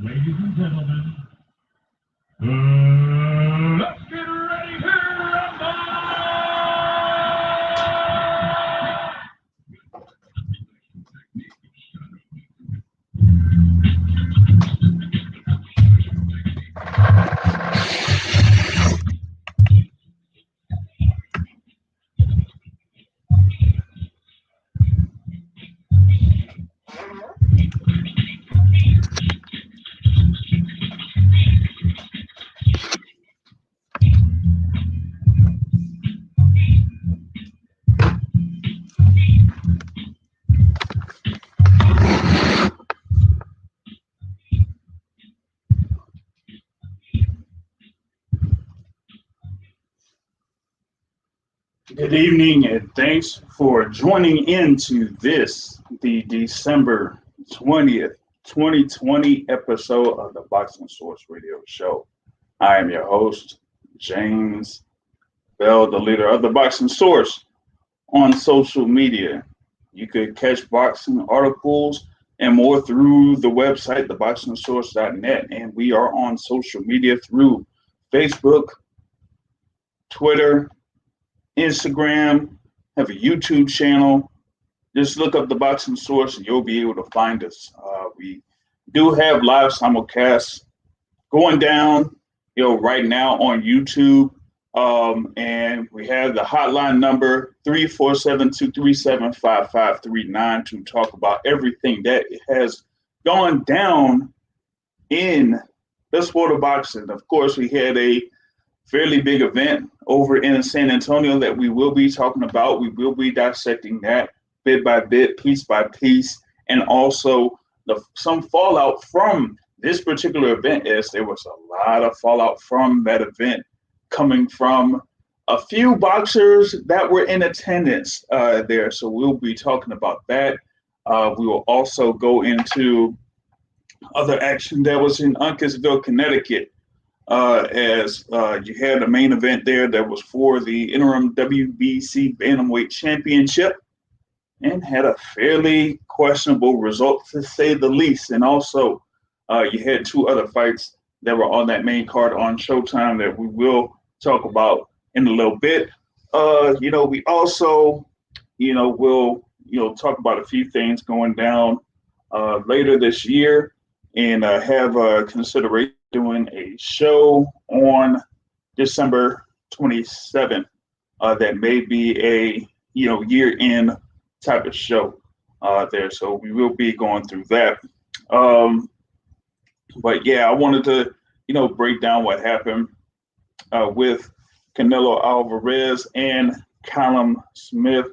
Ladies and gentlemen, let's get ready to rumble! Good evening, and thanks for joining into the December 20th, 2020 episode of the Boxing Source Radio Show. I am your host, James Bell, the leader of the Boxing Source on social media. You could catch boxing articles and more through the website, theboxingsource.net, and we are on social media through Facebook, Twitter, Instagram, have a YouTube channel. Just look up the Boxing Source and you'll be able to find us. We do have live simulcasts going down, right now on YouTube. And we have the hotline number 347-237-5539 to talk about everything that has gone down in the sport of boxing. Of course, we had a fairly big event over in San Antonio that we will be talking about. We will be dissecting that bit by bit, piece by piece, and also some fallout from this particular event, as there was a lot of fallout from that event coming from a few boxers that were in attendance there. So we'll be talking about that. We will also go into other action that was in Uncasville, Connecticut. As you had a main event there that was for the interim WBC Bantamweight Championship and had a fairly questionable result, to say the least. And also, you had two other fights that were on that main card on Showtime that we will talk about in a little bit. We also, will talk about a few things going down later this year and have consideration doing a show on December 27th that may be a year-end type of show there. So we will be going through that. But yeah, I wanted to break down what happened with Canelo Alvarez and Callum Smith.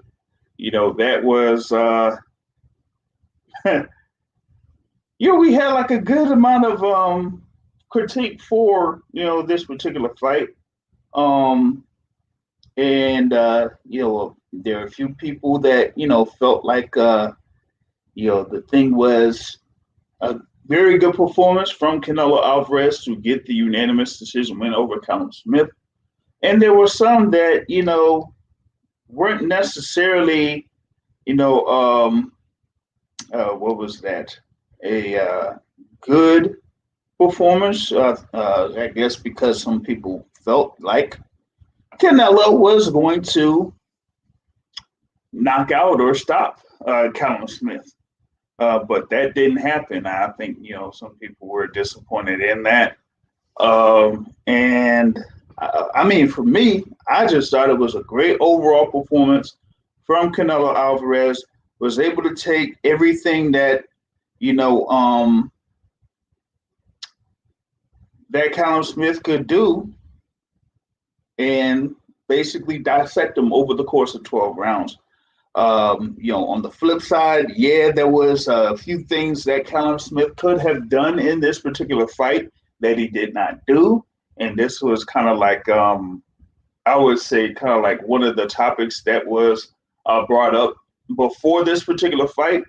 That was we had like a good amount of critique for this particular fight, and there are a few people that felt like the thing was a very good performance from Canelo Alvarez to get the unanimous decision win over Callum Smith, and there were some that weren't necessarily what was that, a good performance, I guess, because some people felt like Canelo was going to knock out or stop Callum Smith. But that didn't happen. I think, some people were disappointed in that. And I mean, for me, I just thought it was a great overall performance from Canelo Alvarez, was able to take everything that, that Callum Smith could do and basically dissect him over the course of 12 rounds. On the flip side, there was a few things that Callum Smith could have done in this particular fight that he did not do. And this was kind of like, I would say, kind of like one of the topics that was brought up before this particular fight.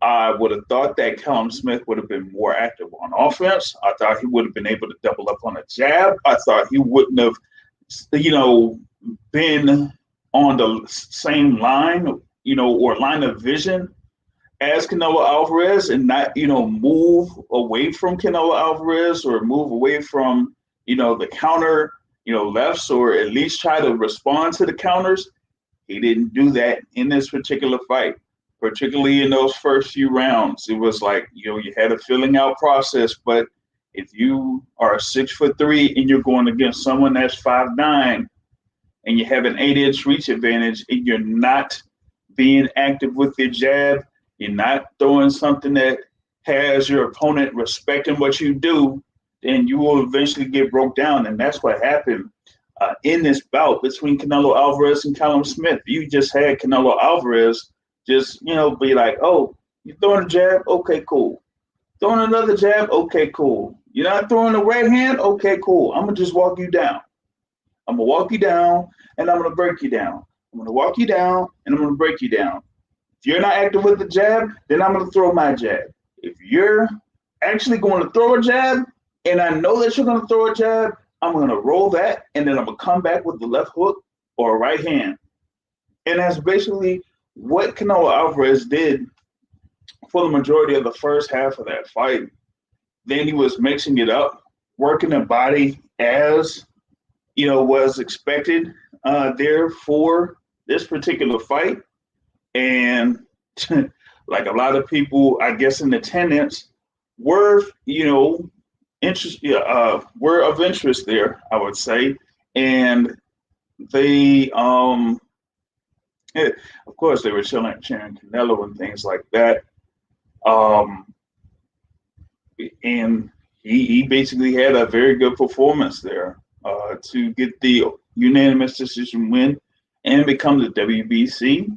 I would have thought that Callum Smith would have been more active on offense. I thought he would have been able to double up on a jab. I thought he wouldn't have, been on the same line, or line of vision as Canelo Alvarez and not, move away from Canelo Alvarez or move away from, the counter, lefts, or at least try to respond to the counters. He didn't do that in this particular fight, particularly in those first few rounds. It was like, you had a filling out process, but if you are 6'3" and you're going against someone that's 5'9" and you have an 8-inch reach advantage and you're not being active with your jab, you're not throwing something that has your opponent respecting what you do, then you will eventually get broke down. And that's what happened in this bout between Canelo Alvarez and Callum Smith. You just had Canelo Alvarez just, be like, oh, you're throwing a jab? Okay, cool. Throwing another jab? Okay, cool. You're not throwing the right hand? Okay, cool. I'm going to just walk you down. I'm going to walk you down, and I'm going to break you down. I'm going to walk you down, and I'm going to break you down. If you're not active with the jab, then I'm going to throw my jab. If you're actually going to throw a jab, and I know that you're going to throw a jab, I'm going to roll that, and then I'm going to come back with the left hook or a right hand. And that's basically what Canelo Alvarez did for the majority of the first half of that fight. Then he was mixing it up, working the body as, was expected there for this particular fight. And like a lot of people, I guess, in attendance were, were of interest there, I would say. And they, of course, they were cheering Canelo and things like that. And he basically had a very good performance there to get the unanimous decision win and become the WBC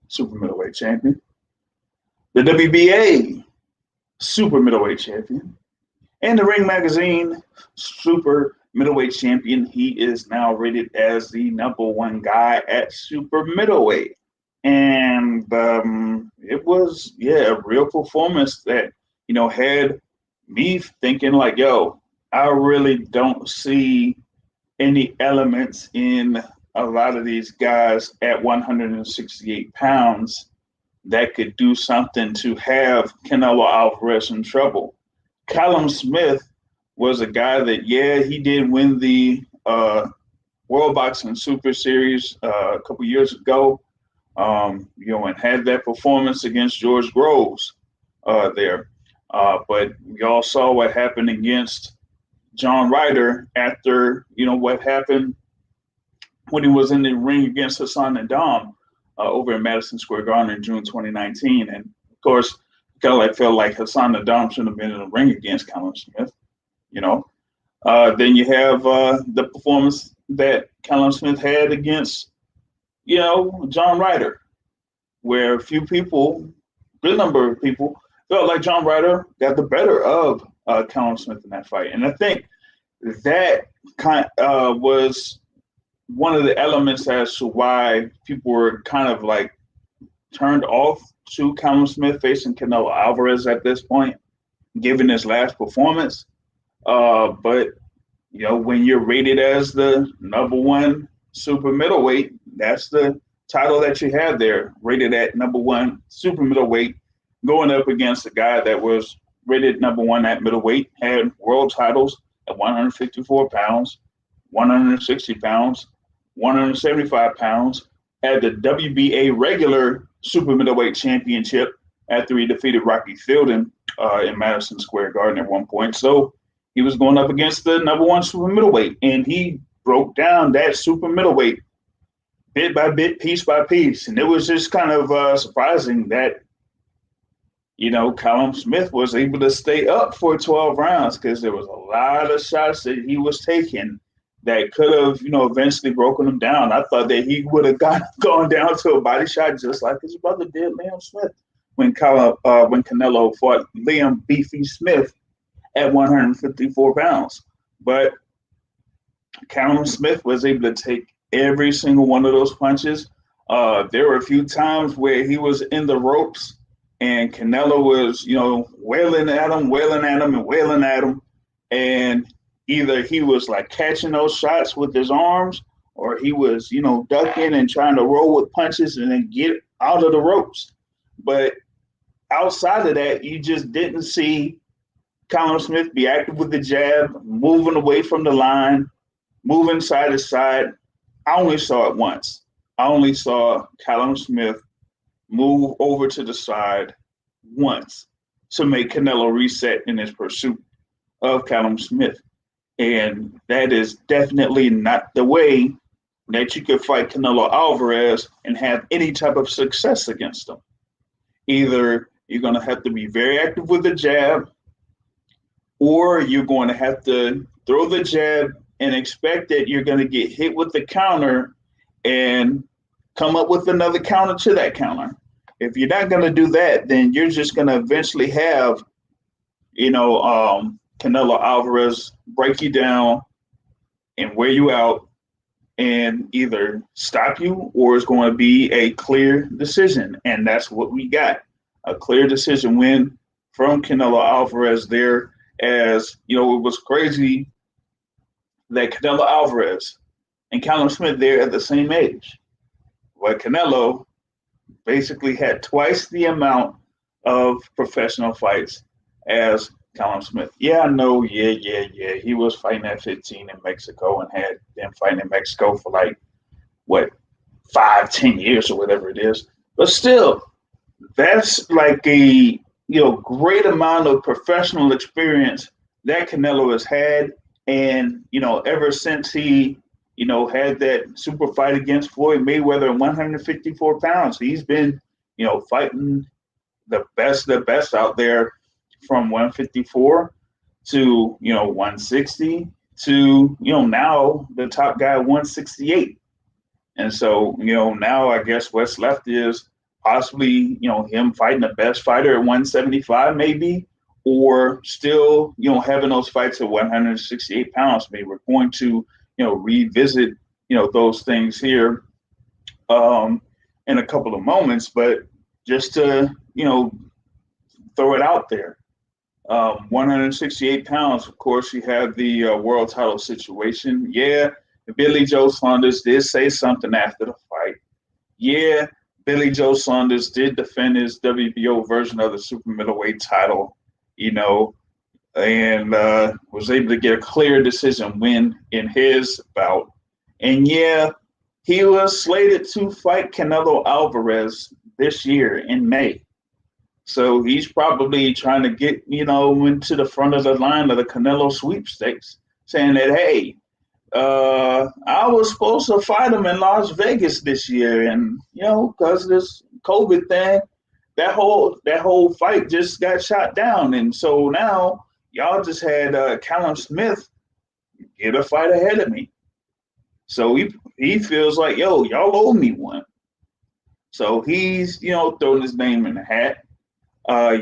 super middleweight champion, the WBA super middleweight champion, and the Ring Magazine super middleweight champion. He is now rated as the #1 guy at super middleweight. And it was, a real performance that, had me thinking like, yo, I really don't see any elements in a lot of these guys at 168 pounds that could do something to have Canelo Alvarez in trouble. Callum Smith was a guy that, he did win the World Boxing Super Series a couple years ago, and had that performance against George Groves there. But we all saw what happened against John Ryder after, what happened when he was in the ring against Hassan Nadam over in Madison Square Garden in June 2019. And of course, felt like Hassan Nadam shouldn't have been in the ring against Callum Smith, Then you have the performance that Callum Smith had against, John Ryder, where a few people, good number of people, felt like John Ryder got the better of Callum Smith in that fight. And I think that was one of the elements as to why people were kind of like turned off to Callum Smith facing Canelo Alvarez at this point, given his last performance. But, when you're rated as the #1 super middleweight, that's the title that you have there, rated at #1 super middleweight, going up against a guy that was rated #1 at middleweight, had world titles at 154 pounds, 160 pounds, 175 pounds, had the WBA regular super middleweight championship after he defeated Rocky Fielding in Madison Square Garden at one point. So he was going up against the #1 super middleweight, and he broke down that super middleweight bit by bit, piece by piece. And it was just kind of surprising that, Callum Smith was able to stay up for 12 rounds, because there was a lot of shots that he was taking that could have, eventually broken him down. I thought that he would have gone down to a body shot just like his brother did, Liam Smith, when Canelo fought Liam Beefy Smith at 154 pounds. But Callum Smith was able to take every single one of those punches. There were a few times where he was in the ropes and Canelo was, wailing at him. And either he was like catching those shots with his arms, or he was, ducking and trying to roll with punches and then get out of the ropes. But outside of that, you just didn't see Callum Smith be active with the jab, moving away from the line, moving side to side. I only saw it once. I only saw Callum Smith move over to the side once to make Canelo reset in his pursuit of Callum Smith. And that is definitely not the way that you could fight Canelo Alvarez and have any type of success against him. Either you're going to have to be very active with the jab, or you're going to have to throw the jab and expect that you're going to get hit with the counter and come up with another counter to that counter. If you're not going to do that, then you're just going to eventually have, Canelo Alvarez break you down and wear you out and either stop you or it's going to be a clear decision. And that's what we got, a clear decision win from Canelo Alvarez there. As, it was crazy that Canelo Alvarez and Callum Smith there at the same age. But Canelo basically had twice the amount of professional fights as Callum Smith. Yeah, I know. Yeah. He was fighting at 15 in Mexico and had been fighting in Mexico for 5-10 years or whatever it is. But still, that's like a great amount of professional experience that Canelo has had. And, ever since he, had that super fight against Floyd Mayweather at 154 pounds, he's been, fighting the best out there from 154 to, 160 to, now the top guy 168. And so, now I guess what's left is possibly, him fighting the best fighter at 175 maybe, or still, having those fights at 168 pounds. Maybe we're going to, revisit, those things here in a couple of moments, but just to, throw it out there. 168 pounds, of course, you have the world title situation. Yeah, Billy Joe Saunders did say something after the fight. Yeah, Billy Joe Saunders did defend his WBO version of the super middleweight title, and was able to get a clear decision win in his bout. And yeah, he was slated to fight Canelo Alvarez this year in May. So he's probably trying to get, into the front of the line of the Canelo sweepstakes, saying that, hey, I was supposed to fight him in Las Vegas this year, and because of this COVID thing, that whole fight just got shot down, and so now y'all just had Callum Smith get a fight ahead of me. So he feels like, y'all owe me one. So he's throwing his name in the hat.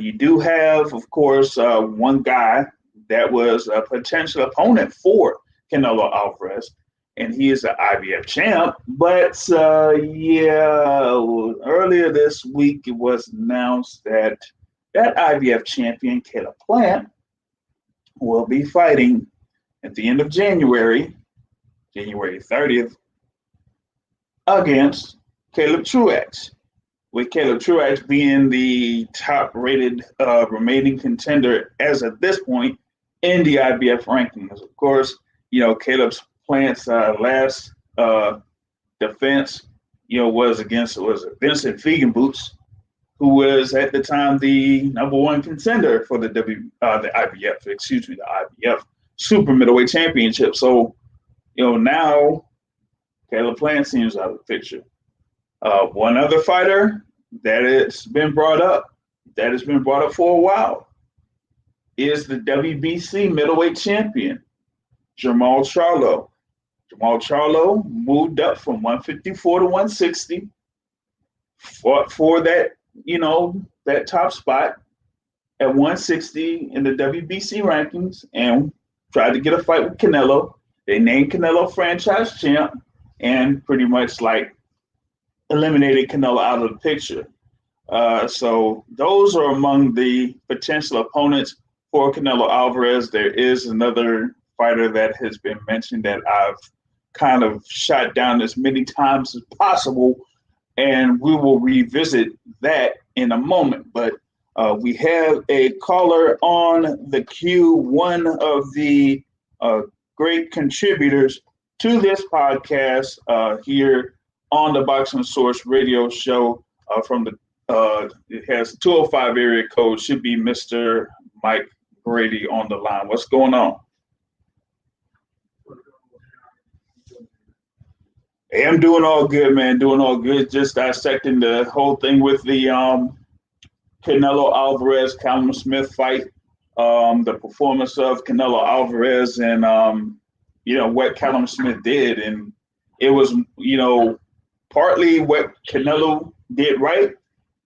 You do have, of course, one guy that was a potential opponent for Canelo Alvarez, and he is an IBF champ. But earlier this week it was announced that IBF champion, Caleb Plant, will be fighting at the end of January 30th, against Caleb Truax, with Caleb Truax being the top-rated remaining contender as of this point in the IBF rankings. Of course, Caleb Plant's last defense, was against Vincent Feigenbutz, who was at the time the number one contender for the IBF Super Middleweight Championship. So, now Caleb Plant seems out of the picture. One other fighter that has been brought up for a while, is the WBC middleweight champion, Jamal Charlo. Jamal Charlo moved up from 154 to 160, fought for that, that top spot at 160 in the WBC rankings, and tried to get a fight with Canelo. They named Canelo franchise champ and pretty much eliminated Canelo out of the picture. So those are among the potential opponents for Canelo Alvarez. There is another fighter that has been mentioned that I've kind of shot down as many times as possible, and we will revisit that in a moment. But we have a caller on the queue, one of the great contributors to this podcast here on the Boxing Source radio show from the it has 205 area code, should be Mr. Mike Brady on the line. What's going on? Hey, I'm doing all good, man. Doing all good. Just dissecting the whole thing with the Canelo Alvarez, Callum Smith fight, the performance of Canelo Alvarez, and what Callum Smith did, and it was partly what Canelo did right,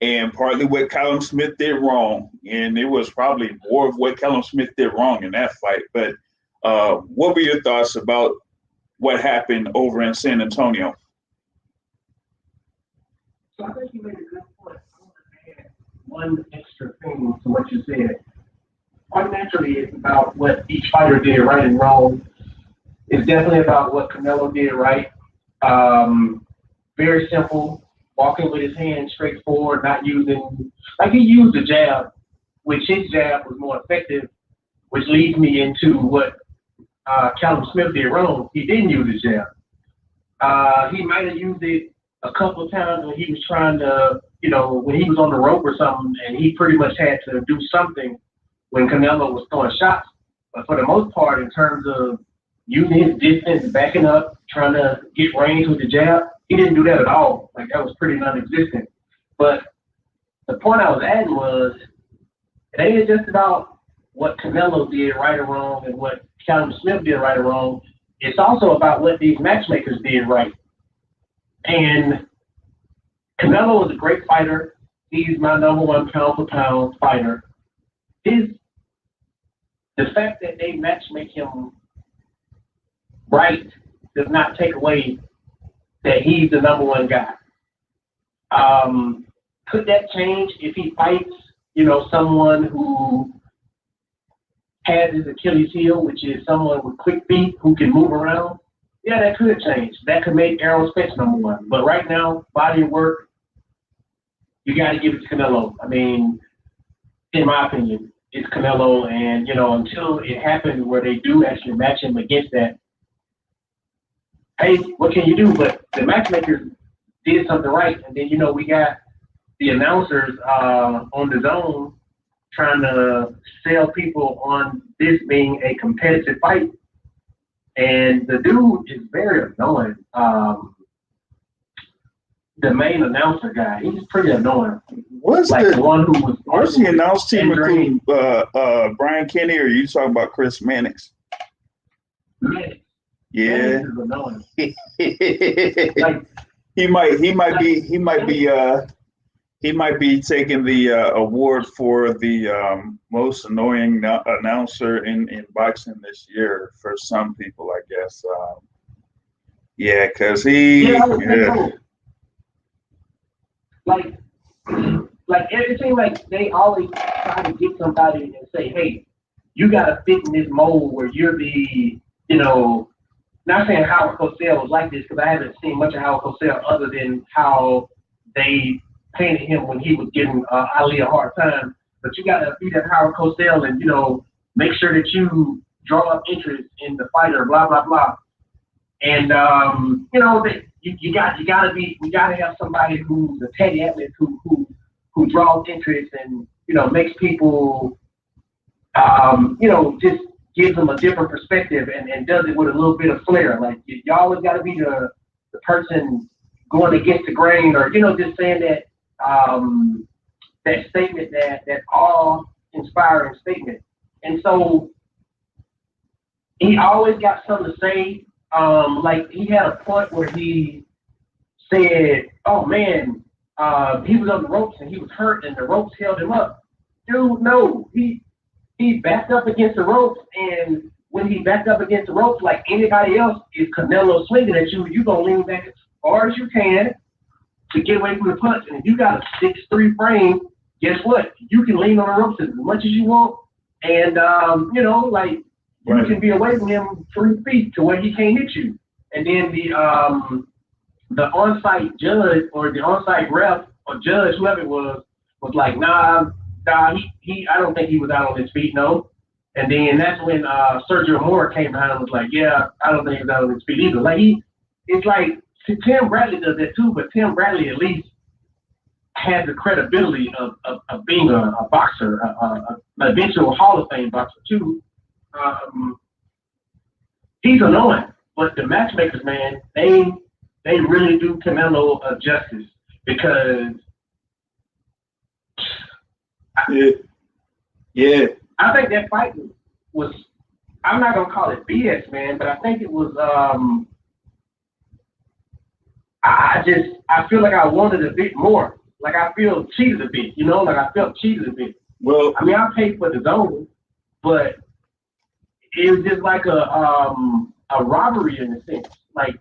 and partly what Callum Smith did wrong, and it was probably more of what Callum Smith did wrong in that fight. But what were your thoughts about what happened over in San Antonio? So I think you made a good point. I want to add one extra thing to what you said. Quite naturally, it's about what each fighter did right and wrong. It's definitely about what Canelo did right. Very simple, walking with his hands straight forward, not using, like he used the jab, which his jab was more effective, which leads me into what Callum Smith did wrong. He didn't use his jab. He might have used it a couple of times when he was trying to, when he was on the rope or something, and he pretty much had to do something when Canelo was throwing shots. But for the most part, in terms of using his distance, backing up, trying to get range with the jab, he didn't do that at all. Like, that was pretty non-existent. But the point I was adding was, it ain't just about what Canelo did right or wrong and what Callum Smith did right or wrong. It's also about what these matchmakers did right. And Canelo is a great fighter. He's my #1 pound-for-pound fighter. The fact that they matchmake him right does not take away that he's the #1 guy. Could that change if he fights, someone who has his Achilles heel, which is someone with quick feet who can move around? Yeah, that could change. That could make Errol Spence #1. But right now, body of work, you got to give it to Canelo. I mean, in my opinion, it's Canelo. And, until it happens where they do actually match him against that, hey, what can you do? But the matchmakers did something right. And then, we got the announcers on the zone trying to sell people on this being a competitive fight. And the dude is very annoying. The main announcer guy, he's pretty annoying. What's like the one who was? Where's the announce team including Brian Kenny, or are you talking about Chris Mannix? Mannix. Yeah. Mannix is annoying. Like, he might be taking the award for the most annoying announcer in boxing this year for some people, I guess. Yeah, because he. Yeah. Like everything, like they always try to get somebody and say, hey, you got to fit in this mold where you're the, not saying Howard Cosell was like this, because I haven't seen much of Howard Cosell other than how they painted him when he was giving Ali a hard time. But you got to be that Howard Cosell and, make sure that you draw up interest in the fighter, blah, blah, blah. And, we got to have somebody who's a petty athlete who draws interest and, makes people, just gives them a different perspective and does it with a little bit of flair. Like, you always got to be the person going against the grain, or, just saying that, that statement, that awe-inspiring statement. And so he always got something to say. Like, he had a point where he said, oh man, he was on the ropes and he was hurt and the ropes held him up. Dude, no, he backed up against the ropes, and when he backed up against the ropes, like anybody else, if Canelo swinging at you, you're going to lean back as far as you can to get away from the punch. And if you got a 6'3" frame, guess what? You can lean on the ropes as much as you want. And, you can be away from him 3 feet to where he can't hit you. And then the on-site judge or the on-site ref or judge, whoever it was like, nah, I don't think he was out on his feet, no. And then that's when Sergio Moore came behind and was like, yeah, I don't think he was out on his feet either. Like it's like Tim Bradley does that too, but Tim Bradley at least has the credibility of being a boxer, an eventual Hall of Fame boxer too. He's annoying, but the matchmakers, man, they really do Canelo a justice because yeah. I think that fight was, I'm not gonna call it BS, man, but I think it was I feel like I wanted a bit more. Like I feel cheated a bit, you know, like I felt cheated a bit. Well, I mean, I paid for the zone, but it was just like a robbery in a sense. Like,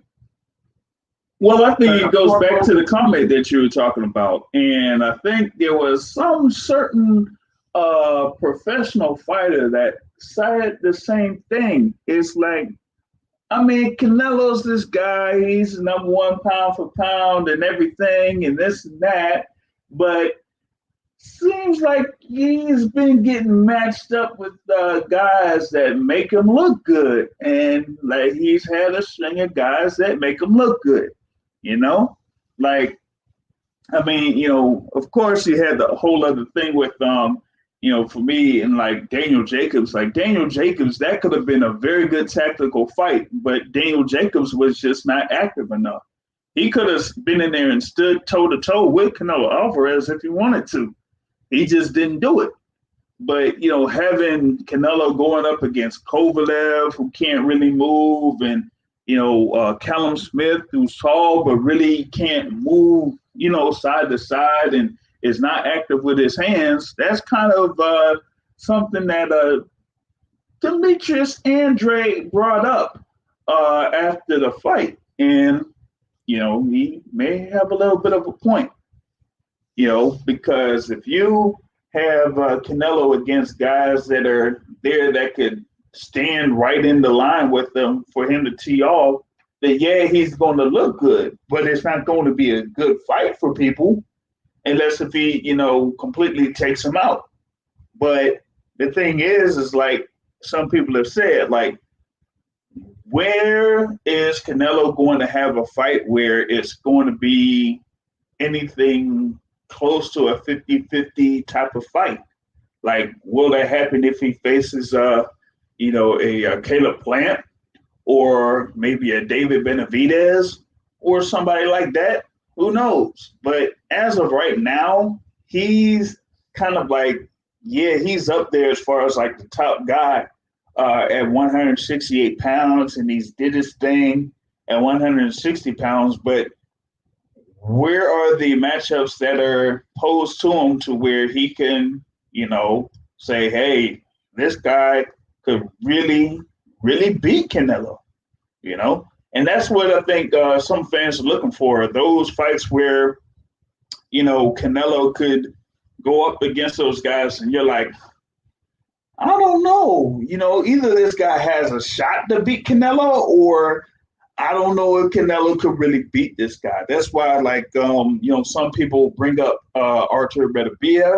well, I think it goes back to the comment that you were talking about, and I think there was some certain professional fighter that said the same thing. It's like, I mean, Canelo's this guy, he's number one pound for pound and everything and this and that, but seems like he's been getting matched up with guys that make him look good. And like he's had a string of guys that make him look good, you know? Like, I mean, you know, of course you had the whole other thing with you know, for me and like Daniel Jacobs, that could have been a very good tactical fight, but Daniel Jacobs was just not active enough. He could have been in there and stood toe to toe with Canelo Alvarez if he wanted to. He just didn't do it. But, you know, having Canelo going up against Kovalev, who can't really move, and, you know, Callum Smith, who's tall but really can't move, you know, side to side and is not active with his hands, that's kind of something that Demetrius Andrade brought up after the fight. And, you know, he may have a little bit of a point, you know, because if you have Canelo against guys that are there that could stand right in the line with them for him to tee off, then yeah, he's going to look good, but it's not going to be a good fight for people unless if he, you know, completely takes him out. But the thing is like some people have said, like, where is Canelo going to have a fight where it's going to be anything close to a 50-50 type of fight? Like, will that happen if he faces, you know, a Caleb Plant or maybe a David Benavidez or somebody like that? Who knows? But as of right now, he's kind of like, yeah, he's up there as far as like the top guy at 168 pounds, and he's did his thing at 160 pounds. But where are the matchups that are posed to him to where he can, you know, say, hey, this guy could really, really beat Canelo, you know? And that's what I think some fans are looking for, those fights where, you know, Canelo could go up against those guys and you're like, I don't know, you know, either this guy has a shot to beat Canelo or I don't know if Canelo could really beat this guy. That's why, like, you know, some people bring up Artur Beterbiev,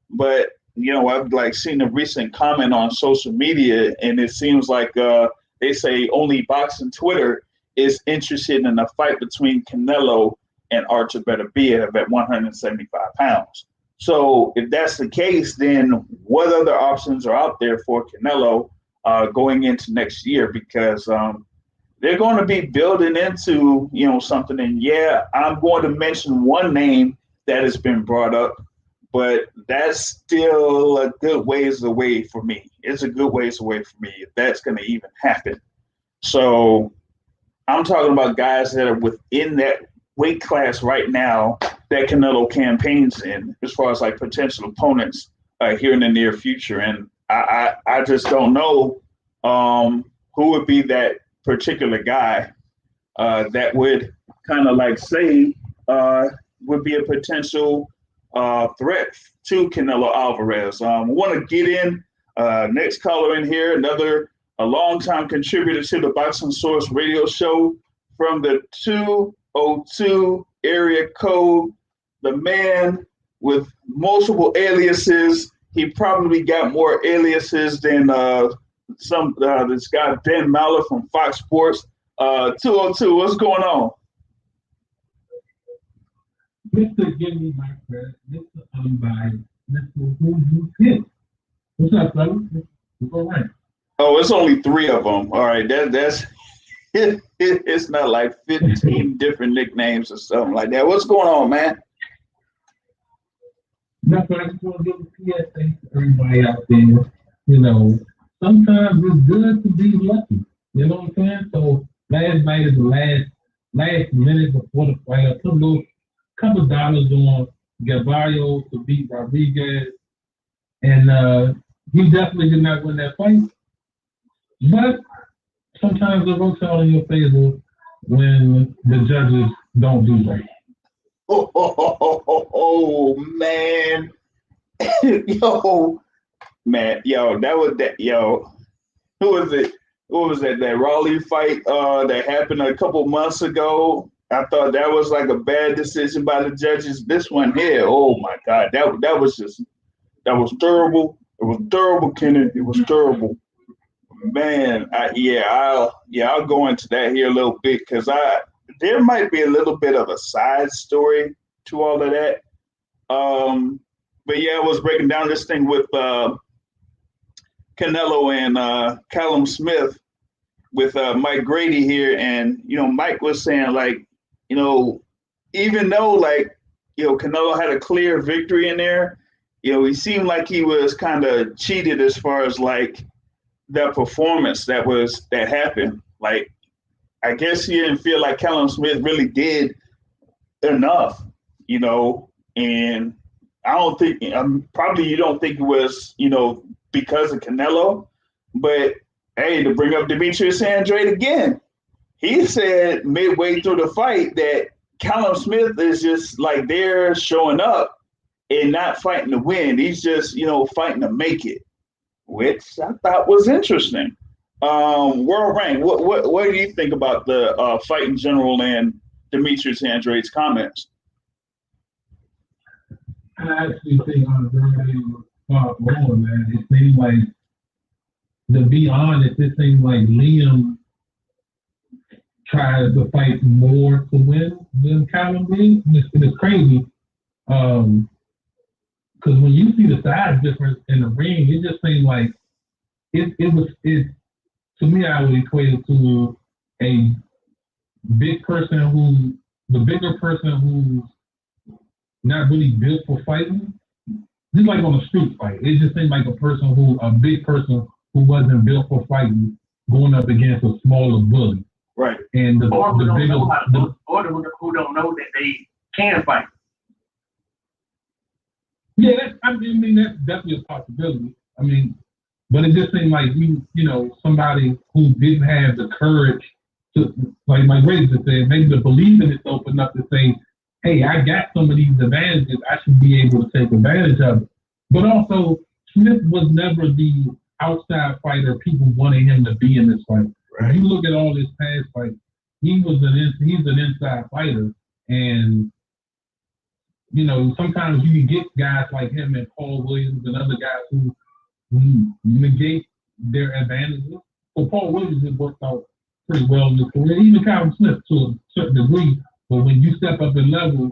but, you know, I've like seen a recent comment on social media and it seems like they say only Boxing Twitter is interested in a fight between Canelo and Artur Beterbiev at 175 pounds. So if that's the case, then what other options are out there for Canelo going into next year? Because they're going to be building into, you know, something. And yeah, I'm going to mention one name that has been brought up, but that's still a good ways away for me. It's a good ways away for me if that's going to even happen. So I'm talking about guys that are within that weight class right now that Canelo campaigns in as far as like potential opponents here in the near future. And I just don't know who would be that particular guy that would kind of like say would be a potential threat to Canelo Alvarez. We want to get in next caller in here, a longtime contributor to the Boxing Source radio show from the 602 area code. The man with multiple aliases. He probably got more aliases than this guy Ben Maller from Fox Sports. 202, what's going on? Mr. Give Me My Credit, Mr. Unbiased, Mr. Who You Pick. What's up, fellas? What's all right? Oh, it's only 3 of them. All right, that's it's not like 15 different nicknames or something like that. What's going on, man? Nothing. I just want to give a PSA to everybody out there. You know, sometimes it's good to be lucky. You know what I'm saying? So last night is the last minute before the fight. I put a couple dollars on Gavarro to beat Rodriguez, and he definitely did not win that fight. But sometimes it works out in your favor when the judges don't do that. Oh man. Who was it? What was that? That Raleigh fight that happened a couple months ago. I thought that was like a bad decision by the judges. This one here, oh my God, that was terrible. It was terrible, Kenneth. It was terrible. Man, I'll go into that here a little bit because there might be a little bit of a side story to all of that. But yeah, I was breaking down this thing with Canelo and Callum Smith with Mike Grady here, and Mike was saying even though Canelo had a clear victory in there, he seemed like he was kind of cheated as far as that performance that happened. I guess he didn't feel like Callum Smith really did enough, and I don't think probably you don't think it was because of Canelo, but hey, to bring up Demetrius Andrade again, he said midway through the fight that Callum Smith is just there showing up and not fighting to win. He's just fighting to make it, which I thought was interesting. World Rank, what do you think about the fight in general and Demetrius Andrade's comments? I actually think Andrade was spot on, man. It seemed like, to be honest, it seemed like Liam tried to fight more to win than Callum did. It's crazy. Because when you see the size difference in the ring, it just seemed like it to me, I would equate it to a bigger person who's not really built for fighting. Just like on a street fight, it just seemed like a big person who wasn't built for fighting going up against a smaller bully. Right. And who don't know that they can fight. Yeah, that's definitely a possibility. But it just seemed like somebody who didn't have the courage to, like my Ray just said, maybe to believe in itself enough to say, hey, I got some of these advantages, I should be able to take advantage of it. But also, Smith was never the outside fighter people wanted him to be in this fight. Right. If you look at all his past fights, he's an inside fighter, and sometimes you can get guys like him and Paul Williams and other guys who negate their advantages. So Paul Williams has worked out pretty well in his career, even Callum Smith to a certain degree. But when you step up in level,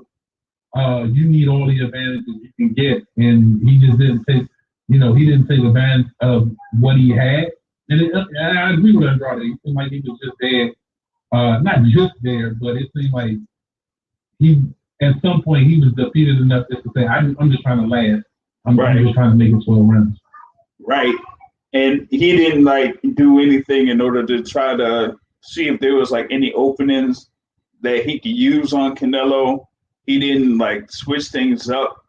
you need all the advantages you can get, and he just didn't take advantage of what he had. And I agree with Andrade. It seemed like he was just there, not just there, but it seemed like at some point he was defeated enough just to say, I'm just trying to last. I'm just trying to make it 12 rounds. Right. And he didn't do anything in order to try to see if there was any openings that he could use on Canelo. He didn't switch things up,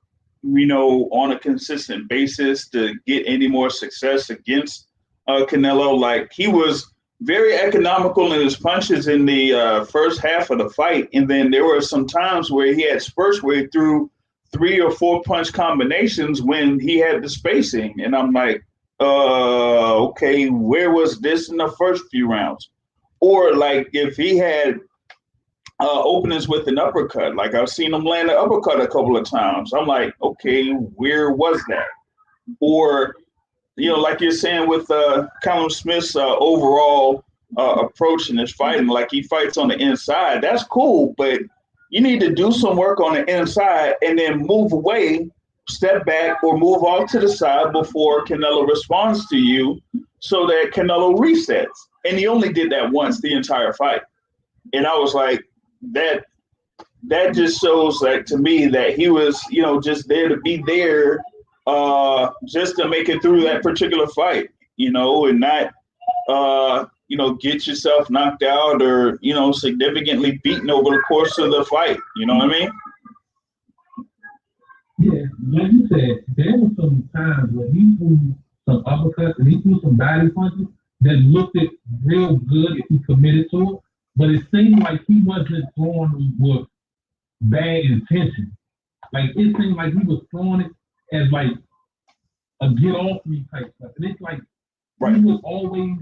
on a consistent basis to get any more success against Canelo. He was very economical in his punches in the first half of the fight. And then there were some times where he had spurts where he threw 3 or 4 punch combinations when he had the spacing. And I'm like, okay, where was this in the first few rounds? Or if he had openings with an uppercut. Like I've seen him land an uppercut a couple of times. I'm like, okay, where was that? Or, like you're saying with Callum Smith's overall approach in this fighting, like he fights on the inside. That's cool, but you need to do some work on the inside and then move away, step back, or move off to the side before Canelo responds to you so that Canelo resets. And he only did that once the entire fight. And I was like, that just shows like to me that he was, just there to be there just to make it through that particular fight, and not get yourself knocked out or, significantly beaten over the course of the fight. You know what I mean? Yeah, like you said, there were some times where he threw some uppercuts and he threw some body punches that looked it real good if he committed to it. But it seemed like he wasn't throwing them with bad intention. Like it seemed like he was throwing it as like a get off me type stuff. And it's like he would always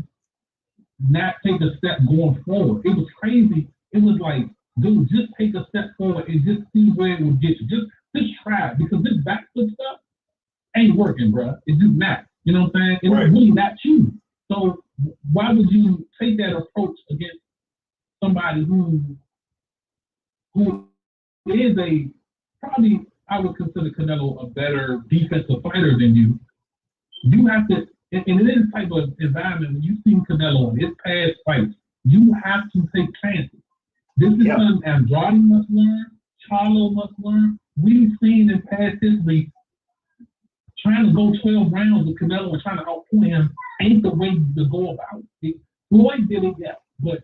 not take a step going forward. It was crazy. It was like, dude, just take a step forward and just see where it would get you. Just try it, because this backfoot stuff ain't working, bro. It's just not. You know what I'm saying? It's really not you. So why would you take that approach against somebody who is probably, I would consider Canelo a better defensive fighter than you. You have to, in this type of environment, when you see Canelo in his past fights, you have to take chances. This is something Andrade must learn, Charlo must learn. We've seen in past history, trying to go 12 rounds with Canelo and trying to outpoint him ain't the way to go about it. Floyd did it, but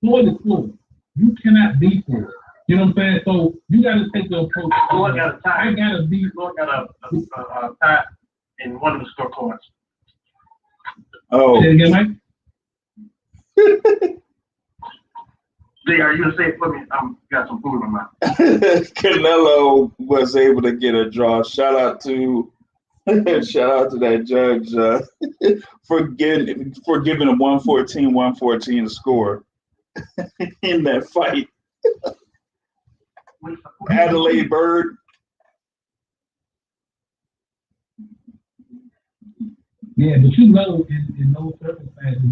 Floyd is Floyd. You cannot be Floyd. You know what I'm saying? So you got to take the approach. Floyd got a tie. I got to be. Floyd got a tie in one of the scorecards. Oh. Say it again, Mike? Jay, are you gonna say it for me? I'm got some food in my mouth. Canelo was able to get a draw. Shout out to that judge for giving a 114 score in that fight. Adelaide Bird. Yeah, but in those circumstances,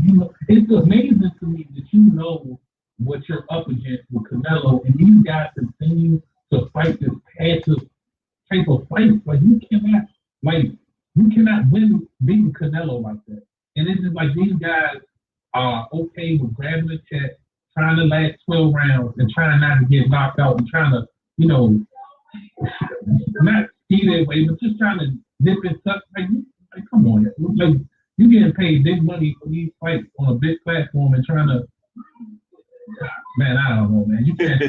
it's amazing to me that what you're up against with Canelo, and these guys continue to fight this passive type of fight. Like you cannot win beating Canelo like that. And it's just like these guys are okay with grabbing the check, trying to last 12 rounds, and trying not to get knocked out, and trying to, not ski their way, but just trying to nip and tuck. Like come on, like you getting paid big money for these fights on a big platform and trying to. Man, I don't know, man. You can't.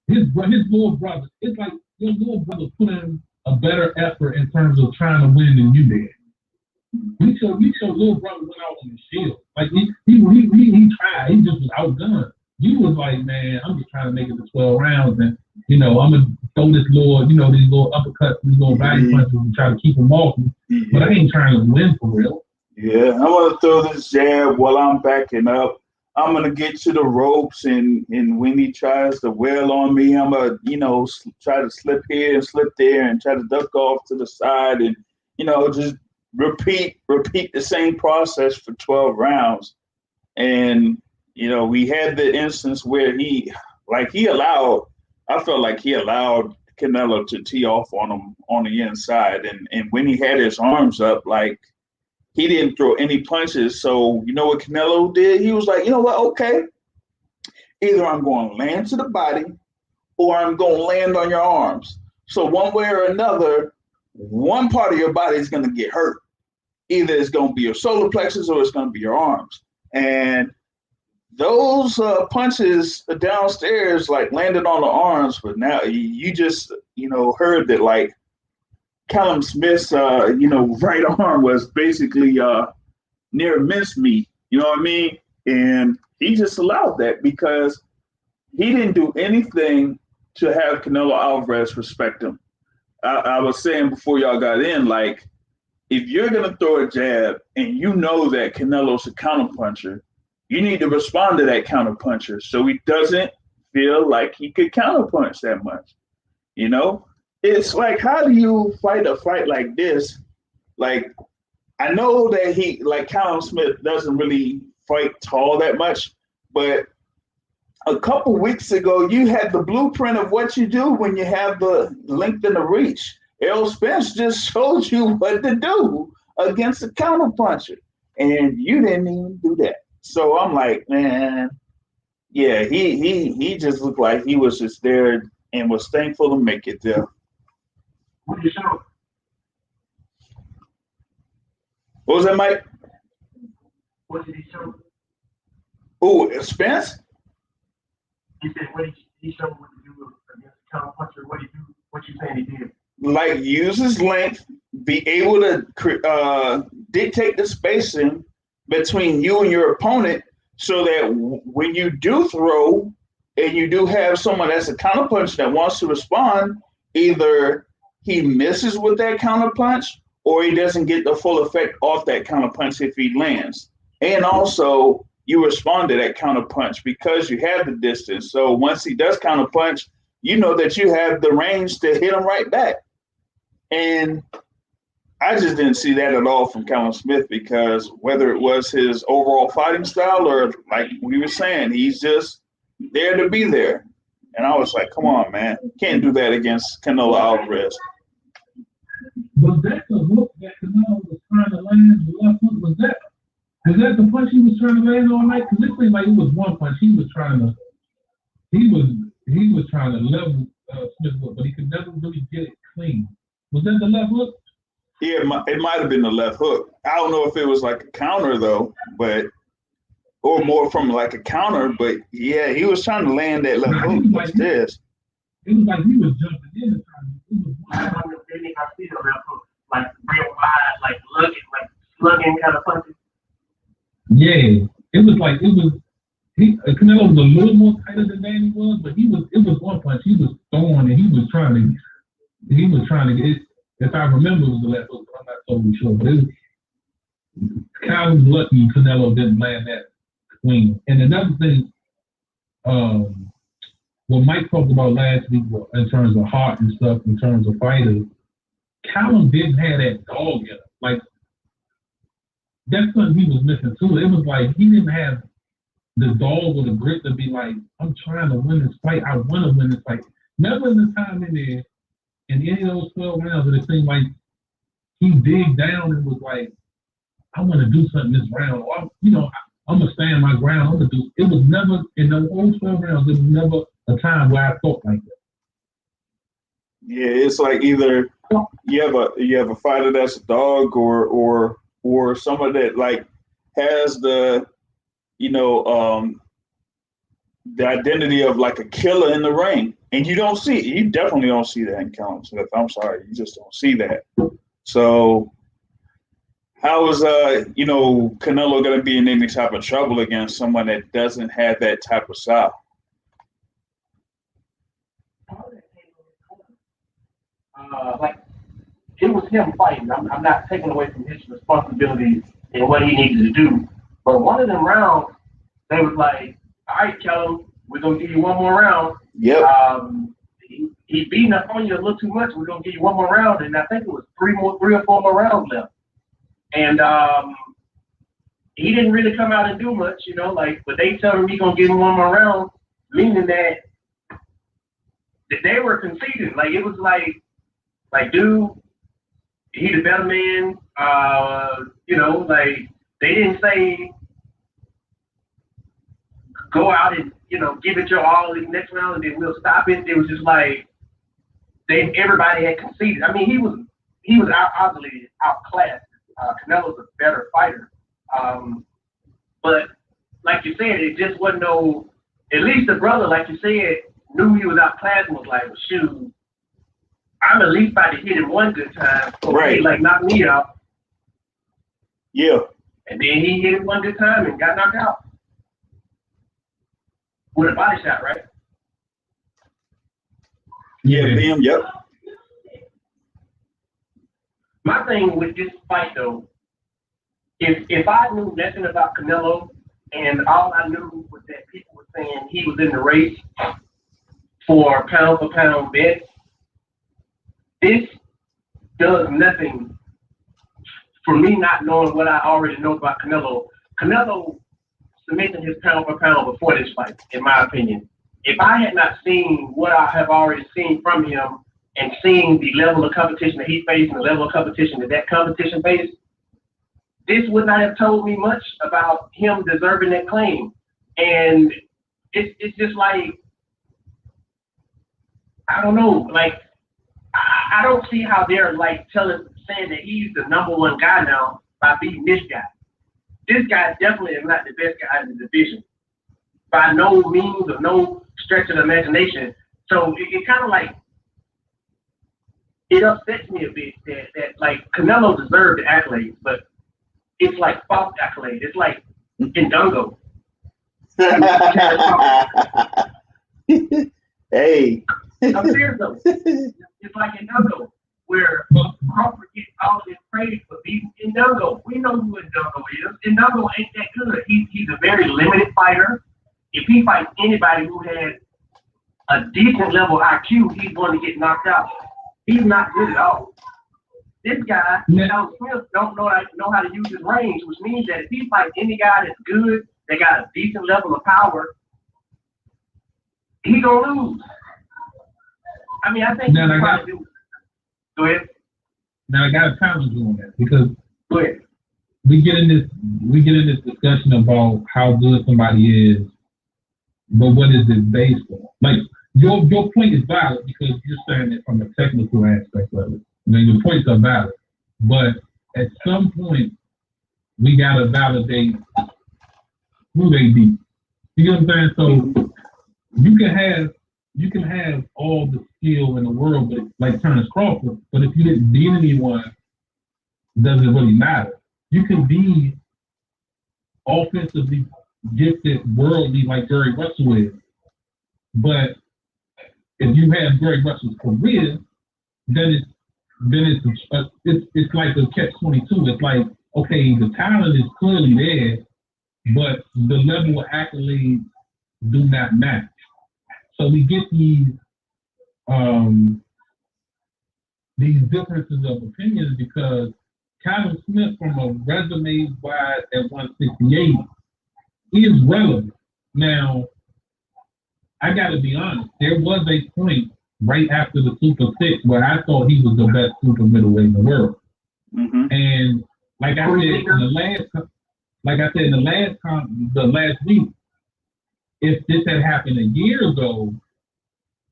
His little brother. It's like your little brother put in a better effort in terms of trying to win than you did. Your little brother went out on the shield. Like he tried. He just was outdone. You was like, man, I'm just trying to make it to 12 rounds, and I'm gonna throw this little, these little uppercuts, these little body punches, and try to keep them off me. But I ain't trying to win for real. Yeah, I'm gonna throw this jab while I'm backing up. I'm gonna get to the ropes, and when he tries to wail on me, I'm gonna try to slip here and slip there and try to duck off to the side, and just repeat the same process for 12 rounds. And we had the instance where I felt like he allowed Canelo to tee off on him on the inside, and when he had his arms up, like, he didn't throw any punches. So you know what Canelo did? He was like, you know what? Okay. Either I'm going to land to the body or I'm going to land on your arms. So one way or another, one part of your body is going to get hurt. Either it's going to be your solar plexus or it's going to be your arms. And those punches downstairs, like, landed on the arms. But now you just, heard that, like, Callum Smith's, right arm was basically near mincemeat, you know what I mean? And he just allowed that because he didn't do anything to have Canelo Alvarez respect him. I was saying before y'all got in, like, if you're going to throw a jab and you know that Canelo's a counterpuncher, you need to respond to that counterpuncher so he doesn't feel like he could counterpunch that much. You know, it's like, how do you fight a fight like this? Like, I know that he, like Callum Smith, doesn't really fight tall that much, but a couple weeks ago, you had the blueprint of what you do when you have the length and the reach. Errol Spence just showed you what to do against a counterpuncher, and you didn't even do that. So I'm like, man, yeah, he just looked like he was just there and was thankful to make it there. What did he show? What was that, Mike? What did he show? Oh, Spence? He said, what did he show what to do against the counterpuncher? What did he do? What you saying he did? Like, use his length, be able to dictate the spacing between you and your opponent, so that when you do throw and you do have someone that's a counterpuncher that wants to respond, either he misses with that counterpunch or he doesn't get the full effect off that counterpunch if he lands. And also, you respond to that counterpunch because you have the distance. So once he does counterpunch, you know that you have the range to hit him right back. And I just didn't see that at all from Callum Smith, because whether it was his overall fighting style or, like we were saying, he's just there to be there. And I was like, come on, man. Can't do that against Canelo Alvarez. Was that the hook that Canelo was trying to land? The left hook, was that the punch he was trying to land all night? Because it seemed like it was one punch. He was trying to level Smith up, but he could never really get it clean. Was that the left hook? Yeah, it might have been the left hook. I don't know if it was like a counter though, or more from like a counter. But yeah, he was trying to land that left hook. What's this? It was like he was jumping in. Like real wide, like slugging kind of punches. Yeah, Canelo was a little more tighter than Danny was, but it was one punch. He was throwing and he was trying to get it. If I remember, it was the left hook, but I'm not totally sure. But it was kind of lucky Canelo didn't land that clean. And another thing, what Mike talked about last week in terms of heart and stuff, in terms of fighters, Callum didn't have that dog in him. Like, that's something he was missing too. It was like he didn't have the dog or the grit to be like, I'm trying to win this fight. I want to win this fight. Never in the time in there, in any of those 12 rounds, it seemed like he digged down and was like, I want to do something this round. Or, I'm going to stand my ground. I'm going to do. It was never, in the whole 12 rounds, there was never a time where I thought like that. Yeah, it's like either you have a fighter that's a dog, or someone that like has the the identity of like a killer in the ring, and you definitely don't see that in Callum Smith. I'm sorry, you just don't see that. So how is Canelo going to be in any type of trouble against someone that doesn't have that type of style? Like, it was him fighting. I'm not taking away from his responsibilities and what he needed to do. But one of them rounds, they was like, all right, Callum, we're going to give you one more round. Yep. He beating up on you a little too much. We're going to give you one more round. And I think it was three or four more rounds left. And he didn't really come out and do much, but they tell him he's going to give him one more round, meaning that they were conceding. Like, it was like, dude, he the better man. They didn't say go out and give it your all in the next round and then we'll stop it. It was just like everybody had conceded. I mean, he was obviously outclassed. Canelo's a better fighter, but like you said, it just wasn't no. At least the brother, like you said, knew he was outclassed and was like, well, shoot, I'm at least about to hit him one good time. So right. He knocked me out. Yeah. And then he hit him one good time and got knocked out. With a body shot, right? Yeah, Liam, yep. My thing with this fight, though, if I knew nothing about Canelo and all I knew was that people were saying he was in the race for pound bet. This does nothing for me not knowing what I already know about Canelo. Canelo submitted his pound for pound before this fight, in my opinion. If I had not seen what I have already seen from him and seeing the level of competition that he faced and the level of competition that competition faced, this would not have told me much about him deserving that claim. And it's just like, I don't know, like, I don't see how they're like saying that he's the number one guy now by beating this guy. This guy definitely is not the best guy in the division by no means or no stretch of the imagination. So it kind of like, it upsets me a bit that like Canelo deserved the accolades, but it's like false accolades. It's like Indongo. Hey. I'm serious though. It's like Indongo, where Crawford gets all of this praise for beating Indongo. We know who Indongo is. Indongo ain't that good. He's a very limited fighter. If he fights anybody who has a decent level IQ, he's going to get knocked out. He's not good at all. This guy, Callum Smith, don't know how to use his range, which means that if he fights any guy that's good, that got a decent level of power, he gonna lose. I mean, I think now, Go ahead. Now I got to challenge you on that because Go ahead. we get in this discussion about how good somebody is, but what is it based on? Like your point is valid because you're saying it from a technical aspect of it. I mean, your points are valid, but at some point we gotta validate who they beat. You know what I'm saying? So you can have all the skill in the world, but like Terrence Crawford, but if you didn't beat anyone, it doesn't really matter. You can be offensively gifted, worldly like Gary Russell is, but if you have Gary Russell's career, then it's like a catch-22. It's like, okay, the talent is clearly there, but the level of accolades do not match. So we get these differences of opinions because Callum Smith, from a resume-wise at 168, is relevant. Now, I got to be honest. There was a point right after the Super 6 where I thought he was the best super middleweight in the world. Mm-hmm. And like I said in the last week, if this had happened a year ago,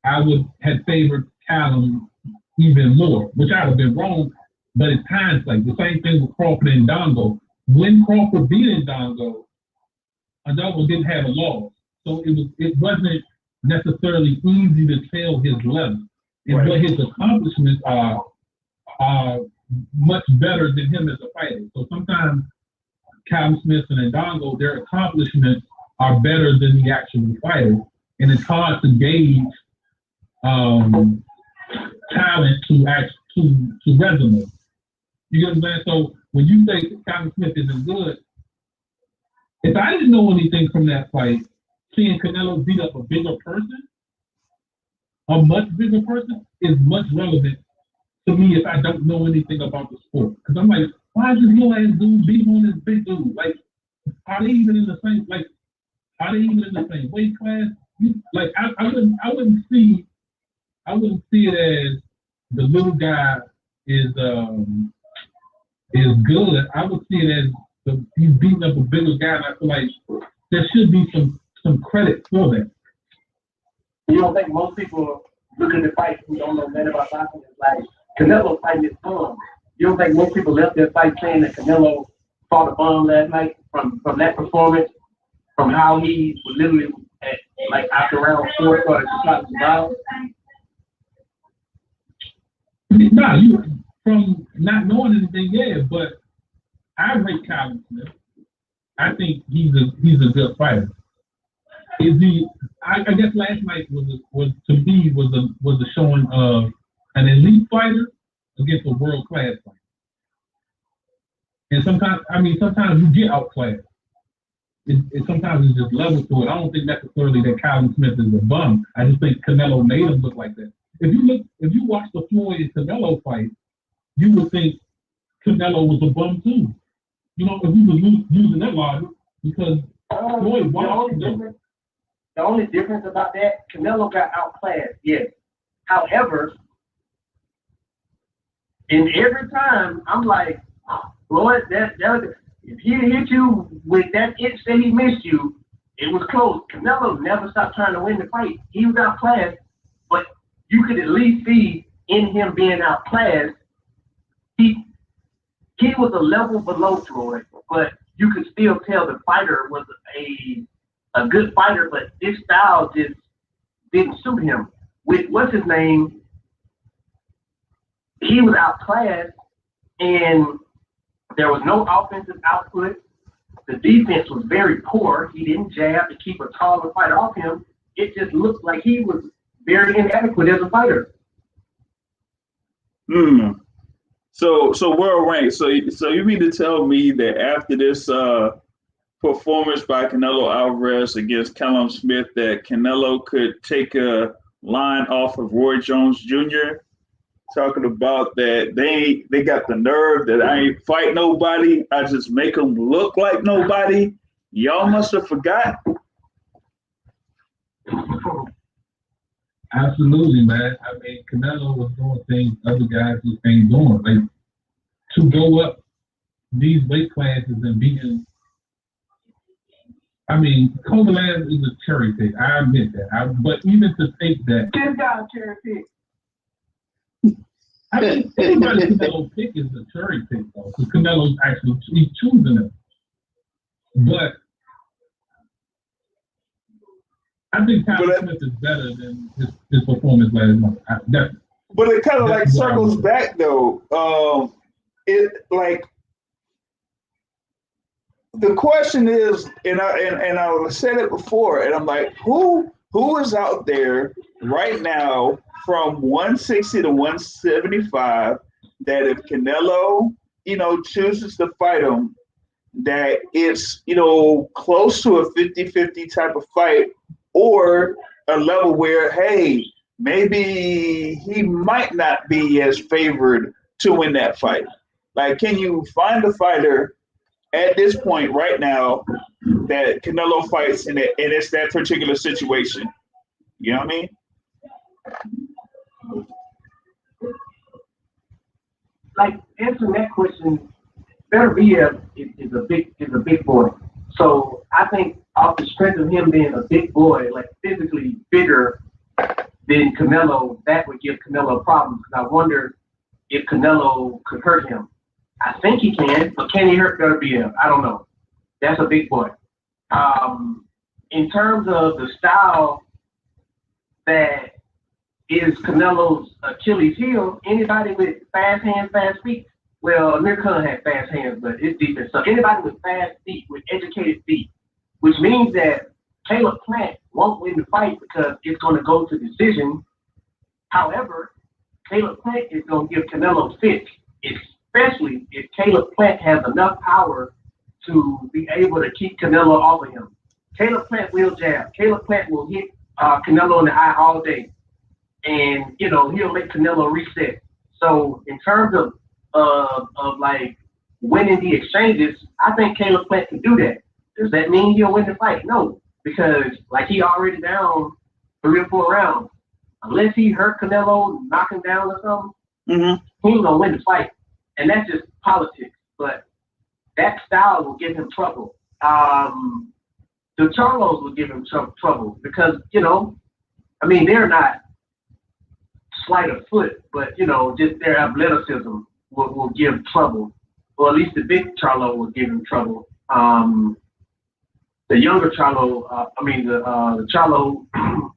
I would have favored Callum even more, which I would have been wrong. But it's hindsight. The same thing with Crawford and Indongo. When Crawford beat Indongo didn't have a loss, so it wasn't necessarily easy to tell his level. And what his accomplishments are much better than him as a fighter. So sometimes Callum Smith and Indongo, their accomplishments are better than the actual fighter, and it's hard to gauge talent to resume. You get what I'm saying? So when you say Callum Smith isn't good, if I didn't know anything from that fight, seeing Canelo beat up a bigger person, a much bigger person, is much relevant to me if I don't know anything about the sport. Because I'm like, why is this little ass dude beating on this big dude? Like, are they even in the same weight class? Like, I wouldn't see it as the little guy is good. I would see it as he's beating up a bigger guy, and I feel like there should be some credit for that. You don't think most people look at the fight who don't know nothing about boxing is like Canelo fighting his bum? You don't think most people left their fight saying that Canelo fought a bum last night from that performance, from how he was literally after round 4 started to try to survive? No, you from not knowing anything, yeah, but I rate Callum Smith. I think he's a good fighter. Is he? I guess last night was to me was a showing of an elite fighter against a world class fighter. And sometimes you get outclassed. sometimes it's just level to it. I don't think necessarily that Callum Smith is a bum. I just think Canelo made him look like that. If you watch the Floyd and Canelo fight, you would think Canelo was a bum too. You know, if you were using that logic, because Floyd watched Canelo. The only difference about that, Canelo got outclassed, yes. However, in every time, I'm like, Floyd, if he hit you with that itch that he missed you, it was close. Canelo never stopped trying to win the fight. He was outclassed, but you could at least see in him being outclassed, he was a level below Floyd, but you could still tell the fighter was a good fighter, but his style just didn't suit him. With what's his name, he was outclassed, and there was no offensive output. The defense was very poor. He didn't jab to keep a taller fighter off him. It just looked like he was very inadequate as a fighter. So world rank. So you mean to tell me that after this performance by Canelo Alvarez against Callum Smith, that Canelo could take a line off of Roy Jones Jr., talking about that they got the nerve that I ain't fight nobody, I just make them look like nobody. Y'all must have forgot. Absolutely, man. I mean, Canelo was doing things other guys just ain't doing. Like, to go up these weight classes and beating, I mean, Kovalev is a cherry pick. I admit that. But even to think that. This guy's cherry pick. I mean, anybody Canelo pick is a cherry pick, though, because Canelo's actually he's choosing it. But I think Callum Smith is better than his performance last month. But it kind of like circles back, though. It like the question is, and I said it before, and I'm like, who is out there right now from 160 to 175 that if Canelo, chooses to fight him, that it's, close to a 50-50 type of fight, or a level where, hey, maybe he might not be as favored to win that fight. Like, can you find a fighter at this point right now that Canelo fights and it's that particular situation? You know what I mean? Like, answering that question, Beterbiev is a big boy. So I think off the strength of him being a big boy, like physically bigger than Canelo, that would give Canelo problems. Because I wonder if Canelo could hurt him. I think he can, but can he hurt Beterbiev? I don't know. That's a big boy. In terms of the style that is Canelo's Achilles heel, anybody with fast hands, fast feet. Well, Amir Khan had fast hands, but his defense. So anybody with fast feet, with educated feet, which means that Caleb Plant won't win the fight because it's going to go to decision. However, Caleb Plant is going to give Canelo fits, especially if Caleb Plant has enough power to be able to keep Canelo off of him. Caleb Plant will jab. Caleb Plant will hit Canelo in the eye all day. And, he'll make Canelo reset. So in terms of like winning the exchanges, I think Caleb Plant can do that. Does that mean he'll win the fight? No, because like he already down 3 or 4 rounds. Unless he hurt Canelo, knock him down or something, he ain't gonna win the fight. And that's just politics. But that style will give him trouble. The Charlos will give him some trouble because, they're not slight of foot, but, just their athleticism will give trouble. Or at least the big Charlo will give him trouble. The younger Charlo, the Charlo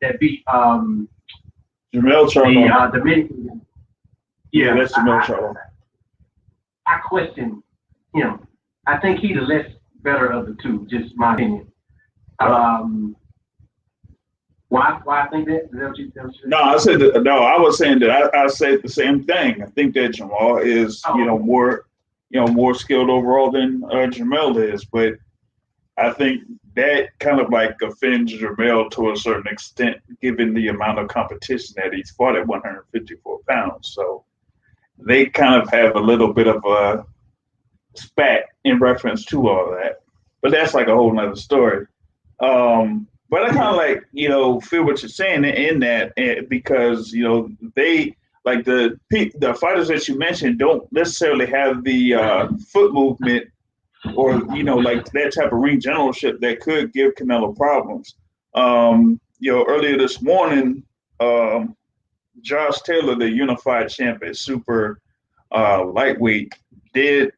that beat Jamel Charlo. The Dominican. Yeah, that's Jamel Charlo. I question him. I think he's the less better of the two, just my opinion. Why I think that? Is that what you No, I said that. No, I was saying that. I said the same thing. I think that Jamal is, more skilled overall than Jamel is. But I think that kind of like offends Jermell to a certain extent, given the amount of competition that he's fought at 154 pounds. So they kind of have a little bit of a spat in reference to all that. But that's like a whole nother story. But I kind of like, feel what you're saying in that because, they like the fighters that you mentioned don't necessarily have the foot movement or, like that type of ring generalship that could give Canelo problems. Earlier this morning, Josh Taylor, the unified champ at super lightweight, did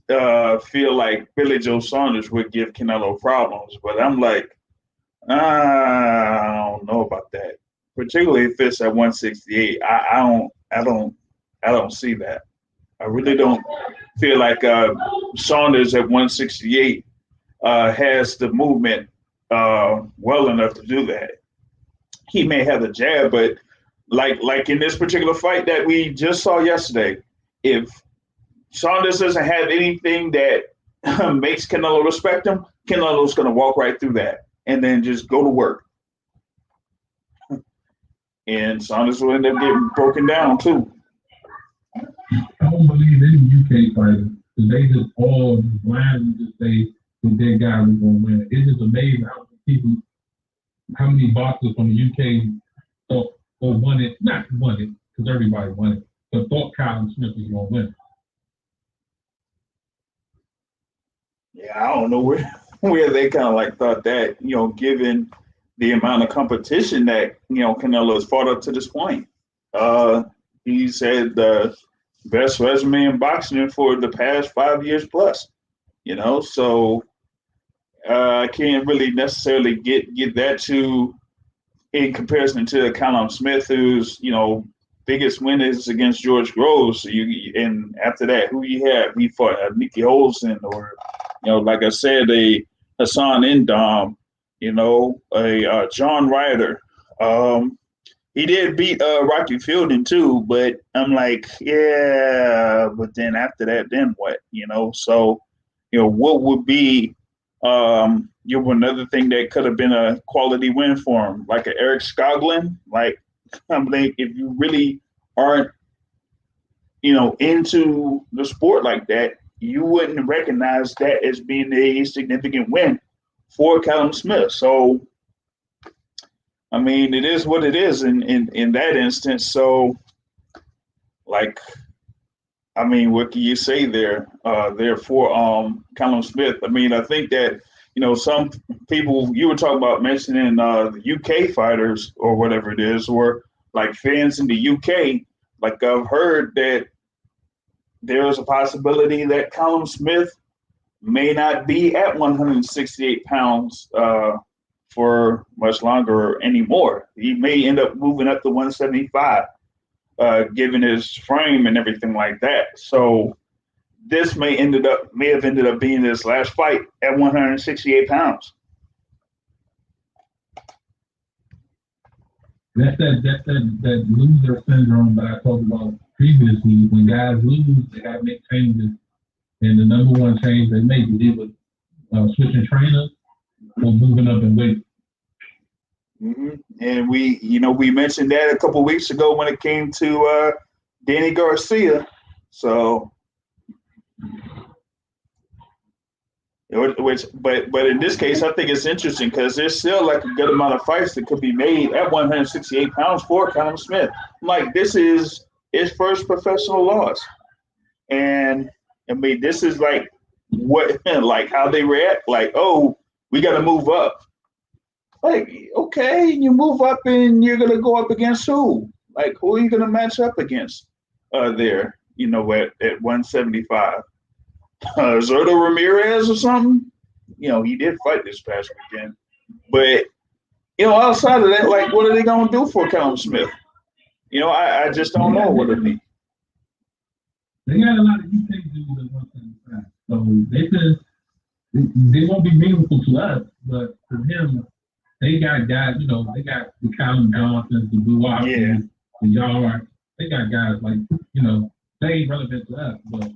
feel like Billy Joe Saunders would give Canelo problems, but I'm like, I don't know about that. Particularly if it's at 168, I don't see that. I really don't feel like Saunders at 168 has the movement well enough to do that. He may have the jab, but like in this particular fight that we just saw yesterday, if Saunders doesn't have anything that makes Canelo respect him, Canelo's going to walk right through that and then just go to work. And Saunders will end up getting broken down too. I don't believe any UK fighters because they just all blindly just say that their guy was going to win. It's just amazing how many boxers from the UK thought or not won it because everybody won it, but thought Callum Smith was going to win. Yeah, I don't know where they kind of like thought that, given the amount of competition that, Canelo has fought up to this point. He's had the best resume in boxing for the past 5 years plus, so I can't really necessarily get that in comparison to Callum Smith, who's, biggest win is against George Groves. And after that, who you have? He fought Nicky Olsen or, like I said, a Hassan Ndam, a John Ryder. He did beat Rocky Fielding too, but I'm like, yeah, but then after that, then what? So, what would be another thing that could have been a quality win for him, like an Eric Skoglund? Like, I'm like, if you really aren't, into the sport like that, you wouldn't recognize that as being a significant win for Callum Smith. So, I mean, it is what it is in that instance. So, like, I mean, what can you say there for Callum Smith? I mean, I think that, some people, you were talking about mentioning the UK fighters or whatever it is, or like fans in the UK, like I've heard that there is a possibility that Callum Smith may not be at 168 pounds for much longer anymore. He may end up moving up to 175, given his frame and everything like that. So this may have ended up being his last fight at 168 pounds. That's that loser syndrome that I talked about previously. When guys lose, they got to make changes. And the number one change they make is either switching trainers or moving up in weight. Mm-hmm. And we mentioned that a couple of weeks ago when it came to Danny Garcia. So, but in this case, I think it's interesting because there's still like a good amount of fights that could be made at 168 pounds for Callum Smith. Like, this is his first professional loss, and I mean, this is like like how they react. Like, oh, we got to move up. Like, okay, you move up and you're gonna go up against who? Like, who are you gonna match up against there? At 175. Zurdo Ramirez or something. He did fight this past weekend. But, outside of that, like, what are they going to do for Callum Smith? I just don't know what it means. They got a lot of UK dudes at 175. So they won't be meaningful to us, but for him, they got guys, they got the Callum Johnsons, the Blue Options, the Yard. They got guys like, they ain't relevant to us, but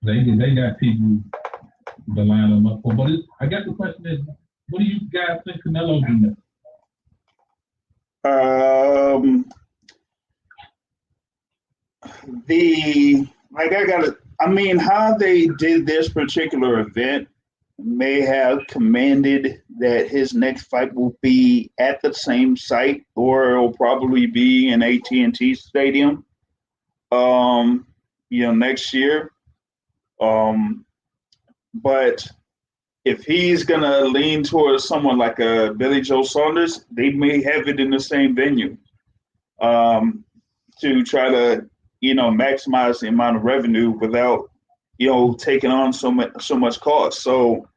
they got people to line them up for. But I guess the question is, what do you guys think Canelo do next? How they did this particular event may have commanded that his next fight will be at the same site, or it'll probably be in AT&T Stadium, next year. But if he's gonna lean towards someone like a Billy Joe Saunders, they may have it in the same venue, to try to, maximize the amount of revenue without, taking on so much cost. So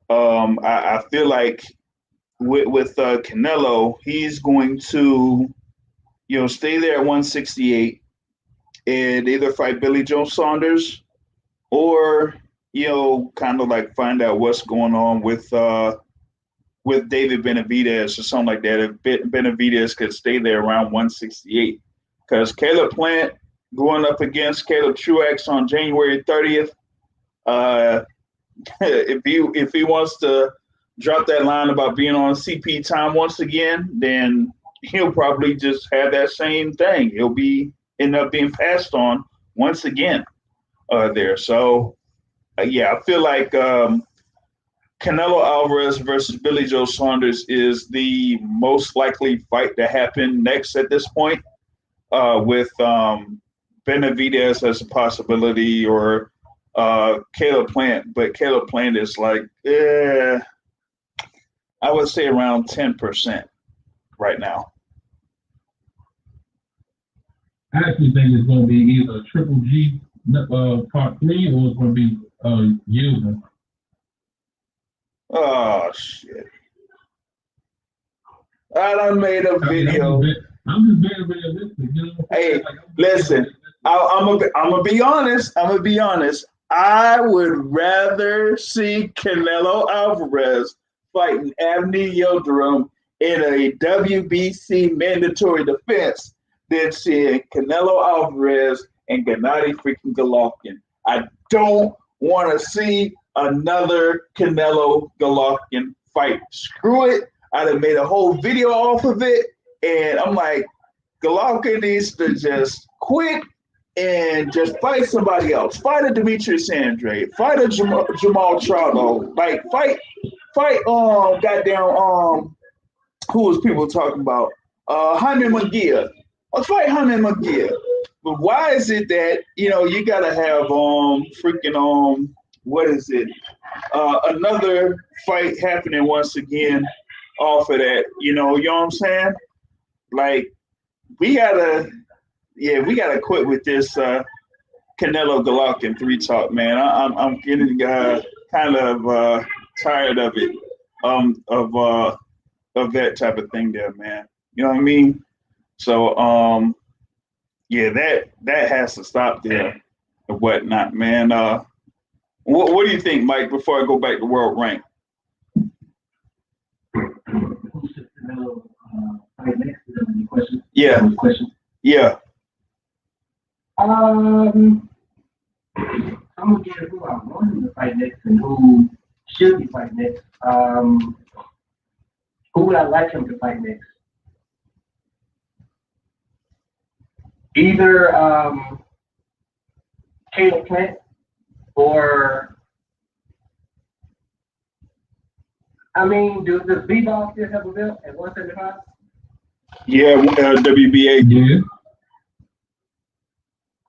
I feel like with Canelo, he's going to, stay there at 168 and either fight Billy Joe Saunders or, kind of like find out what's going on with David Benavidez or something like that. If Benavidez could stay there around 168, because Caleb Plant going up against Caleb Truax on January 30th. If he wants to drop that line about being on CP time once again, then he'll probably just have that same thing. He'll end up being passed on once again there. So I feel like Canelo Alvarez versus Billy Joe Saunders is the most likely fight to happen next at this point, with Benavidez as a possibility, or Caleb Plant. But Caleb Plant is like, I would say around 10% right now. I actually think it's going to be either Triple G Part 3 or it's going to be Yildiz. Oh, shit. I done made a video. I'm just very realistic. Hey, listen, I'm gonna be honest. I would rather see Canelo Alvarez fighting Anthony Yildirim in a WBC mandatory defense than seeing Canelo Alvarez and Gennady freaking Golovkin. I don't want to see another Canelo Golovkin fight. Screw it. I'd have made a whole video off of it. And I'm like, Golovkin needs to just quit and just fight somebody else. Fight a Demetrius Andrade. Fight a Jamal Charlo. Like, fight, who was people talking about? Jaime Munguia. Let's fight Jaime Munguia. But why is it that, you got to have another fight happening once again off of that, you know what I'm saying? Like, we gotta quit with this Canelo Golovkin 3 talk, man. I'm getting kind of tired of it, of that type of thing there, man. You know what I mean? So that has to stop there and whatnot, man. What do you think, Mike? Before I go back to World Rank. Yeah. Yeah. I'm gonna get who I want him to fight next and who should be fighting next. Who would I like him to fight next? Either Caleb Plant or does B-Ball still have a belt at 175? Yeah, WBA. Yeah.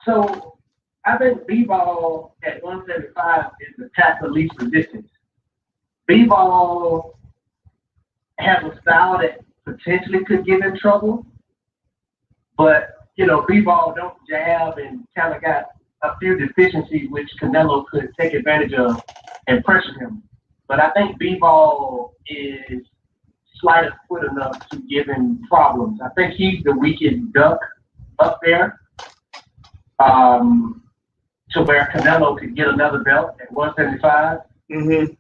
So I think B-Ball at 175 is the task of least resistance. B-Ball has a style that potentially could get in trouble, but B-Ball don't jab and kind of got a few deficiencies which Canelo could take advantage of and pressure him. But I think B-Ball is slight of foot enough to give him problems. I think he's the weakest duck up there, to where Canelo could get another belt at 175. Mm-hmm.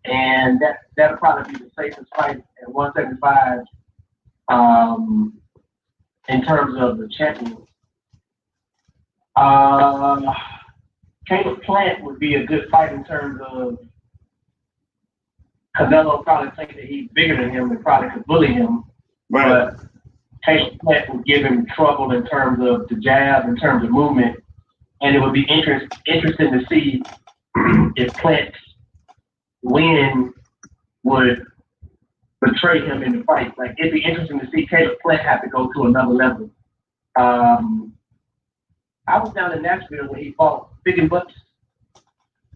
And that'll probably be the safest fight at 175 in terms of the champion. Caleb Plant would be a good fight in terms of Canelo probably thinks that he's bigger than him and probably could bully him. Right. But Caleb Plant would give him trouble in terms of the jab, in terms of movement. And it would be interesting to see if Plant's win would betray him in the fight. Like, it'd be interesting to see Caleb Plant have to go to another level. I was down in Nashville when he fought Butts.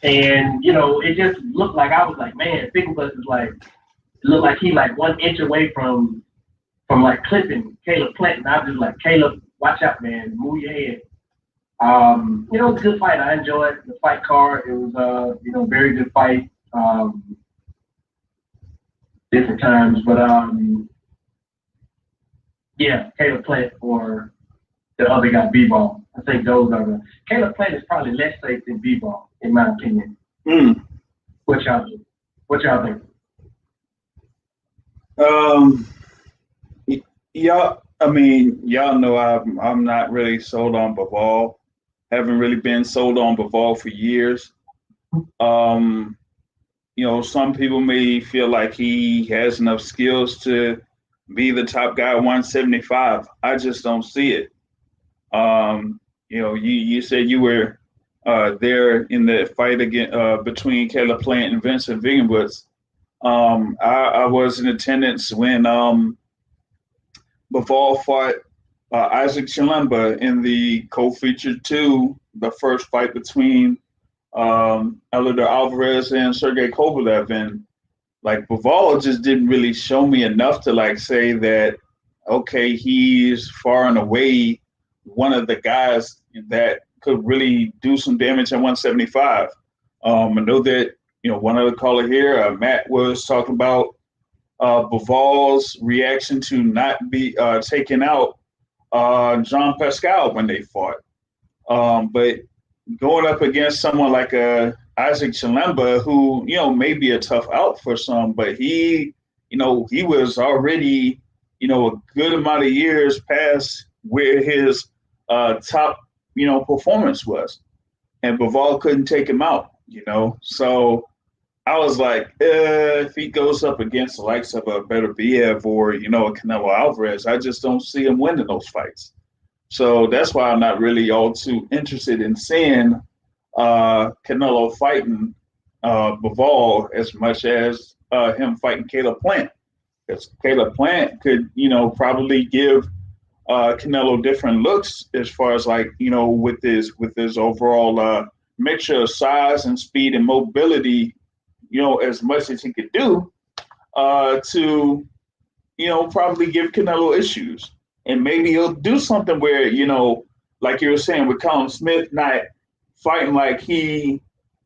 And, it just looked like, I was like, man, Butts is like, it looked like he like 1 inch away from like clipping Caleb Plant. And I was just like, Caleb, watch out, man, move your head. It was a good fight. I enjoyed the fight card. It was a, very good fight. Different times, but yeah, Caleb Plant or the other guy, B-Ball. I think those are the. Caleb Plant is probably less safe than B-Ball, in my opinion. What y'all think? Y'all know I'm not really sold on Bivol. Haven't really been sold on Bivol for years. Some people may feel like he has enough skills to be the top guy at 175. I just don't see it. You said you were there in the fight between Caleb Plant and Vincent Vingenwitz. I was in attendance when Bivol fought Isaac Chilemba in the co-featured 2, the first fight between Eleider Alvarez and Sergey Kovalev, and like Bivol just didn't really show me enough to like say that okay, he's far and away one of the guys that could really do some damage at 175. I know that one other caller here, Matt, was talking about Bivol's reaction to not be taking out Jean Pascal when they fought, but going up against someone like Isaac Chilemba, who may be a tough out for some, but he was already a good amount of years past where his top performance was, and Bivol couldn't take him out. So I was like, if he goes up against the likes of a Beterbiev or a Canelo Alvarez, I just don't see him winning those fights. So that's why I'm not really all too interested in seeing Canelo fighting Bivol as much as him fighting Caleb Plant. Because Caleb Plant could, probably give Canelo different looks as far as with his overall mixture of size and speed and mobility, as much as he could do to, probably give Canelo issues. And maybe he'll do something where, like you were saying with Callum Smith, not fighting like he,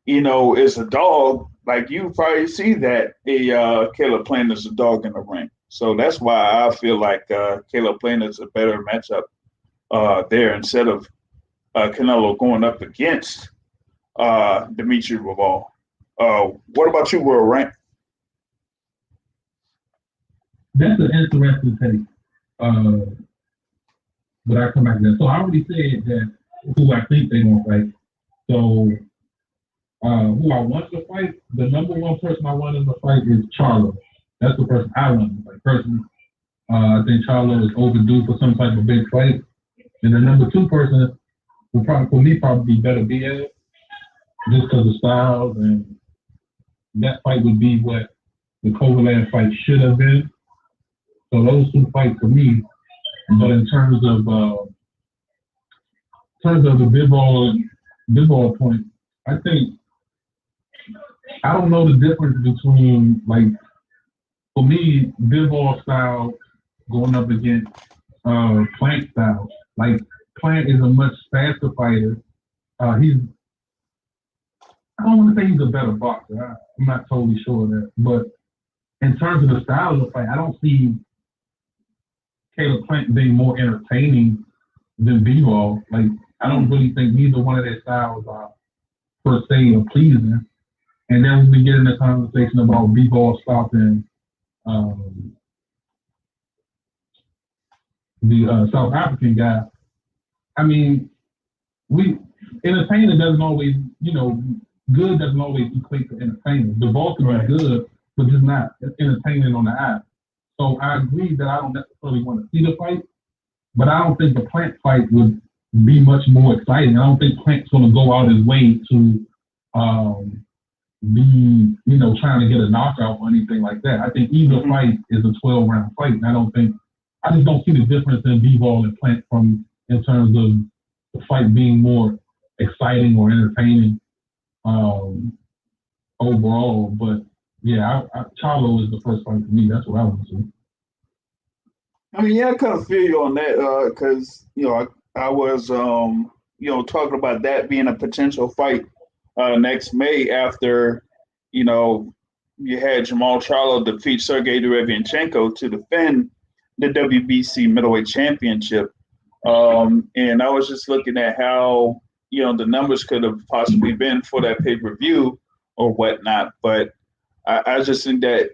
is a dog. Like you probably see that Caleb Plant is a dog in the ring. So that's why I feel like Caleb Plant is a better matchup there instead of Canelo going up against Dimitri Bivol. What about you, World Rank? That's an interesting take. But I come back to that. So I already said that who I think they're going to fight. So who I want to fight, the number one person I want in the fight is Charlo. That's the person I want to fight. Personally, I think Charlo is overdue for some type of big fight. And the number 2 person will probably be Beterbiev, just because of styles, and that fight would be what the Kovalev fight should have been. So those 2 fights for me. But in terms of the Bivol point, I think I don't know the difference between for me, Bivol style going up against Plant style. Like Plant is a much faster fighter. I don't want to say he's a better boxer. I'm not totally sure of that. But in terms of the style of the fight, I don't see Caleb Plant being more entertaining than Bivol. I don't really think neither one of their styles are per se pleasing. And then when we get into the conversation about Bivol stopping the South African guy, I mean, entertainer doesn't always, good doesn't always equate to entertainment. Bivol can be good, but just not entertaining on the eye. So I agree that I don't necessarily want to see the fight, but I don't think the Plant fight would be much more exciting. I don't think Plant's going to go out his way to be, trying to get a knockout or anything like that. I think either fight is a 12-round fight, and I just don't see the difference in Bivol and Plant in terms of the fight being more exciting or entertaining overall. But yeah, Charlo is the first fight for me. That's what I want to see. I mean, yeah, I kind of feel you on that because I was talking about that being a potential fight next May after you had Jamal Charlo defeat Sergey Derevyanchenko to defend the WBC middleweight championship, and I was just looking at how the numbers could have possibly been for that pay-per-view or whatnot, but I just think that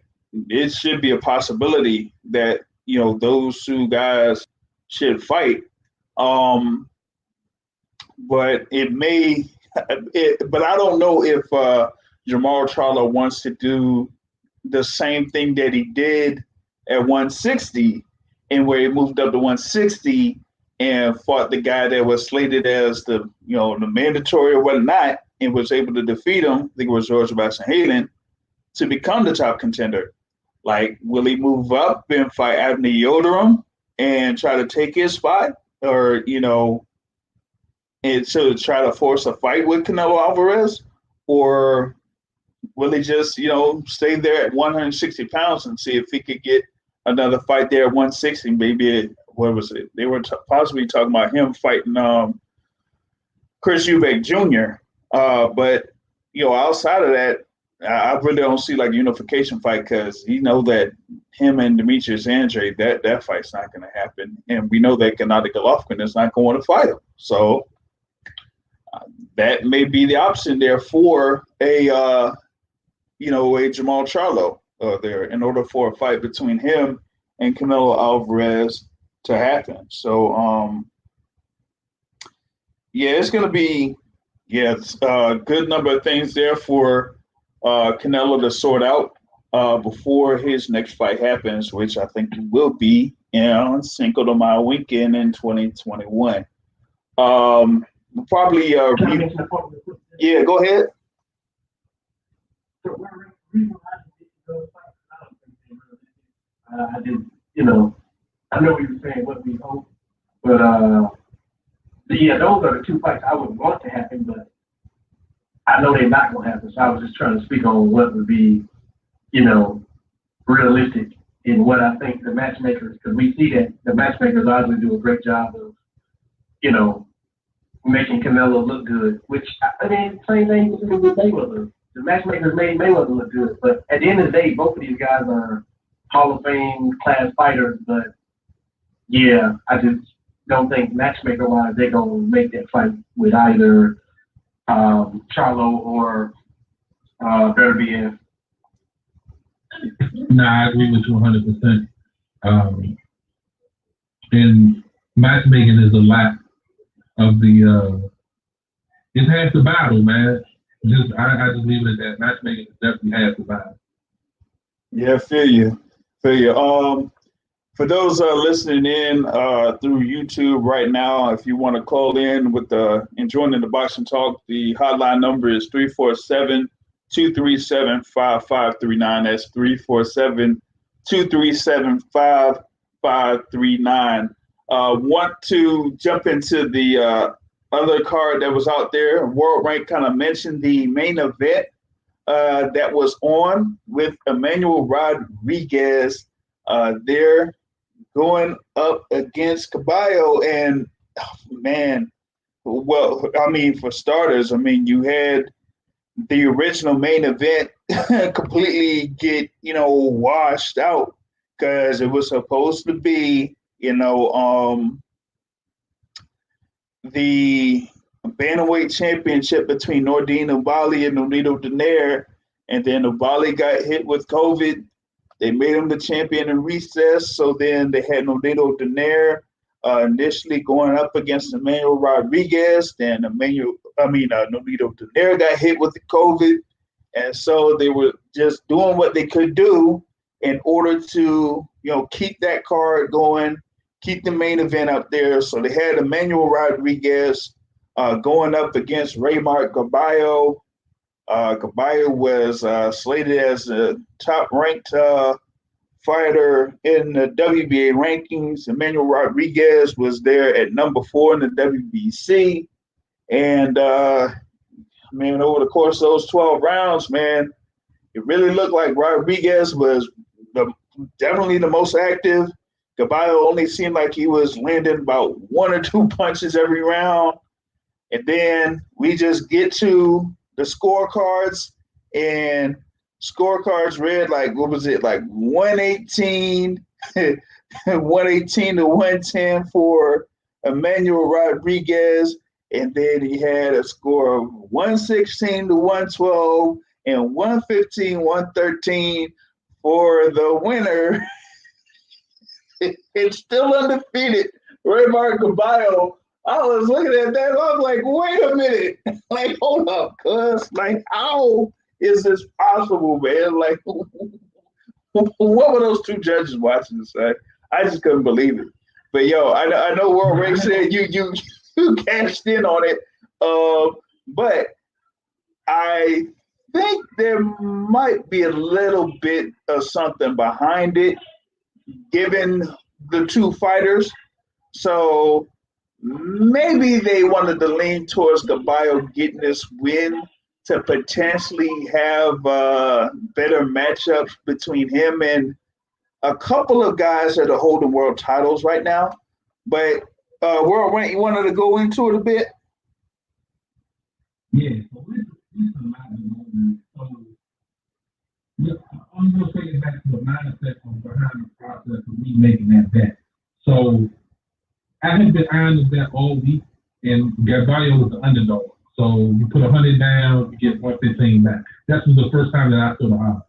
it should be a possibility that those two guys should fight. But but I don't know if Jamal Charlo wants to do the same thing that he did at 160, and where he moved up to 160 and fought the guy that was slated as the mandatory or whatnot, and was able to defeat him. I think it was George Sebastian to become the top contender. Like, will he move up and fight Abner Yildirim and try to take his spot, or and to try to force a fight with Canelo Alvarez, or will he just stay there at 160 pounds and see if he could get another fight there at 160? Maybe what was it? They were possibly talking about him fighting Chris Eubank Jr. But outside of that, I really don't see like a unification fight because that him and Demetrius Andrade, that fight's not going to happen, and we know that Gennady Golovkin is not going to fight him. So that may be the option there for a Jamal Charlo there in order for a fight between him and Canelo Alvarez to happen. So it's going to be a good number of things there for Canelo to sort out before his next fight happens, which I think will be Cinco de Mayo weekend in 2021. Probably go ahead. I didn't, I know you were saying what we hope, but those are the two fights I would want to happen, but I know they're not going to happen. So I was just trying to speak on what would be, realistic in what I think the matchmakers, because we see that the matchmakers obviously do a great job of, making Canelo look good, which, same thing with Mayweather. The matchmakers made Mayweather look good, but at the end of the day, both of these guys are Hall of Fame class fighters, but I just don't think matchmaker-wise they're going to make that fight with either Charlo or Beterbiev. Nah, I agree with you 100%. And matchmaking is a lot of the it's half the battle, man. I just leave it at that. Matchmaking is definitely half the battle. Yeah, feel you. For those listening in through YouTube right now, if you want to call in and join in the Boxing Talk, the hotline number is 347-237-5539. That's 347-237-5539. Want to jump into the other card that was out there. World Rank kind of mentioned the main event that was on with Emmanuel Rodriguez there going up against Caballo. And, for starters, you had the original main event completely get, washed out because it was supposed to be, the bantamweight championship between Nordine Oubaali and Nonito Donaire, and then Oubaali got hit with COVID. They made him the champion in recess, so then they had Nonito Donaire initially going up against Emmanuel Rodriguez. Then Nonito Donaire got hit with the COVID, And so they were just doing what they could do in order to, keep that card going, keep the main event up there. So they had Emmanuel Rodriguez going up against Raymart Gaballo. Gaballo was slated as a top-ranked fighter in the WBA rankings. Emmanuel Rodriguez was there at number 4 in the WBC. And, over the course of those 12 rounds, man, it really looked like Rodriguez was definitely the most active. Gaballo only seemed like he was landing about 1 or 2 punches every round. And then we just get to the scorecards, and scorecards read like, what was it, like 118, 118 to 110 for Emmanuel Rodriguez. And then he had a score of 116 to 112 and 115, 113 for the winner. It's still undefeated, Raymart Gaballo. I was looking at that, and I was like, wait a minute. Like, hold up, cuz. Like, how is this possible, man? Like, what were those two judges watching this? I just couldn't believe it. But, I know World Ray said you cashed in on it. But I think there might be a little bit of something behind it, given the two fighters. So maybe they wanted to lean towards Gaballo getting this win to potentially have better matchups between him and a couple of guys that are holding world titles right now. But World Rank, you wanted to go into it a bit? Yeah, so it's a lot of moments. So yeah, I'm going to take it back to the mindset from behind the process of me making that bet. So I had been eyeing the bet all week, and Gaballo was the underdog. So you put 100 down, you get 115 back. That was the first time that I saw the odds.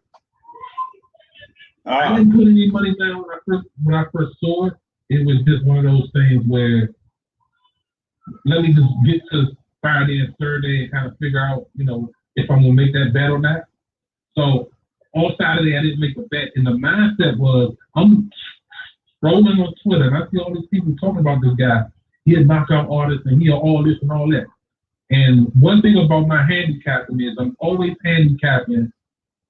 I didn't put any money down when I first saw it. It was just one of those things where let me just get to Friday and Thursday and kind of figure out, if I'm going to make that bet or not. So on Saturday, I didn't make a bet. And the mindset was, I'm scrolling on Twitter, and I see all these people talking about this guy. He a knockout artist, and he all this and all that. And one thing about my handicapping is I'm always handicapping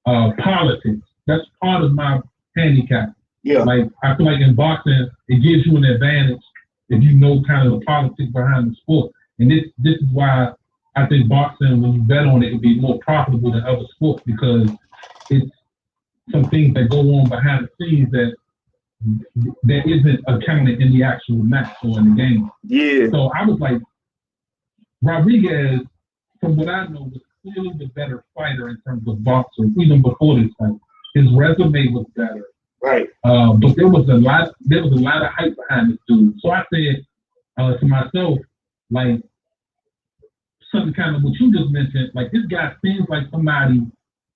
politics. That's part of my handicap. Yeah. Like, I feel like in boxing, it gives you an advantage if you know kind of the politics behind the sport. And this is why I think boxing, when you bet on it, will be more profitable than other sports, because it's some things that go on behind the scenes that isn't accounted in the actual match or in the game. Yeah. So I was like, Rodriguez, from what I know, was clearly the better fighter in terms of boxing, even before this fight. His resume was better. Right. But there was a lot of hype behind this dude. So I said to myself, like, something kind of what you just mentioned, like, this guy seems like somebody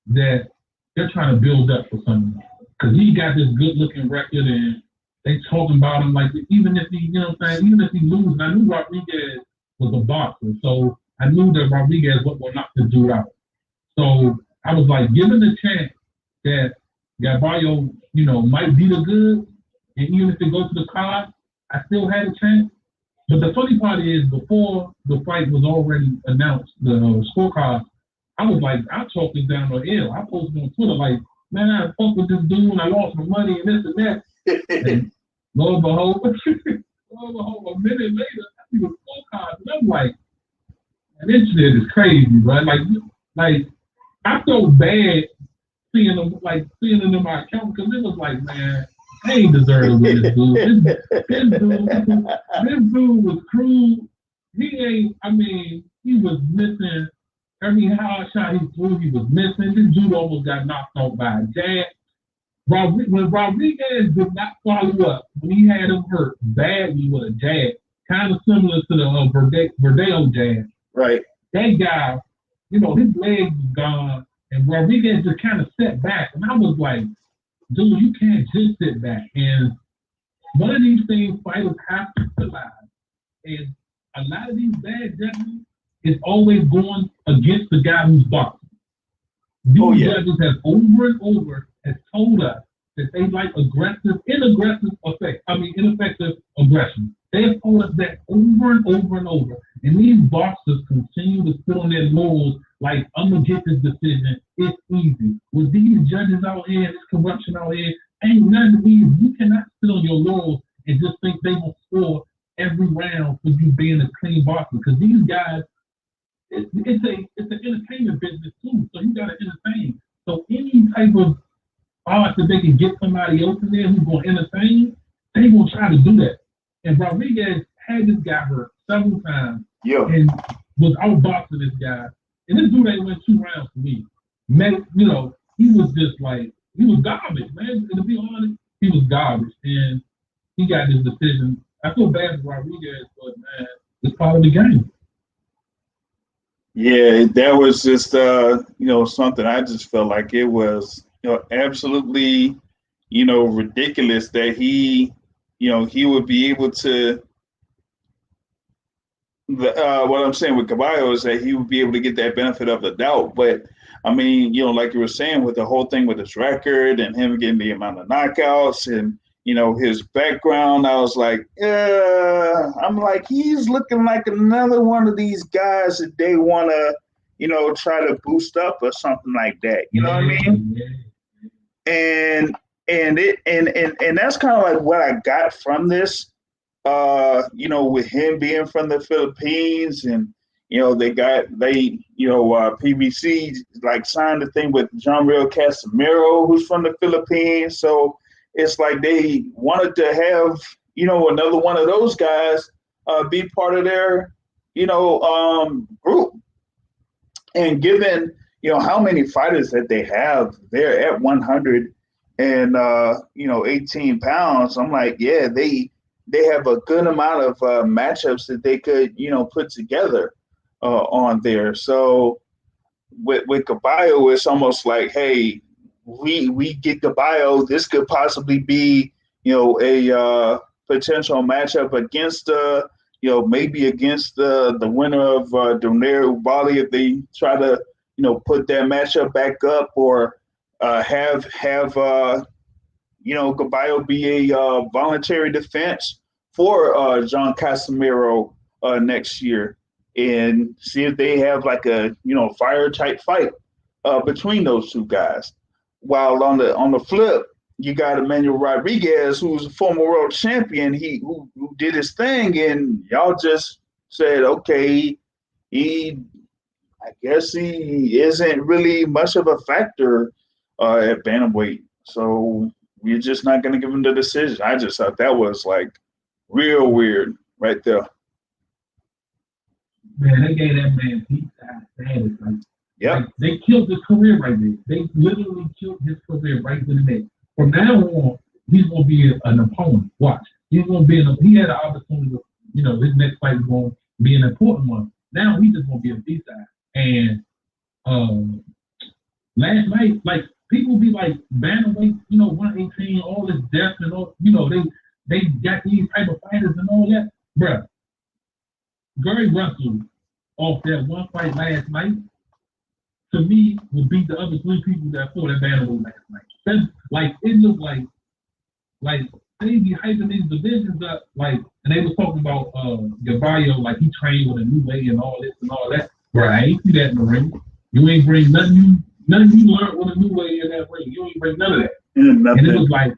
that they're trying to build up for something. Because he got this good looking record, and they talking about him like, even if he, even if he loses, I knew Rodriguez was a boxer. So I knew that Rodriguez was going to knock the dude out. So I was like, given the chance that Gaballo, might be the good, and even if it goes to the card, I still had a chance. But the funny part is, before the fight was already announced, the scorecard, I was like, I talked this down on air. I posted on Twitter like, man, I fucked with this dude, and I lost my money and this and that. And lo and behold, a minute later, I see the scorecard, and I'm like, man, this shit is crazy, bro. Like I felt bad seeing them in my account, because it was like, man, I ain't deserving with this dude. This dude was cruel. He was missing every hard shot he threw. He was missing. This dude almost got knocked out by a jab. When Rodriguez did not follow up, when he had him hurt badly with a jab, kind of similar to the Verdeo jab. Right. That guy, his legs was gone, and Rodriguez just kind of stepped back. And I was like, dude, you can't just sit back. And one of these things fighters have to realize is a lot of these bad judgments is always going against the guy who's boxing. These judges have over and over has told us that they like ineffective aggression. They have told us that over and over and over. And these boxers continue to sit on their laurels like, I'm going to get this decision. It's easy. With these judges out here, this corruption out here, ain't nothing easy. You cannot sit on your laurels and just think they will score every round for you being a clean boxer. Because these guys, it's an entertainment business too. So you got to entertain. So any type of odds that they can get somebody else in there who's going to entertain, they will try to do that. And Rodriguez had this guy hurt several times and was outboxing this guy. And this dude ain't went 2 rounds for me. Man, he was just like, he was garbage, man. And to be honest, he was garbage. And he got this decision. I feel bad for Rodriguez, but man, it's part of the game. Yeah, that was just something I just felt like it was absolutely ridiculous that he would be able to what I'm saying with Caballo is that he would be able to get that benefit of the doubt. But I mean, like you were saying with the whole thing with his record and him getting the amount of knockouts and his background, I was like, I'm like, he's looking like another one of these guys that they want to, try to boost up or something like that. You know what I mean? And that's kind of like what I got from this, with him being from the Philippines and, PBC like signed the thing with Jean-Real Casimiro, who's from the Philippines. So it's like they wanted to have, another one of those guys be part of their, group. And given, how many fighters that they have there at 118 pounds, I'm like, yeah, they have a good amount of matchups that they could, put together on there. So with Caballo, it's almost like, hey, we get Caballo. This could possibly be, a potential matchup against, maybe against the winner of Donaire Ubali if they try to, put that matchup back up, or have Caballo be a voluntary defense for John Casimiro next year, and see if they have like a fire type fight between those two guys. While on the flip, you got Emmanuel Rodriguez, who's a former world champion. Who did his thing, and y'all just said, okay, I guess he isn't really much of a factor at bantamweight. So we're just not going to give him the decision. I just thought that was like real weird right there. Man, they gave that man peace status. Yeah, like, they killed his career right there. They literally killed his career right in the neck. From now on, he's going to be an opponent. Watch. He's going to be he had an opportunity to, his next fight is going to be an important one. Now he's just going to be a B-side. And last night, like, people be like, bantamweight, 118, all this death and all, they got these type of fighters and all that. Bruh, Gary Russell, off that one fight last night, to me, would beat the other 3 people that fought at bantamweight last night. That's, like, it looked like they be hyping these divisions up, like, and they was talking about Gaballo, like he trained with a new way and all this and all that. Bro, I ain't see that in the ring. You ain't bring nothing you learned with a new way in that ring. You ain't bring none of that. And it was like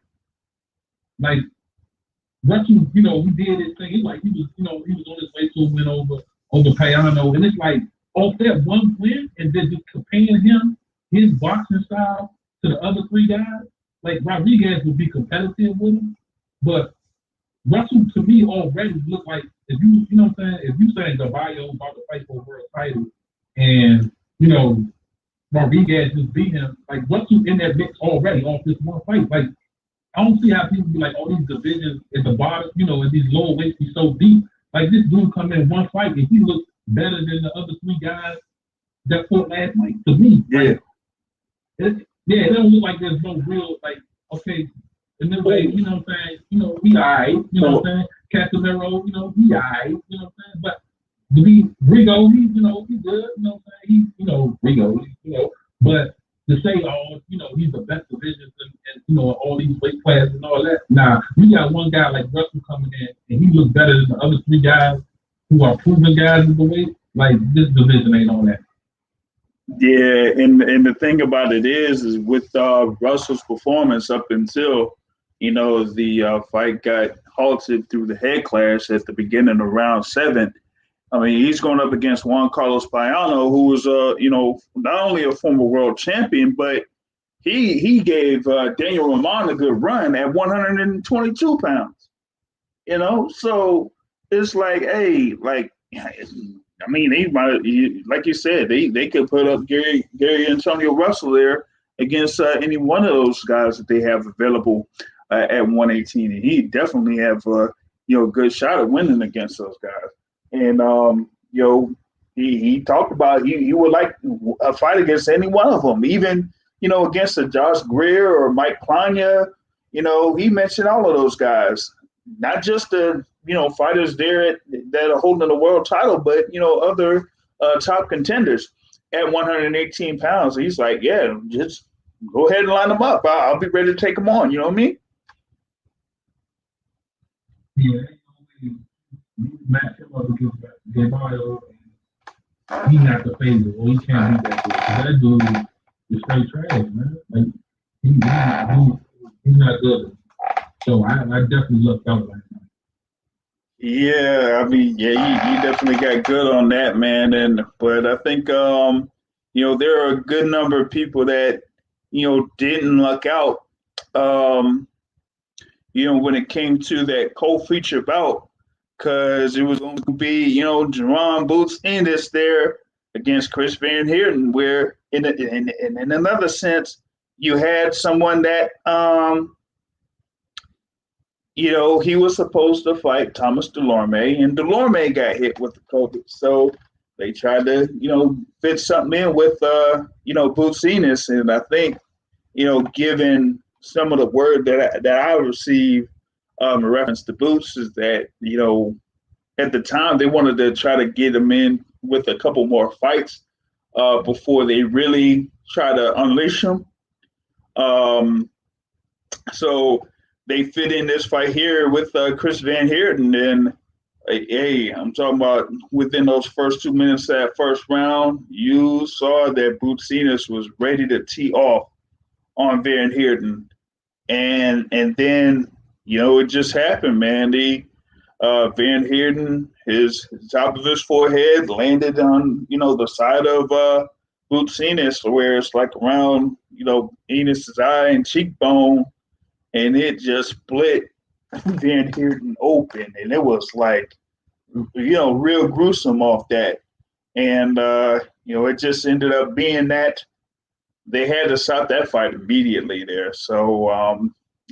Russell, he did his thing. It's like he was on his way to a win over Payano. And it's like, off that one win, and then just comparing his boxing style to the other 3 guys, like Rodriguez would be competitive with him, but Russell to me already looked like, if you know what I'm saying, if you saying Caballo about to fight for a world title, and Rodriguez just beat him, like Russell in that mix already off this one fight. Like, I don't see how people be like, these divisions at the bottom, and these lower weights be so deep. Like, this dude come in one fight and he looks better than the other 3 guys that fought last night. To me, yeah, it don't look like there's no real, like, okay, in the way, he all right, what I'm saying? Casimiro, he all right, what I'm saying? But to be Rigo, he good, what I'm saying? Rigo, but to say, oh, he's the best divisions and all these weight classes and all that. Nah, you got one guy like Russell coming in and he looks better than the other three guys who are proven guys in the weight. Like this division ain't all that. Yeah, and the thing about it is with Russell's performance up until the fight got halted through the head clash at the beginning of round 7. I mean, he's going up against Juan Carlos Payano, who was not only a former world champion, but he gave Daniel Ramon a good run at 122 pounds. So it's like, hey, I mean, like you said, they could put up Gary Antonio Russell there against any one of those guys that they have available at 118, and he definitely have a good shot at winning against those guys. And he talked about he would like a fight against any one of them, even against a Josh Greer or Mike Plania. He mentioned all of those guys, not just the fighters there that are holding the world title, but other top contenders at 118 pounds. He's like, yeah, just go ahead and line them up. I'll be ready to take them on. You know what I mean? Yeah. Match him up against Gennady. He's not the favorite. Well, he can't be that good. That dude is straight trash, man. Like he's not good. So I definitely looked out like that. Yeah, I mean, yeah, you definitely got good on that, man. But I think there are a good number of people that didn't luck out. When it came to that co-feature bout. Because it was going to be, Jerron Boots Ennis there against Chris Van Heerden, where in another sense, you had someone that, he was supposed to fight Thomas Delorme, and Delorme got hit with the COVID. So they tried to, fit something in with, Boots Ennis. And I think, given some of the word that I received, in reference to Boots is that, at the time they wanted to try to get him in with a couple more fights before they really try to unleash him. So they fit in this fight here with Chris Van Heerden. And, hey, I'm talking about within those first 2 minutes of that first round, you saw that Boots Ennis was ready to tee off on Van Heerden. And then, it just happened, man. Van Heerden, his top of his forehead landed on, the side of Boots Ennis, where it's like around, Ennis's eye and cheekbone, and it just split Van Heerden open, and it was like, real gruesome off that. And it just ended up being that they had to stop that fight immediately there. So, I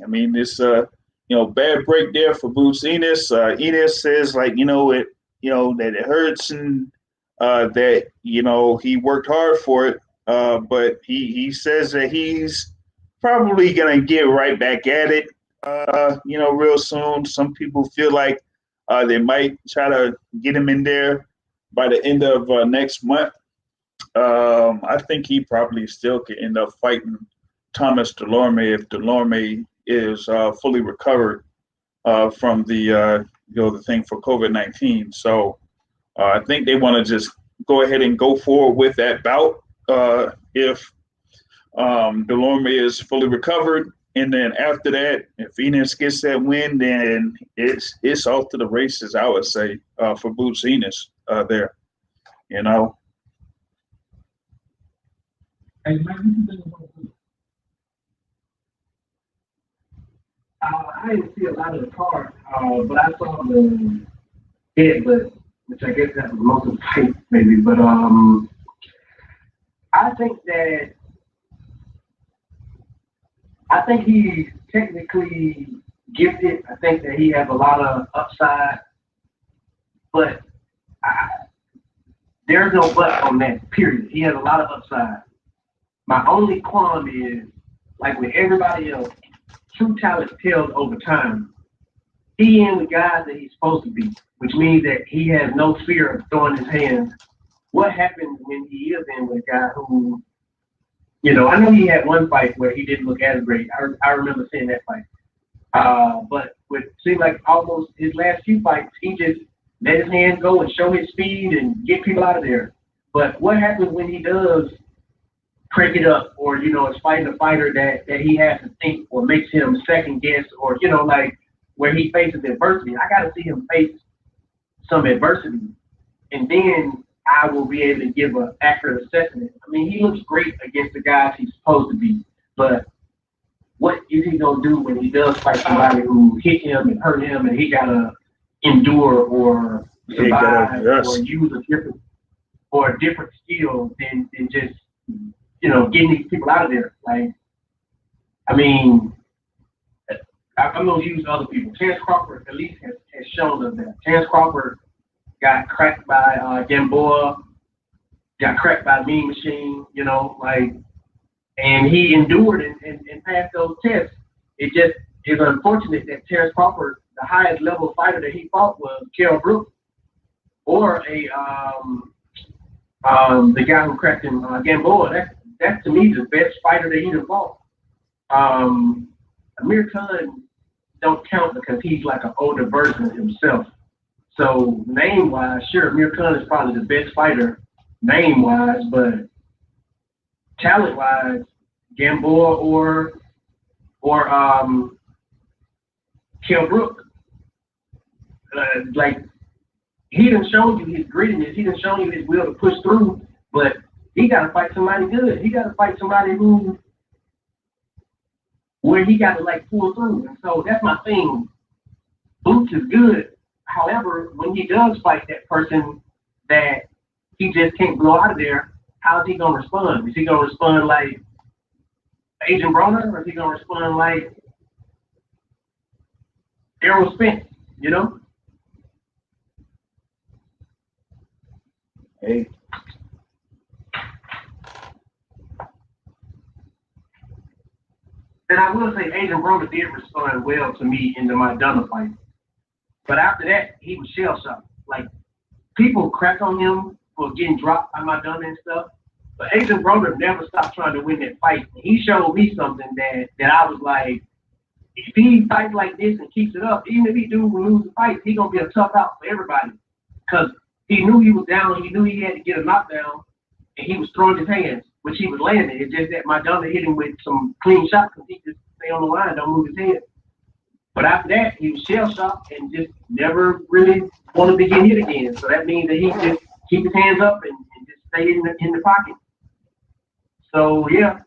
mean, it's bad break there for Boots Ennis. Ennis says that it hurts and that, he worked hard for it. But he says that he's probably going to get right back at it, real soon. Some people feel like they might try to get him in there by the end of next month. I think he probably still could end up fighting Thomas Delorme if Delorme is fully recovered from the thing for COVID-19. So I think they want to just go ahead and go forward with that bout if Delorme is fully recovered. And then after that, if Ennis gets that win, then it's off to the races, I would say, for Boots Ennis there, Hey, man, what you think about this? I didn't see a lot of the card, but I saw the headbutt, which I guess that was most of the fight, maybe. But I think he's technically gifted. I think that he has a lot of upside, but there's no but on that, period. He has a lot of upside. My only qualm is, like with everybody else, true talent tells over time. He in with guys that he's supposed to be, which means that he has no fear of throwing his hands. What happens when he is in with a guy who I know he had one fight where he didn't look as great. I remember seeing that fight. But it seemed like almost his last few fights, he just let his hands go and show his speed and get people out of there. But what happens when he does crank it up, or is fighting a fighter that he has to think, or makes him second guess, or like where he faces adversity? I got to see him face some adversity, and then I will be able to give an accurate assessment. I mean, he looks great against the guys he's supposed to be, but what is he gonna do when he does fight somebody who hit him and hurt him, and he gotta endure or survive or use a different skill than just getting these people out of there? Like, I mean, I'm gonna use other people. Terence Crawford at least has shown us that. Terence Crawford got cracked by Gamboa, got cracked by Mean Machine, and he endured and passed those tests. It just is unfortunate that Terence Crawford, the highest level fighter that he fought was Kell Brooks, or the guy who cracked him, Gamboa. That's to me the best fighter that he ever fought. Amir Khan don't count because he's like an older version of himself. So name-wise, sure, Amir Khan is probably the best fighter name-wise, but talent-wise, Gamboa or Kell Brooks, like, he done shown you his grittiness, he done shown you his will to push through, but he got to fight somebody good. He got to fight somebody where he got to pull through. And so that's my thing. Boots is good. However, when he does fight that person that he just can't blow out of there, how is he going to respond? Is he going to respond like Agent Broner, or is he going to respond like Errol Spence, Hey. And I will say Agent Broner did respond well to me in the Maidana fight. But after that, he was shell-shocked. Like, people crack on him for getting dropped by Maidana and stuff. But Agent Broner never stopped trying to win that fight. He showed me something that I was like, if he fights like this and keeps it up, even if he do lose the fight, he's going to be a tough out for everybody. Because he knew he was down, he knew he had to get a knockdown, and he was throwing his hands, which he was landing. It's just that Maidana hit him with some clean shots because he just stay on the line, don't move his head. But after that, he was shell-shocked and just never really wanted to get hit again. So that means that he just keep his hands up and just stay in the pocket. So, yeah.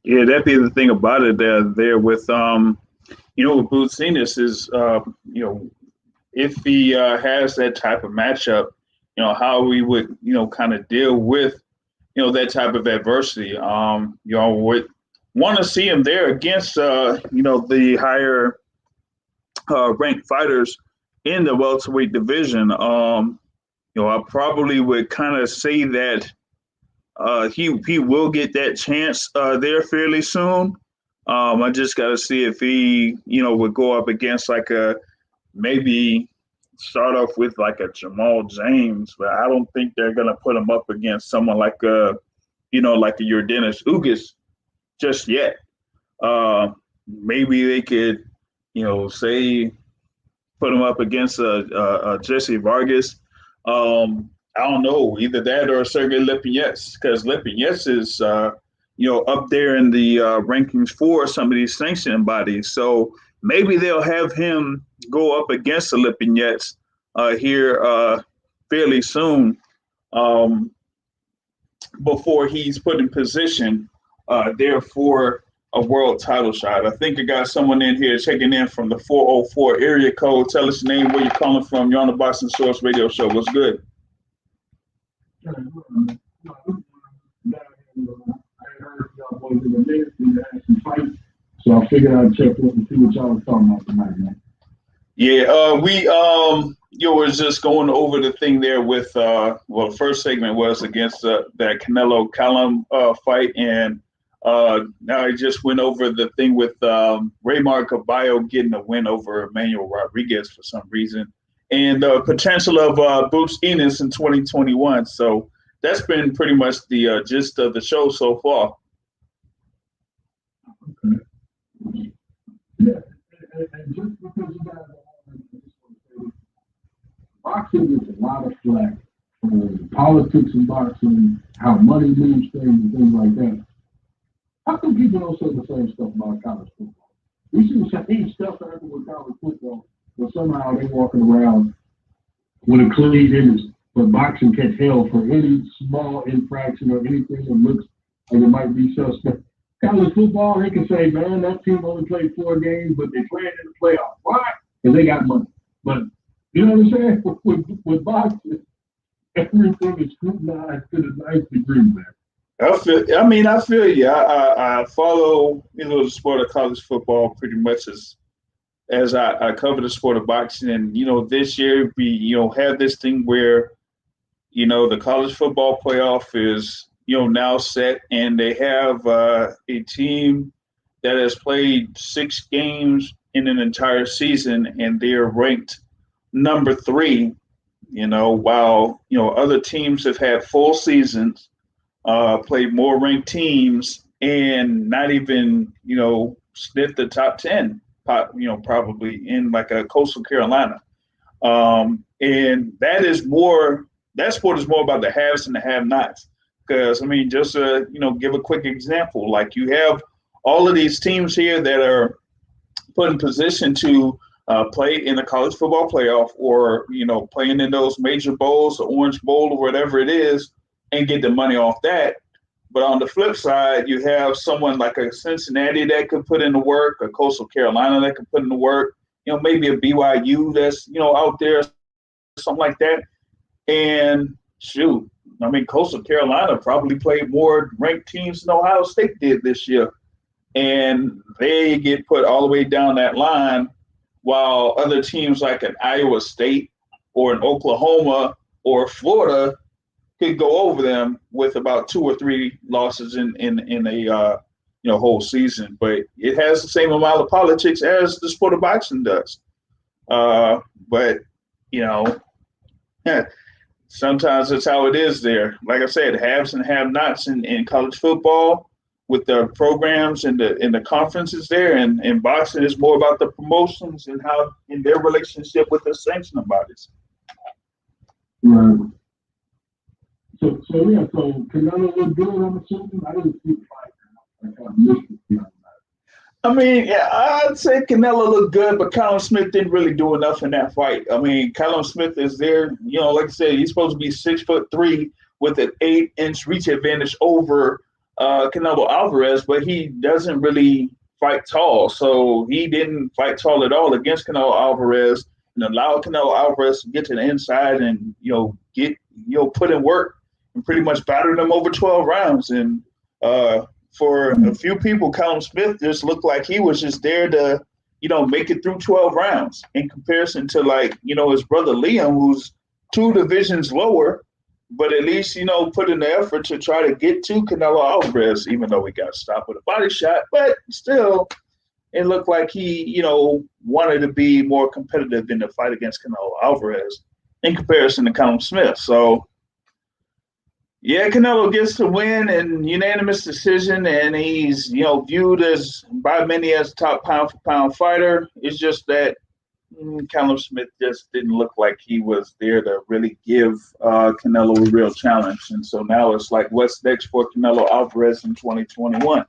Yeah, that'd be the thing about it there with, with Boots Ennis is, if he has that type of matchup, how we would, kind of deal with, that type of adversity. Would want to see him there against, the higher ranked fighters in the welterweight division. I probably would kind of say that he will get that chance there fairly soon. I just got to see if he, would go up against maybe start off with like a Jamal James, but I don't think they're going to put him up against someone like a Yordenis Ugas just yet. Maybe they could, say put him up against Jesse Vargas. I don't know, either that or Sergey Lipinets, because Lipinets is, up there in the rankings for some of these sanctioning bodies. So maybe they'll have him go up against the Lipinets here fairly soon before he's put in position there for a world title shot. I think I got someone in here checking in from the 404 area code. Tell us your name, where you're calling from. You're on the Boxing Source radio show. What's good? So I figured I'd check in and see what y'all was talking about tonight, man. Yeah, we was just going over the thing there with the first segment was against that Canelo Callum fight, and now I just went over the thing with Raymar Caballo getting a win over Emmanuel Rodriguez for some reason, and the potential of Boots Ennis in 2021. So that's been pretty much the gist of the show so far. Okay. Yeah, and just because you guys are boxing gets a lot of flack for the politics in boxing, how money moves things and things like that. How come people don't say the same stuff about college football? We see the same stuff happen with college football, but somehow they're walking around with a clean image. But boxing gets held for any small infraction or anything that looks like it might be suspect. College football, they can say, man, that team only played 4 games, but they played in the playoffs. Why? Because they got money. But you know what I'm saying? With boxing, everything is scrutinized to the ninth degree, man. I feel you. I follow the sport of college football pretty much as I cover the sport of boxing, and this year we have this thing where the college football playoff is now set, and they have a team that has played 6 games in an entire season, and they're ranked number 3. While other teams have had full seasons, played more ranked teams, and not even sniffed the top 10, probably in like a Coastal Carolina. And that sport is more about the haves and the have-nots. Because just give a quick example. Like, you have all of these teams here that are put in position to play in the college football playoff, or playing in those major bowls, the Orange Bowl or whatever it is, and get the money off that. But on the flip side, you have someone like a Cincinnati that could put in the work, a Coastal Carolina that could put in the work, maybe a BYU that's out there, something like that. And shoot, Coastal Carolina probably played more ranked teams than Ohio State did this year. And they get put all the way down that line, while other teams like an Iowa State or an Oklahoma or Florida could go over them with about 2 or 3 losses in a whole season. But it has the same amount of politics as the sport of boxing does. But sometimes that's how it is there. Like I said, haves and have-nots in college football with the programs and the conferences there, and boxing is more about the promotions and how in their relationship with the sanctioning bodies. Right. So Canelo looked good, I'm assuming. I didn't see the fight. I kind of missed it. Yeah, I'd say Canelo looked good, but Callum Smith didn't really do enough in that fight. Callum Smith is there, like I said, he's supposed to be 6'3" with an 8-inch reach advantage over Canelo Alvarez, but he doesn't really fight tall. So he didn't fight tall at all against Canelo Alvarez, and allowed Canelo Alvarez to get to the inside and get put in work and pretty much battered him over 12 rounds. And for a few people, Callum Smith just looked like he was just there to make it through 12 rounds, in comparison to his brother Liam, who's 2 divisions lower, but at least put in the effort to try to get to Canelo Alvarez, even though he got stopped with a body shot. But still, it looked like he wanted to be more competitive in the fight against Canelo Alvarez in comparison to Callum Smith. So yeah, Canelo gets to win in unanimous decision, and he's viewed as by many as top pound for pound fighter. It's just that Callum Smith just didn't look like he was there to really give Canelo a real challenge. And so now it's like, what's next for Canelo Alvarez in 2021?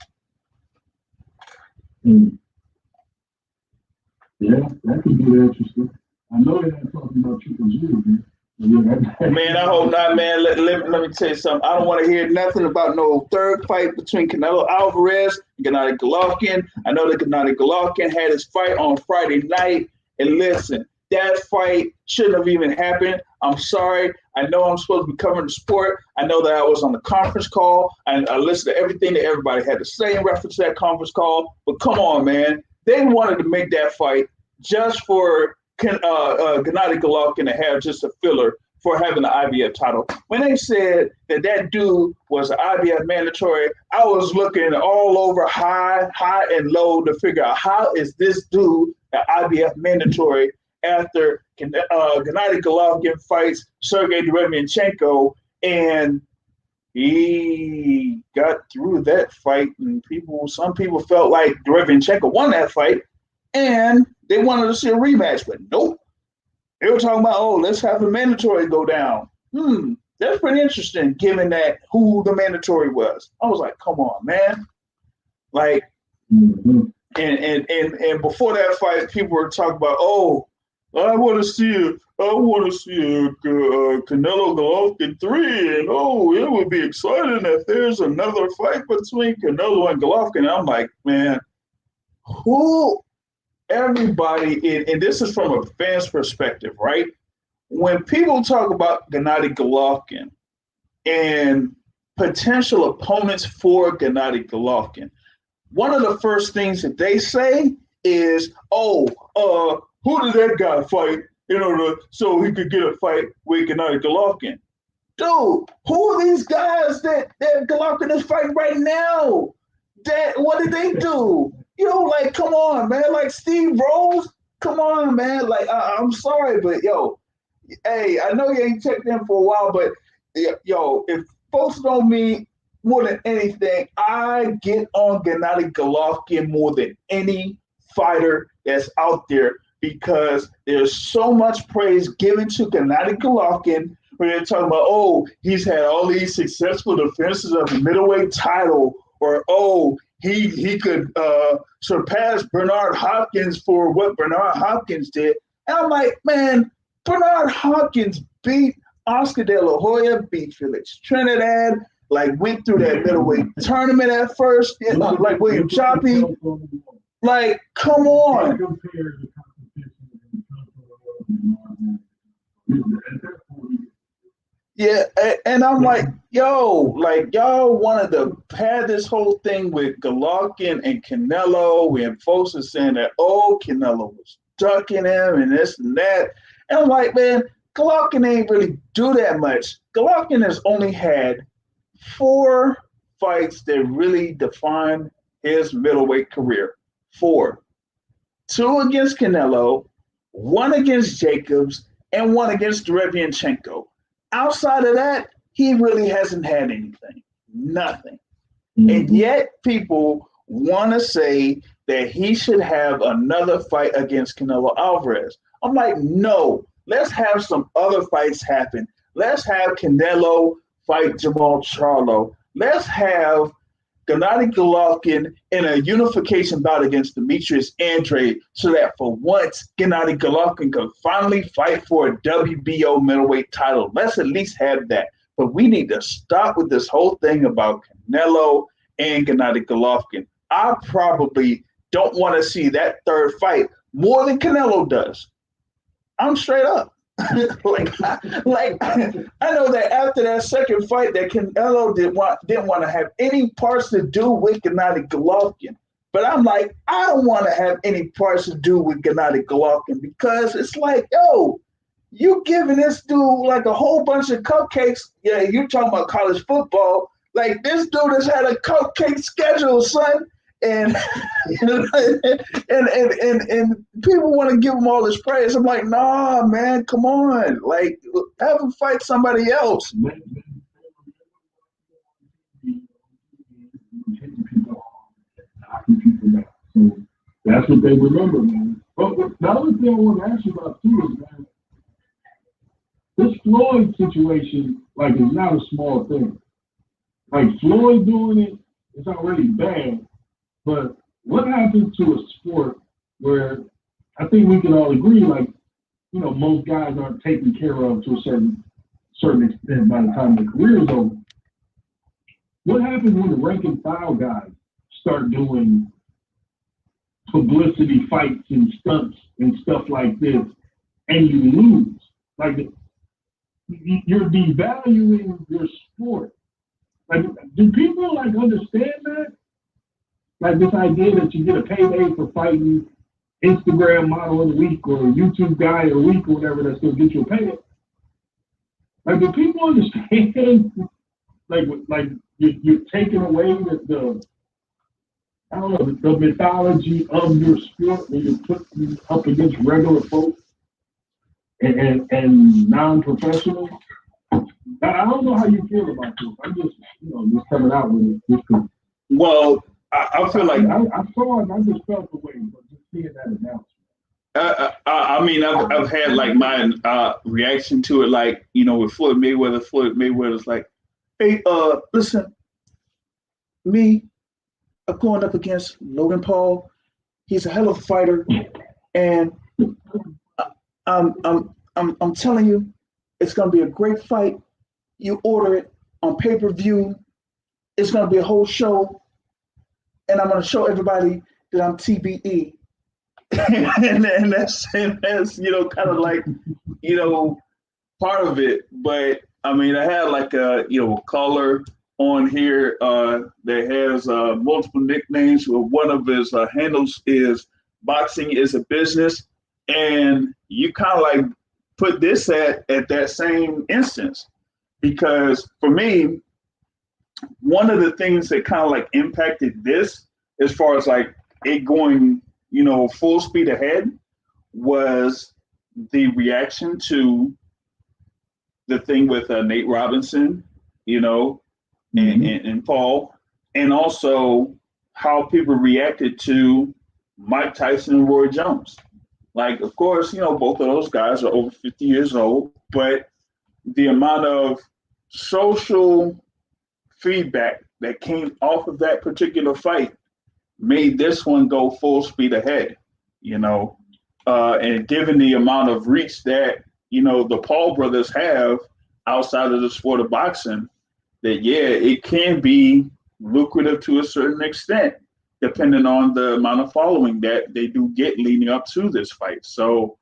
Yeah, that could be interesting. I know they're not talking about Triple G again. Man, I hope not, man. Let me tell you something. I don't want to hear nothing about no third fight between Canelo Alvarez and Gennady Golovkin. I know that Gennady Golovkin had his fight on Friday night. And listen, that fight shouldn't have even happened. I'm sorry. I know I'm supposed to be covering the sport. I know that I was on the conference call, and I listened to everything that everybody had to say in reference to that conference call. But come on, man. They wanted to make that fight just for Gennady Golovkin to have just a filler for having the IBF title. When they said that dude was an IBF mandatory, I was looking all over high and low to figure out, how is this dude an IBF mandatory after Gennady Golovkin fights Sergey Derevyanchenko, and he got through that fight, and some people felt like Derevyanchenko won that fight, and they wanted to see a rematch, but nope. They were talking about, oh, let's have the mandatory go down. That's pretty interesting, given that who the mandatory was. I was like, come on, man. Like, and before that fight, people were talking about, oh, I want to see Canelo Golovkin 3, and oh, it would be exciting if there's another fight between Canelo and Golovkin. And I'm like, man, everybody, and this is from a fan's perspective, right? When people talk about Gennady Golovkin and potential opponents for Gennady Golovkin, one of the first things that they say is, who did that guy fight so he could get a fight with Gennady Golovkin? Dude, who are these guys that Golovkin is fighting right now? What did they do? Like, come on, man. Like, Steve Rose? Come on, man. Like, I'm sorry, but, hey, I know you ain't checked in for a while, but, if folks know me more than anything, I get on Gennady Golovkin more than any fighter that's out there, because there's so much praise given to Gennady Golovkin when they're talking about, oh, he's had all these successful defenses of the middleweight title, or, oh, he could surpass Bernard Hopkins for what Bernard Hopkins did. And I'm like, man, Bernard Hopkins beat Oscar De La Hoya, beat Felix Trinidad, like went through that middleweight tournament at first, like William Choppy. Like, come on. Yeah, and I'm like, y'all wanted to pad this whole thing with Golovkin and Canelo, and folks are saying that, oh, Canelo was ducking him and this and that. And I'm like, man, Golovkin ain't really do that much. Golovkin has only had 4 fights that really define his middleweight career. 4. 2 against Canelo, 1 against Jacobs, and 1 against Derevyanchenko. Outside of that, he really hasn't had anything. Nothing. And yet people want to say that he should have another fight against Canelo Alvarez. I'm like, no, let's have some other fights happen. Let's have Canelo fight Jamal Charlo. Let's have Gennady Golovkin in a unification bout against Demetrius Andrade, so that for once Gennady Golovkin could finally fight for a WBO middleweight title. Let's at least have that. But we need to stop with this whole thing about Canelo and Gennady Golovkin. I probably don't want to see that third fight more than Canelo does. I'm straight up. I know that after that second fight that Canelo didn't want to have any parts to do with Gennady Golovkin. But I'm like, I don't want to have any parts to do with Gennady Golovkin, because it's like, yo, you giving this dude like a whole bunch of cupcakes. Yeah, you're talking about college football. Like, this dude has had a cupcake schedule, son. And and people want to give him all this praise. I'm like, nah, man, come on. Like, have him fight somebody else. So that's what they remember, man. But the other thing I want to ask you about too is, man, this Floyd situation, like, is not a small thing. Like, Floyd doing it is already bad. But what happens to a sport where I think we can all agree, like, most guys aren't taken care of to a certain extent by the time their career is over? What happens when the rank and file guys start doing publicity fights and stunts and stuff like this, and you lose? Like, you're devaluing your sport. Like, do people understand that? Like, this idea that you get a payday for fighting Instagram model of the week or YouTube guy of the week or whatever, that's going to get you a payday. Like, do people understand? Like you're taking away the mythology of your sport when you're putting up against regular folks and non-professionals. I don't know how you feel about this. I'm just, just coming out with it. Well, I feel like I saw it and I just felt the way, but just seeing that announcement. I mean, I've had like my reaction to it, like with Floyd Mayweather's like, hey, listen, me, I'm going up against Logan Paul. He's a hell of a fighter, and I'm telling you, it's gonna be a great fight. You order it on pay-per-view. It's gonna be a whole show, and I'm gonna show everybody that I'm TBE. and that's kind of like part of it. But I mean, I had like a caller on here that has multiple nicknames. Well, one of his handles is "Boxing is a Business," and you kind of like put this at that same instance, because for me, one of the things that kind of like impacted this, as far as like it going full speed ahead, was the reaction to the thing with Nate Robinson, and Paul, and also how people reacted to Mike Tyson and Roy Jones. Like, of course, both of those guys are over 50 years old, but the amount of social feedback that came off of that particular fight made this one go full speed ahead, and given the amount of reach that, the Paul brothers have outside of the sport of boxing, that, yeah, it can be lucrative to a certain extent, depending on the amount of following that they do get leading up to this fight. So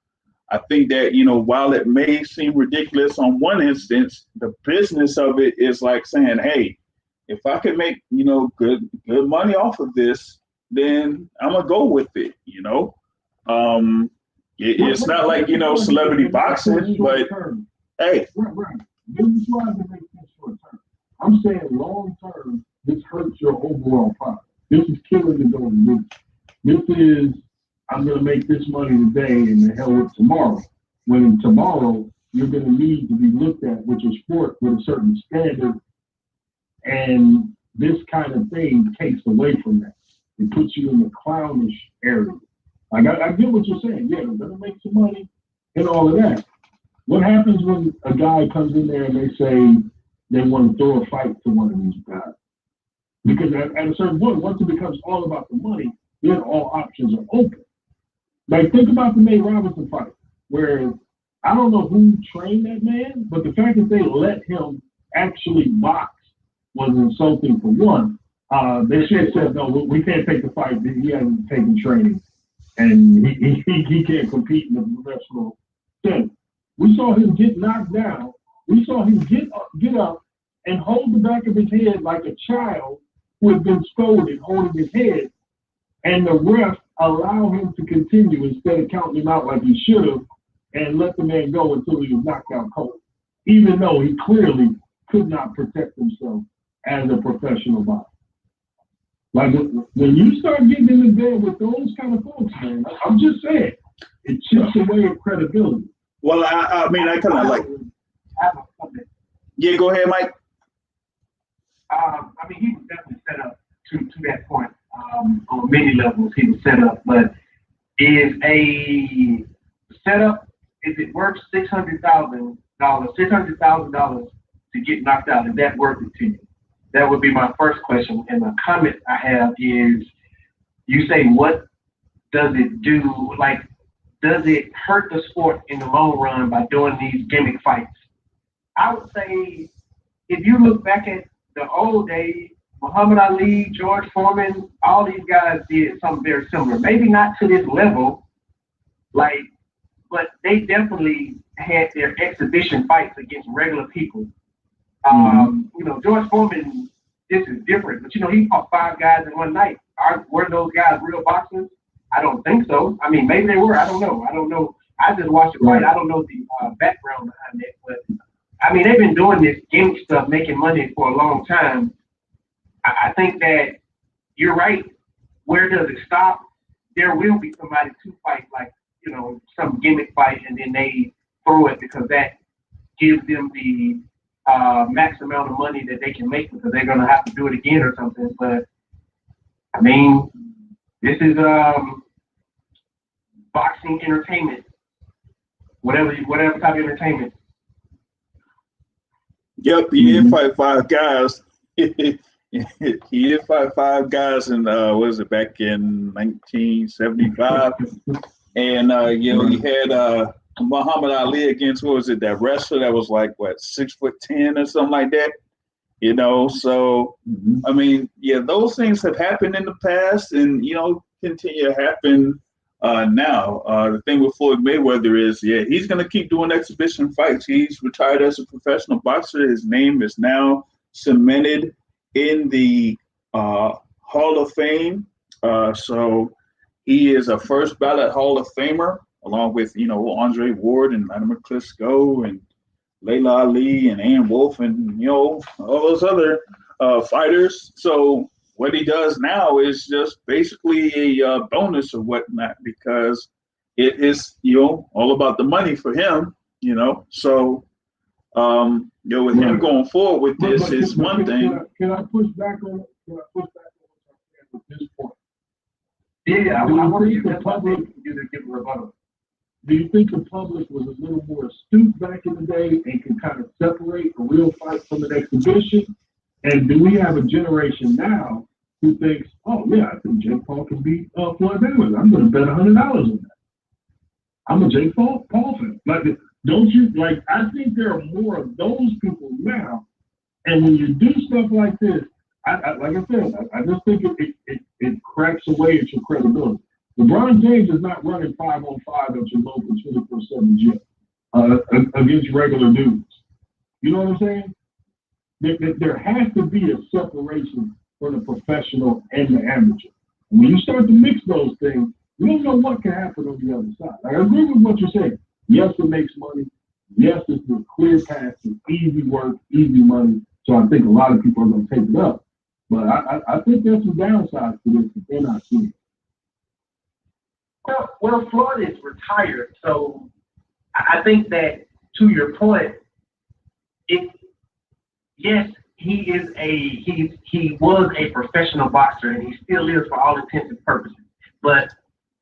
I think that, while it may seem ridiculous on one instance, the business of it is like saying, hey, if I can make, good money off of this, then I'm gonna go with it. It's not like celebrity boxing, but hey, right. Business wise, it makes sense short term. I'm saying long term, this hurts your overall profit. This is killing the business. This is, I'm gonna make this money today and the hell with tomorrow. When tomorrow you're gonna need to be looked at with your sport with a certain standard, and this kind of thing takes away from that. It puts you in the clownish area. Like, I get what you're saying. Yeah, they're going to make some money and all of that. What happens when a guy comes in there and they say they want to throw a fight to one of these guys? Because at a certain point, once it becomes all about the money, then all options are open. Like, think about the Nate Robinson fight, where I don't know who trained that man, but the fact that they let him actually box was insulting for one. They should have said, no, we can't take the fight. He hasn't taken training, and he can't compete in the professional thing. We saw him get knocked down. We saw him get up and hold the back of his head like a child who had been scolded, holding his head, and the ref allow him to continue instead of counting him out like he should have and let the man go until he was knocked out cold, even though he clearly could not protect himself as a professional boxer. Like, when you start getting in the bed with those kind of folks, man, I'm just saying, it chips away at credibility. Well, I mean, I kind of like. Yeah, go ahead, Mike. I mean, he was definitely set up to that point. On many levels, he was set up. But is a setup? Is it worth $600,000 to get knocked out? Is that worth it to you? That would be my first question. And the comment I have is, you say, what does it do? Like, does it hurt the sport in the long run by doing these gimmick fights? I would say, if you look back at the old days, Muhammad Ali, George Foreman, all these guys did something very similar. Maybe not to this level, but they definitely had their exhibition fights against regular people. George Foreman, this is different, but he fought 5 guys in one night. Were those guys real boxers? I don't think so. I mean, maybe they were. I don't know. I just watched the fight. I don't know the background behind it, but I mean, they've been doing this gimmick stuff, making money for a long time. I think that you're right. Where does it stop? There will be somebody to fight, like, some gimmick fight, and then they throw it because that gives them the max amount of money that they can make because they're gonna have to do it again or something. But I mean, this is boxing entertainment, whatever type of entertainment. Yep, he did fight 5 guys. He did fight 5 guys in what was it, back in 1975, and he had Muhammad Ali against, what was it, that wrestler that was like, what, 6'10" or something like that. So I mean, yeah, those things have happened in the past, and continue to happen now. The thing with Floyd Mayweather is, he's going to keep doing exhibition fights. He's retired as a professional boxer. His name is now cemented in the Hall of Fame. So he is a first ballot Hall of Famer, along with Andre Ward and Adam Klitschko and Layla Ali and Ann Wolfe and all those other fighters. So what he does now is just basically a bonus or whatnot, because it is all about the money for him. So with him going forward with this is one thing. Can I push back on it? Can I push back on at this point? Yeah, I want you the public to give a rebuttal. Do you think the public was a little more astute back in the day and can kind of separate a real fight from an exhibition? And do we have a generation now who thinks, oh yeah, I think Jake Paul can beat Floyd Mayweather. I'm going to bet $100 on that. I'm a Jake Paul fan. Like, don't you like? I think there are more of those people now. And when you do stuff like this, like I said, I just think it cracks away at your credibility. LeBron James is not running 5-on-5 at your local 24/7 gym against regular dudes. You know what I'm saying? There has to be a separation for the professional and the amateur. And when you start to mix those things, you don't know what can happen on the other side. I agree with what you're saying. Yes, it makes money. Yes, it's a clear path to easy work, easy money. So I think a lot of people are going to take it up. But I think there's some downsides to this that they're not seeing. Well, Floyd is retired, so I think that, to your point, yes, he was a professional boxer, and he still is for all intents and purposes. But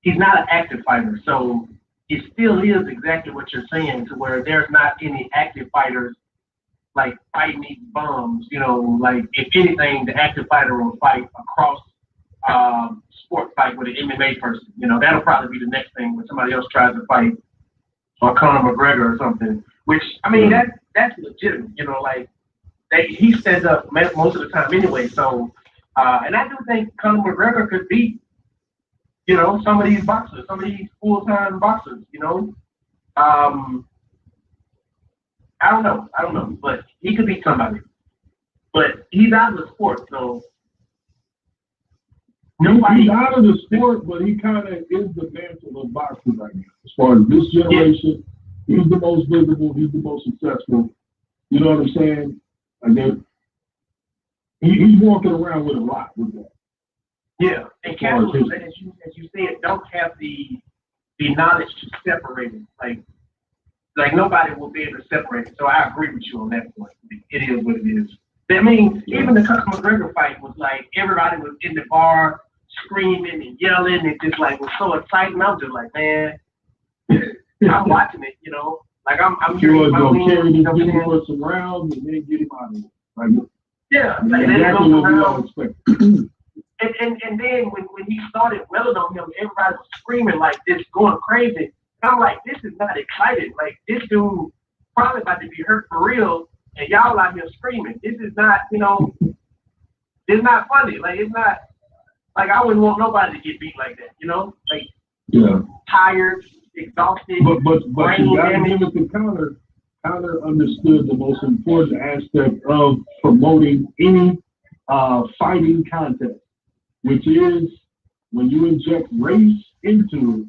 he's not an active fighter, so it still is exactly what you're saying, to where there's not any active fighters like fighting these bums. Like, if anything, the active fighter will fight across sport fight with an MMA person. That'll probably be the next thing when somebody else tries to fight, or Conor McGregor or something. Which, I mean, that's legitimate. He stands up most of the time anyway. So, and I do think Conor McGregor could beat, some of these boxers, some of these full-time boxers. I don't know, but he could beat somebody. But he's out of the sport, so. He's out of the sport, but he kind of is the mantle of boxing right now. As far as this generation, he's the most visible, he's the most successful. You know what I'm saying? And then he's walking around with a lot with that. Yeah, and Canelo, as you said, don't have the knowledge to separate it. Like nobody will be able to separate it. So I agree with you on that point. It is what it is. I mean, even the Conor McGregor fight was like everybody was in the bar screaming and yelling and just like was so exciting. I'm just like, man, I'm watching it, Like I'm hearing my carry this dude for some rounds and then get him out of it. Like, like exactly what we all expect. And then when he started welling on him, everybody was screaming like this, going crazy. And I'm like, this is not exciting. Like, this dude probably about to be hurt for real, and y'all out here screaming. This is not, it's not funny. Like, it's not, like, I wouldn't want nobody to get beat like that, Like, tired, exhausted. But you gotta give it to Conor. Conor understood the most important aspect of promoting any fighting contest, which is when you inject race into it,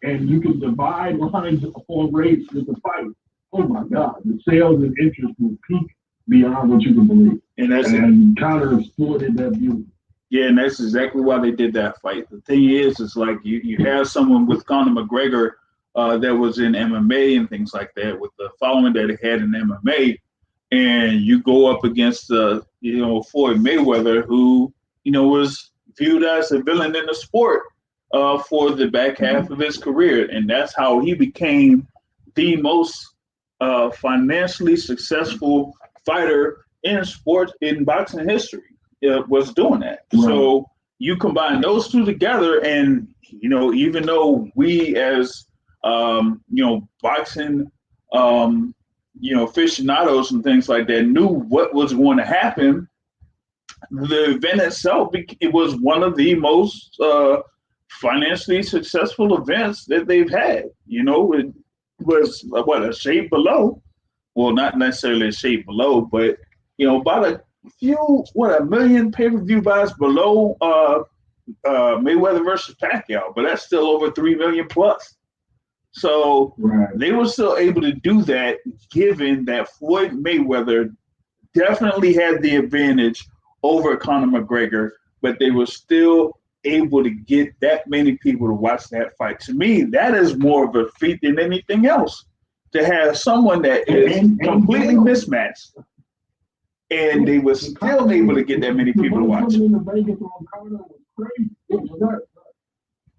and you can divide lines on race with the fight. Oh my God, the sales and interest will peak beyond what you can believe. And Conor exploited that beauty. Yeah, and that's exactly why they did that fight. The thing is like you have someone with Conor McGregor that was in MMA and things like that, with the following that he had in MMA, and you go up against Floyd Mayweather, who was viewed as a villain in the sport for the back half of his career, and that's how he became the most financially successful fighter in sports in boxing history. Was doing that. Right. So you combine those two together, and even though we as boxing aficionados and things like that knew what was going to happen, the event itself, it was one of the most financially successful events that they've had. It was a shade below. Well, not necessarily a shade below, but about a million pay-per-view buys below Mayweather versus Pacquiao, but that's still over 3 million plus. So They were still able to do that, given that Floyd Mayweather definitely had the advantage over Conor McGregor, but they were still able to get that many people to watch that fight. To me, that is more of a feat than anything else. To have someone that is completely mismatched, and they were still able to get that many people to watch. In the Vegas on Conor was crazy. It was nuts.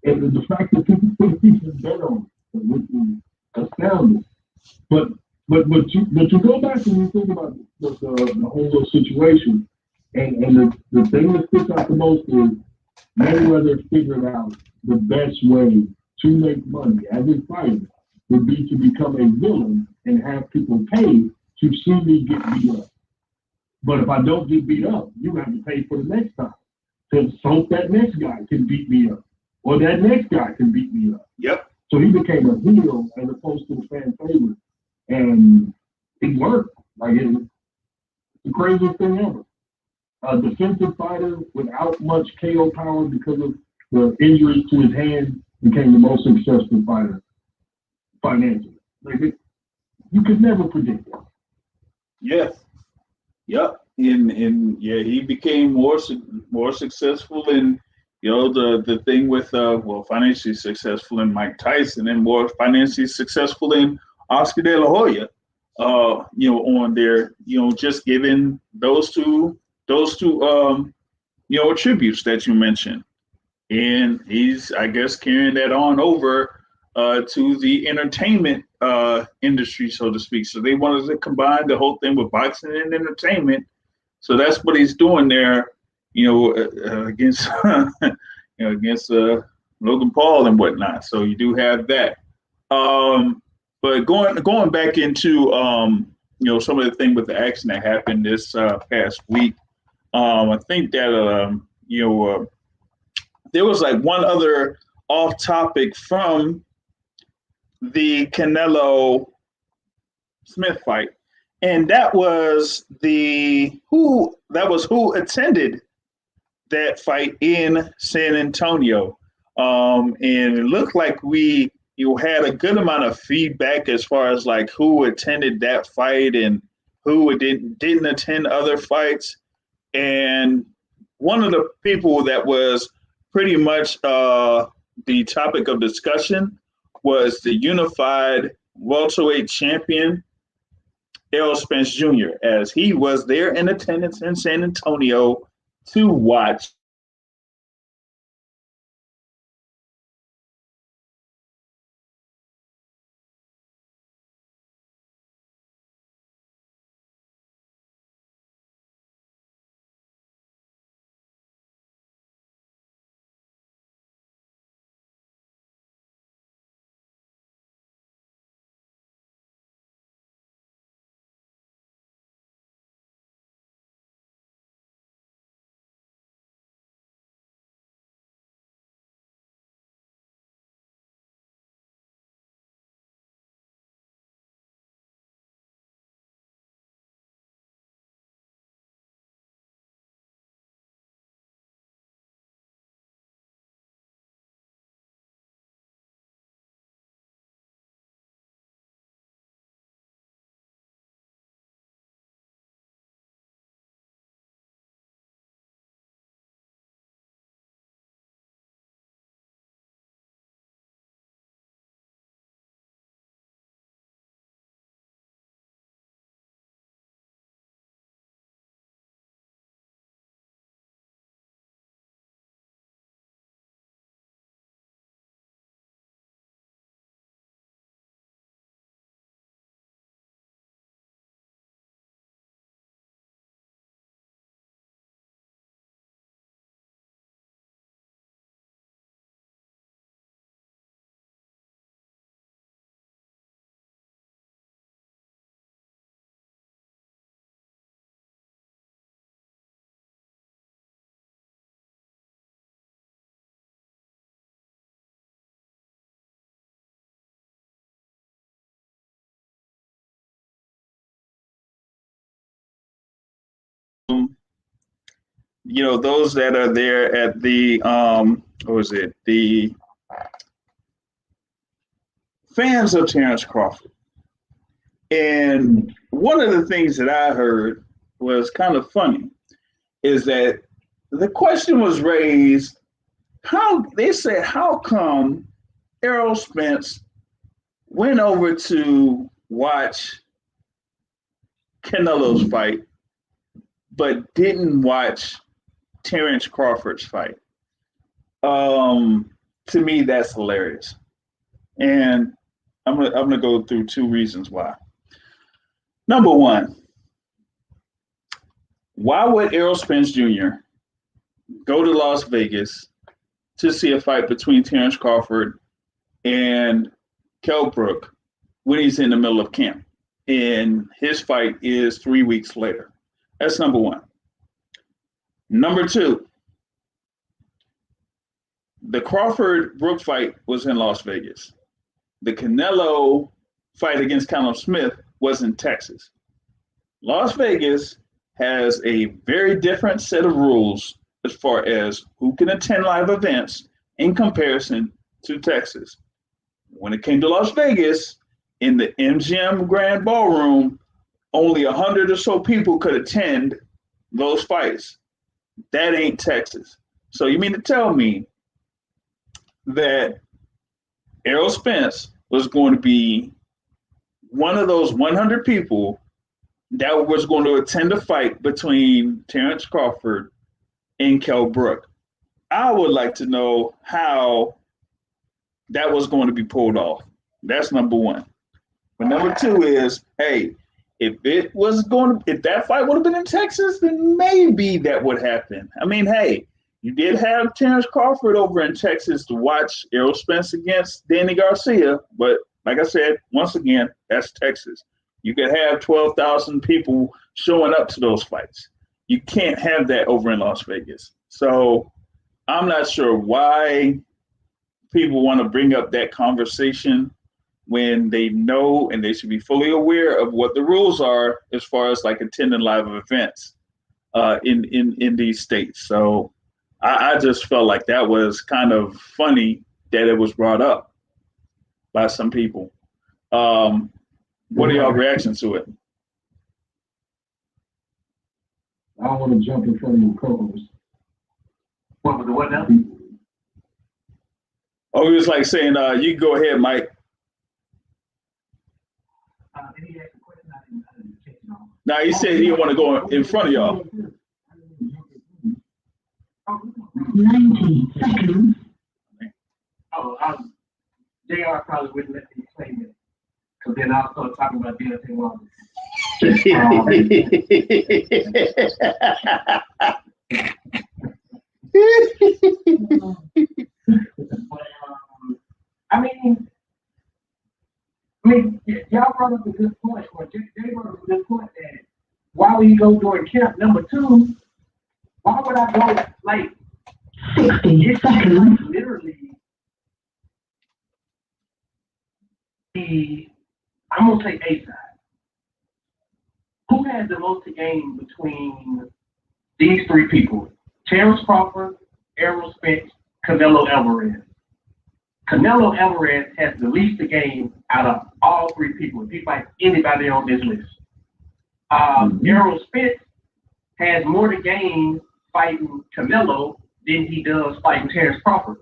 And the fact that people put a piece of bet on it, which was astounding. But you go back and you think about the whole little situation, and the thing that sticks out the most is Mayweather figured out the best way to make money as a fighter would be to become a villain and have people pay to see me get beat up. But if I don't get beat up, you have to pay for the next time. So that next guy can beat me up. Or that next guy can beat me up. Yep. So he became a heel as opposed to the fan favorite. And it worked. It's the craziest thing ever. A defensive fighter without much KO power because of the injuries to his hand became the most successful fighter financially. You could never predict that. Yes. Yep. And he became more successful in the thing with financially successful in Mike Tyson, and more financially successful in Oscar De La Hoya. On there, just given those two attributes that you mentioned, and he's, I guess, carrying that on over to the entertainment industry, so to speak. So they wanted to combine the whole thing with boxing and entertainment. So that's what he's doing there, against against Logan Paul and whatnot. So you do have that. But going back into some of the thing with the action that happened this past week, I think that there was like one other off topic from the Canelo Smith fight, and that was who attended that fight in San Antonio, and it looked like you had a good amount of feedback as far as like who attended that fight and who didn't attend other fights. And one of the people that was pretty much the topic of discussion was the unified welterweight champion, Errol Spence Jr., as he was there in attendance in San Antonio to watch those that are there at the what was it? The fans of Terrence Crawford. And one of the things that I heard was kind of funny is that the question was raised, how come Errol Spence went over to watch Canelo's fight, but didn't watch Terrence Crawford's fight? To me, that's hilarious. And I'm gonna go through two reasons why. Number one, why would Errol Spence Jr. go to Las Vegas to see a fight between Terrence Crawford and Kell Brook when he's in the middle of camp? And his fight is 3 weeks later. That's number one. Number two, the Crawford-Brook fight was in Las Vegas. The Canelo fight against Callum Smith was in Texas. Las Vegas has a very different set of rules as far as who can attend live events in comparison to Texas. When it came to Las Vegas, in the MGM Grand Ballroom, only 100 or so people could attend those fights. That ain't Texas. So you mean to tell me that Errol Spence was going to be one of those 100 people that was going to attend a fight between Terrence Crawford and Kell Brook? I would like to know how that was going to be pulled off. That's number one. But number two is, hey, if that fight would have been in Texas, then maybe that would happen. I mean, hey, you did have Terrence Crawford over in Texas to watch Errol Spence against Danny Garcia, but like I said, once again, that's Texas. You could have 12,000 people showing up to those fights. You can't have that over in Las Vegas. So I'm not sure why people want to bring up that conversation when they know and they should be fully aware of what the rules are as far as like attending live events in these states. So I just felt like that was kind of funny that it was brought up by some people. What are y'all reactions to it? I don't want to jump in front of your co-host. What was the what now? Oh, he was like saying, you can go ahead, Mike. Did he ask a question? I didn't check it off. Now he said he didn't want to go in front of y'all. 90 seconds. JR probably wouldn't let me explain it. Because then I'll start talking about Deontay Wilder. I mean, y'all brought up a good point, or Jay brought up a good point that why would you go during camp? Number two, why would I go like 60 seconds? Like literally I'm gonna say A side. Who has the most to gain between these three people? Terrence Crawford, Errol Spence, Canelo Alvarez. Canelo Alvarez has the least to gain out of all three people. If he fights anybody on this list. Errol Spence has more to gain fighting Canelo than he does fighting Terrence Crawford.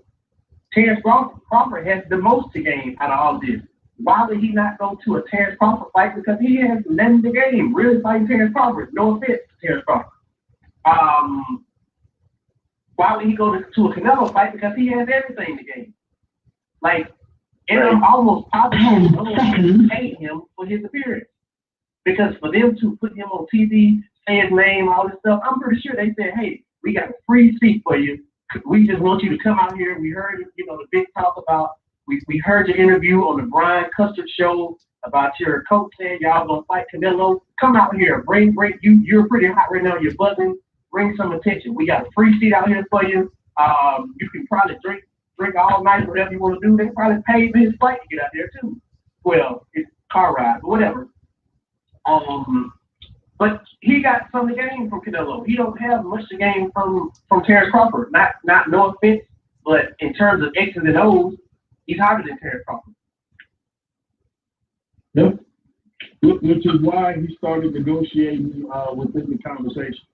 Terrence Crawford has the most to gain out of all this. Why would he not go to a Terrence Crawford fight? Because he has nothing to gain. Really fighting Terrence Crawford. No offense to Terrence Crawford. Why would he go to a Canelo fight? Because he has everything to gain. Like, and I'm almost positive paid him for his appearance. Because for them to put him on TV, say his name, all this stuff, I'm pretty sure they said, hey, we got a free seat for you. We just want you to come out here. We heard, the big talk about, we heard your interview on the Brian Custard show about your coach saying y'all gonna fight Canelo. Come out here, bring you're pretty hot right now, you're buzzing. Bring some attention. We got a free seat out here for you. You can probably drink all night, whatever you want to do. They probably paid for his flight to get out there too. Well, it's car ride, but whatever. But he got some to gain from Canelo. He don't have much to gain from Terrence Crawford. Not no offense, but in terms of X's and O's, he's higher than Terrence Crawford. Yep. Which is why he started negotiating within the conversation.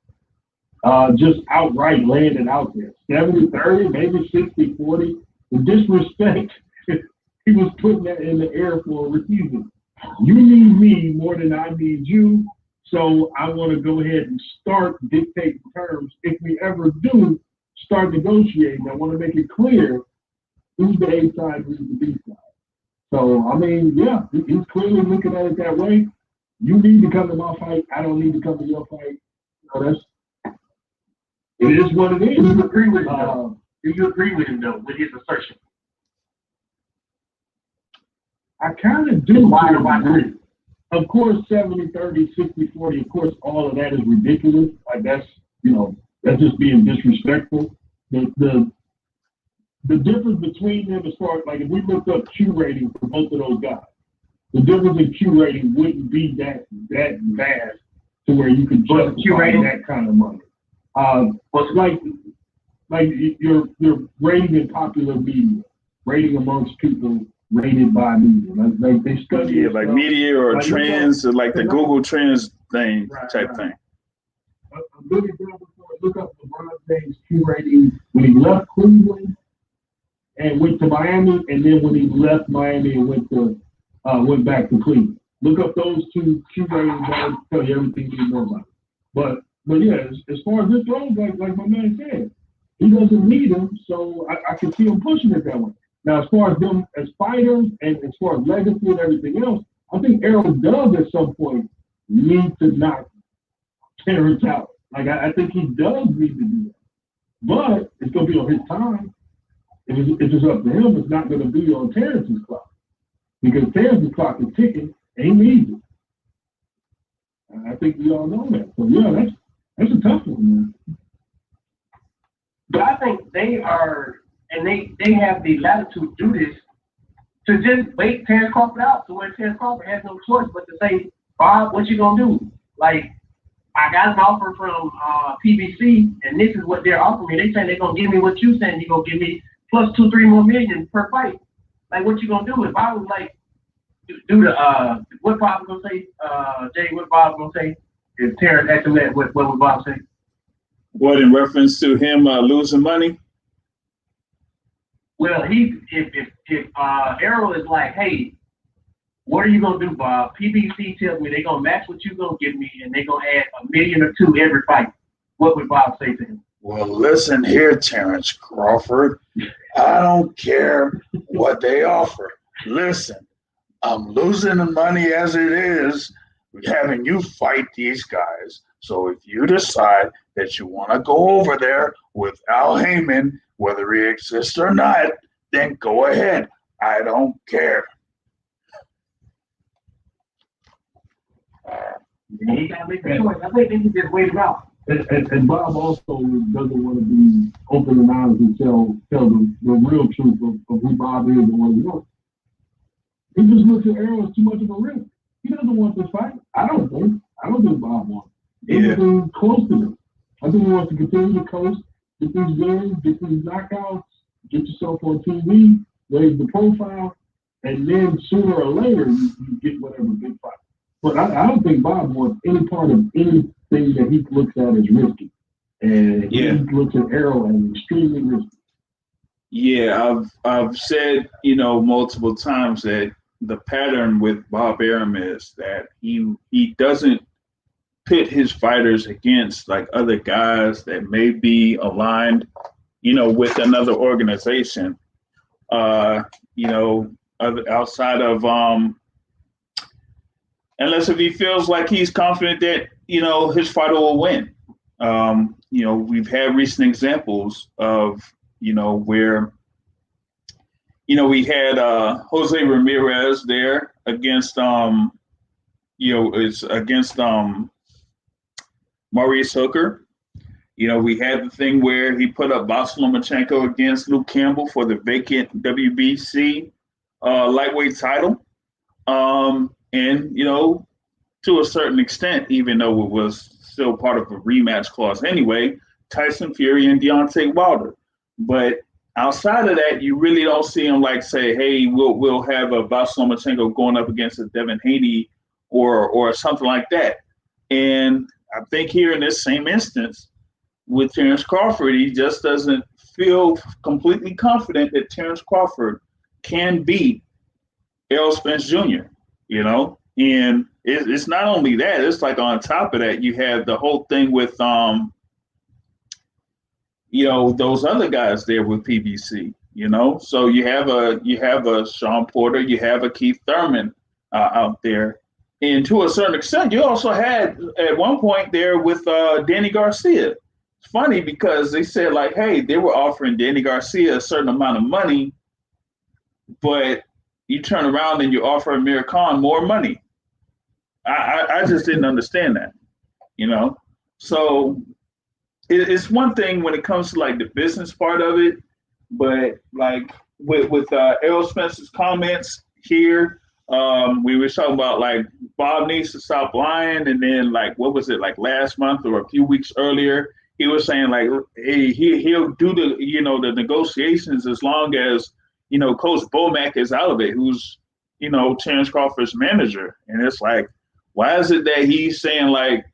Just outright laying it out there. 70-30, maybe 60-40. The disrespect, he was putting that in the air for a reason. You need me more than I need you, so I want to go ahead and start dictating terms. If we ever do start negotiating, I want to make it clear who's the A side, who's the B side. So, I mean, yeah, he's clearly looking at it that way. You need to come to my fight. I don't need to come to your fight. It is what it is. Do you agree with him, though? Do you agree with him, though, with his assertion? I kind of do. Why do I agree? Of course, 70-30, 60-40, of course, all of that is ridiculous. Like, that's just being disrespectful. The difference between them as far as, like, if we looked up Q rating for both of those guys, the difference in Q rating wouldn't be that vast to where you could justify that kind of money. But like your rating in popular media, rating amongst people rated by media. Like they study like media or like trends, or like the Google Trends thing, type thing. A good example for it, look up LeBron James' Q rating when he left Cleveland and went to Miami, and then when he left Miami and went back to Cleveland. Look up those two Q ratings. That'll tell you everything you know about it. But yeah, as far as this goes, like my man said, he doesn't need him, so I can see him pushing it that way. Now, as far as them as fighters and as far as legacy and everything else, I think Errol does at some point need to knock Terrence out. Like, I think he does need to do that. But it's going to be on his time. If it's up to him, it's not going to be on Terrence's clock. Because Terrence's clock is ticking, and he needs it. And I think we all know that. So, yeah, that's a tough one, man. But I think they are, and they have the latitude to do this, to just wait Terrence Crawford out to where Terrence Crawford has no choice but to say, Bob, what you going to do? Like, I got an offer from PBC, and this is what they're offering me. They saying they're going to give me what you saying you're going to give me, plus 2-3 more million per fight. Like, what you going to do? If I was like, do the, what Bob going to say, Jay, what Bob going to say? If Terrence asked him that, what would Bob say? What, in reference to him losing money? Well, if Errol is like, hey, what are you gonna do, Bob? PBC tells me they're gonna match what you're gonna give me, and they're gonna add $1 million or $2 million every fight. What would Bob say to him? Well, listen here, Terrence Crawford. I don't care what they offer. Listen, I'm losing the money as it is, having you fight these guys. So if you decide that you want to go over there with Al Heyman, whether he exists or not, then go ahead. I don't care. He got to make a choice. I think they can just wait it out. And Bob also doesn't want to be open and honest and tell the real truth of who Bob is and what he wants. He just looks at Errol as too much of a risk. He doesn't want this fight. I don't think Bob wants anything close to this. I think he wants to continue to coast, get these wins, get these knockouts, get yourself on TV, raise the profile, and then sooner or later you get whatever big fight. But I don't think Bob wants any part of anything that he looks at as risky. And he looks at Errol as extremely risky. Yeah, I've said, multiple times that the pattern with Bob Arum is that he doesn't pit his fighters against like other guys that may be aligned, with another organization, outside of, unless if he feels like he's confident that, his fighter will win. We've had recent examples of, where, we had Jose Ramirez there against, against Maurice Hooker. We had the thing where he put up Boss Lomachenko against Luke Campbell for the vacant WBC lightweight title. And to a certain extent, even though it was still part of a rematch clause anyway, Tyson Fury and Deontay Wilder. But outside of that, you really don't see him like say, hey, we'll have a Vasyl Lomachenko going up against a Devin Haney or something like that. And I think here in this same instance with Terrence Crawford, he just doesn't feel completely confident that Terrence Crawford can beat Errol Spence Jr., you know? And it's not only that, it's like on top of that, you have the whole thing with, you know, those other guys there with PBC, you know? So you have a Sean Porter, you have a Keith Thurman out there. And to a certain extent, you also had at one point there with Danny Garcia. It's funny because they said like, hey, they were offering Danny Garcia a certain amount of money, but you turn around and you offer Amir Khan more money. I just didn't understand that, you know? So it's one thing when it comes to like the business part of it, but like with Errol Spence's comments here, we were talking about like Bob needs to stop lying, and then like what was it like last month or a few weeks earlier, he was saying like, hey, he'll do the the negotiations as long as Coach Bomac is out of it, who's Terrence Crawford's manager, and it's like, why is it that he's saying like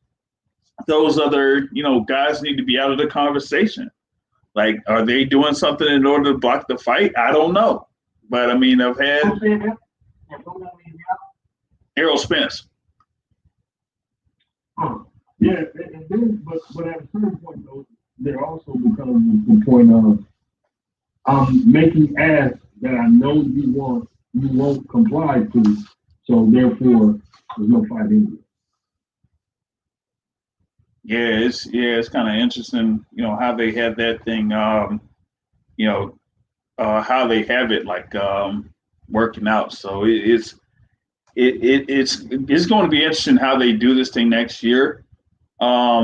those other guys need to be out of the conversation? Like, are they doing something in order to block the fight? I don't know, but I mean, I've had Errol Spence. Yeah, and then, but at a certain point, though, there also becomes the point of making asks that I know you won't comply to, so therefore there's no fight anyway. Yeah, it's kind of interesting, how they have that thing, how they have it like working out. So it's going to be interesting how they do this thing next year. But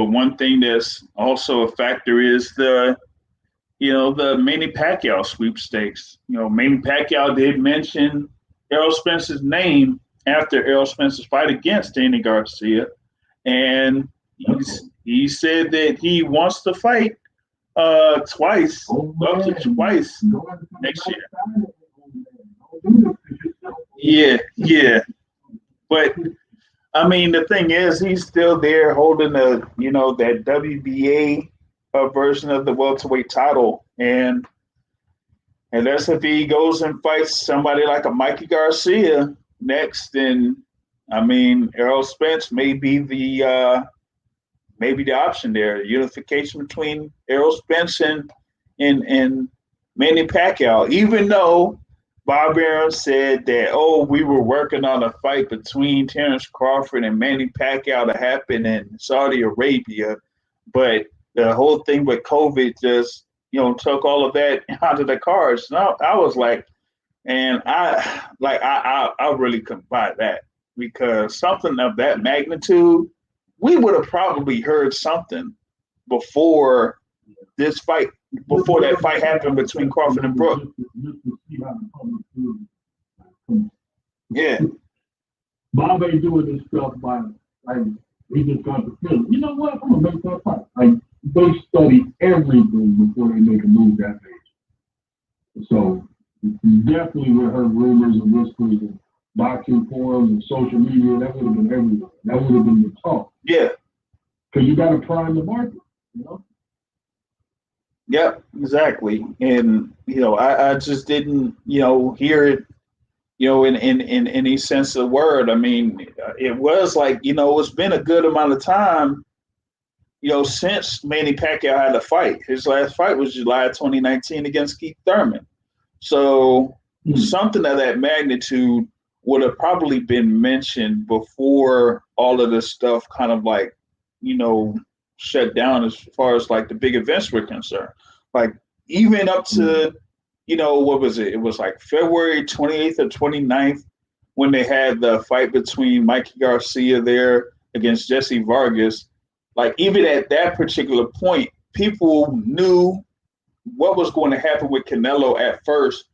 one thing that's also a factor is the Manny Pacquiao sweepstakes. Manny Pacquiao did mention Errol Spence's name after Errol Spence's fight against Danny Garcia, and he said that he wants to fight twice, up to twice next year. Yeah. But I mean, the thing is, he's still there holding that WBA version of the welterweight title, and that's if he goes and fights somebody like a Mikey Garcia next. And I mean, Errol Spence may be the option there. Unification between Errol Spence and Manny Pacquiao, even though Bob Arum said that, we were working on a fight between Terrence Crawford and Manny Pacquiao to happen in Saudi Arabia, but the whole thing with COVID just, took all of that out of the cards. And I was like, and I really couldn't buy that, because something of that magnitude, we would have probably heard something before that fight happened between Crawford and Brook. Yeah. Bob ain't doing this stuff by he just got the feeling. You know what? I'm gonna make that fight. Like, they study everything before they make a move that big. So you definitely would have heard rumors and whispers and boxing forums and social media. That would have been everywhere. That would have been the talk. Yeah. Because you got to prime the market, Yep, exactly. And I just didn't hear it in any sense of the word. I mean, it was like it's been a good amount of time since Manny Pacquiao had a fight. His last fight was July 2019 against Keith Thurman. So something of that magnitude would have probably been mentioned before all of this stuff kind of like shut down, as far as like the big events were concerned. Like, even up to what was it? It was like February 28th or 29th when they had the fight between Mikey Garcia there against Jesse Vargas. Like, even at that particular point, people knew what was going to happen with Canelo at first.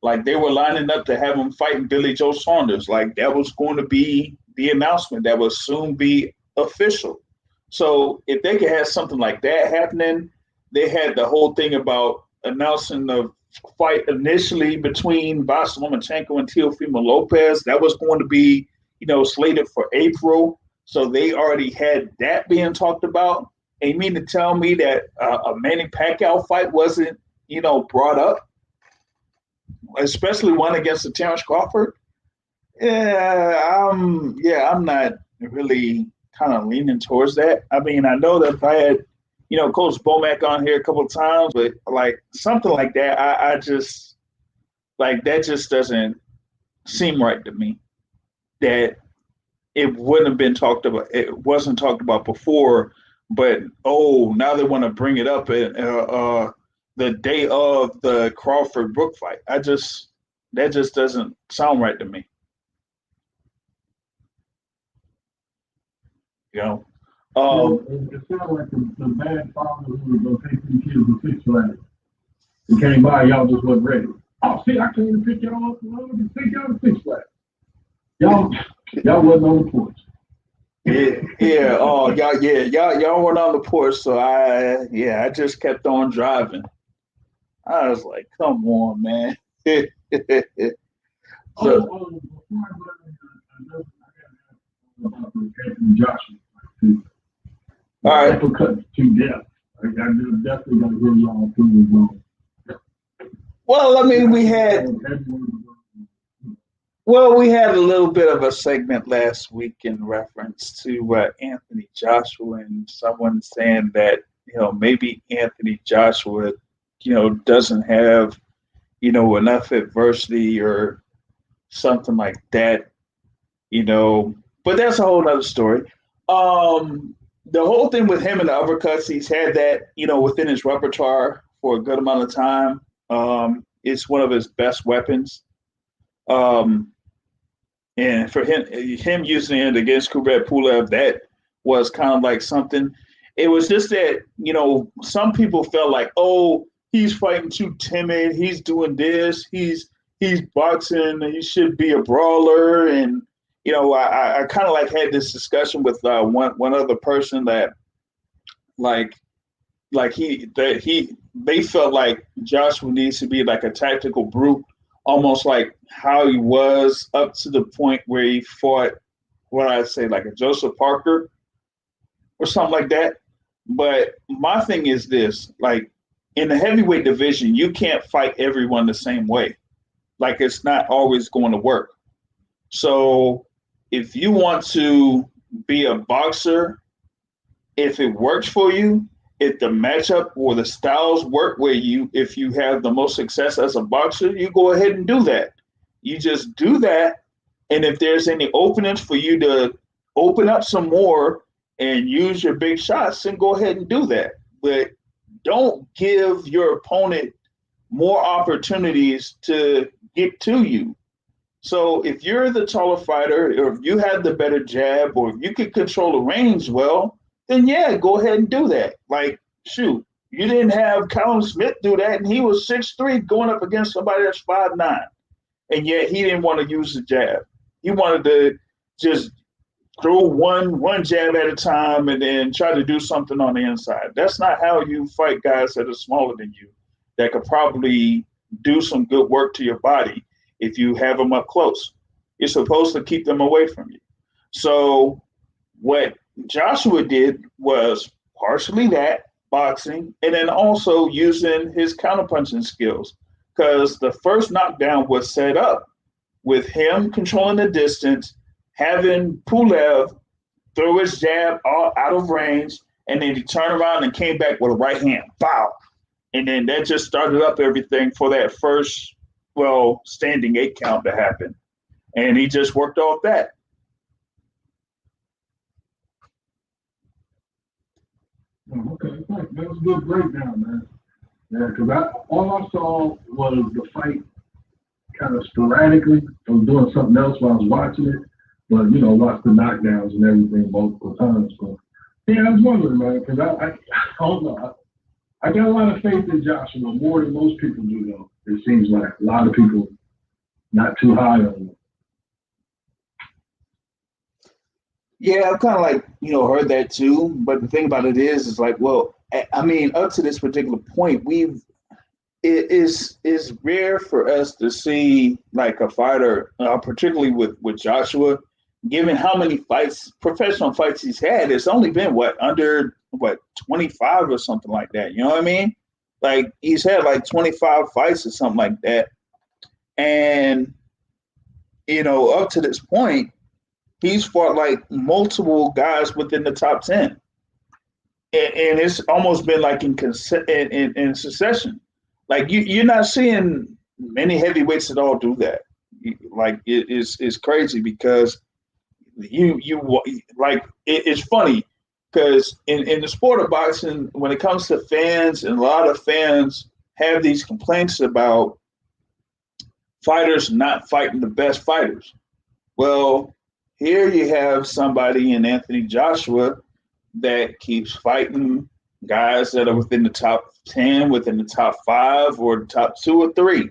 Like, they were lining up to have him fighting Billy Joe Saunders. Like, that was going to be the announcement that will soon be official. So if they could have something like that happening, they had the whole thing about announcing the fight initially between Vasyl Lomachenko and Teofimo Lopez. That was going to be, slated for April. So they already had that being talked about. And you mean to tell me that a Manny Pacquiao fight wasn't, brought up, especially one against the Terrence Crawford? I'm not really kind of leaning towards that. I mean, I know that if I had, Coach Bomack on here a couple of times, but like something like that, I just like that just doesn't seem right to me. That it wouldn't have been talked about. It wasn't talked about before, but now they want to bring it up at the day of the Crawford Brook fight. That just doesn't sound right to me. It sounds like the bad father who was going to take them kids to Six Flags. He came by, y'all just wasn't ready. Oh, see, I came to pick y'all up and take y'all to Six Flags. Y'all wasn't on the porch. Y'all weren't on the porch, so I just kept on driving. I was like, come on, man. Before I go, I got about Anthony Joshua. All right. Uppercut to death. I definitely got to hear y'all opinions on. Well, I mean, we had a little bit of a segment last week in reference to Anthony Joshua and someone saying that, maybe Anthony Joshua, doesn't have, enough adversity or something like that, but that's a whole other story. The whole thing with him and the uppercuts, he's had that, within his repertoire for a good amount of time. It's one of his best weapons. And for him using it against Kubrat Pulev, that was kind of like something. It was just that, some people felt like, he's fighting too timid. He's doing this. He's boxing. He should be a brawler. And, I kind of like had this discussion with one other person that they felt like Joshua needs to be like a tactical brute, almost like how he was up to the point where he fought, what I'd say, like a Joseph Parker or something like that. But my thing is this, like in the heavyweight division, you can't fight everyone the same way. Like it's not always going to work. So if you want to be a boxer, if it works for you, if the matchup or the styles work if you have the most success as a boxer, you go ahead and do that. You just do that. And if there's any openings for you to open up some more and use your big shots, then go ahead and do that. But don't give your opponent more opportunities to get to you. So if you're the taller fighter, or if you have the better jab, or if you can control the range well, then yeah, go ahead and do that. Like, shoot, you didn't have Callum Smith do that, and he was 6'3", going up against somebody that's 5'9", and yet he didn't want to use the jab. He wanted to just throw one jab at a time and then try to do something on the inside. That's not how you fight guys that are smaller than you, that could probably do some good work to your body if you have them up close. You're supposed to keep them away from you. So what Joshua did was partially that, boxing, and then also using his counterpunching skills, because the first knockdown was set up with him controlling the distance, having Pulev throw his jab out of range, and then he turned around and came back with a right hand. Bow. And then that just started up everything for that first, standing 8 count to happen. And he just worked off that. Oh, okay, thanks. That was a good breakdown, man. Yeah, because all I saw was the fight kind of sporadically. I was doing something else while I was watching it, but watched the knockdowns and everything multiple times. But yeah, I was wondering, man, because I don't know. I got a lot of faith in Joshua, more than most people do, though. It seems like a lot of people not too high on him. Yeah, I've kind of like, heard that too. But the thing about it is like, well, I mean, up to this particular point, it is rare for us to see like a fighter, particularly with Joshua, given how many fights, professional fights he's had. It's only been under 25 or something like that. You know what I mean? Like he's had like 25 fights or something like that, and up to this point, he's fought like multiple guys within the top 10, and it's almost been like in succession. Like you're not seeing many heavyweights at all do that. Like it's crazy because you like it's funny because in the sport of boxing, when it comes to fans, and a lot of fans have these complaints about fighters not fighting the best fighters. Well, here you have somebody in Anthony Joshua that keeps fighting guys that are within the top 10, within the top 5, or the top 2 or 3.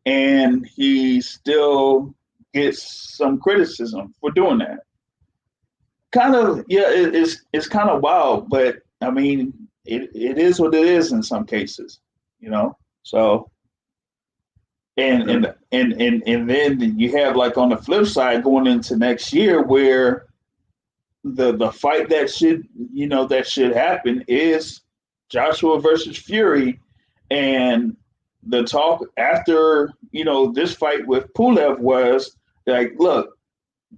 And he still gets some criticism for doing that. Kind of, yeah, it's kind of wild, but I mean, it is what it is in some cases, So, and then you have like on the flip side going into next year where the fight that should happen is Joshua versus Fury, and the talk after this fight with Pulev was like, look,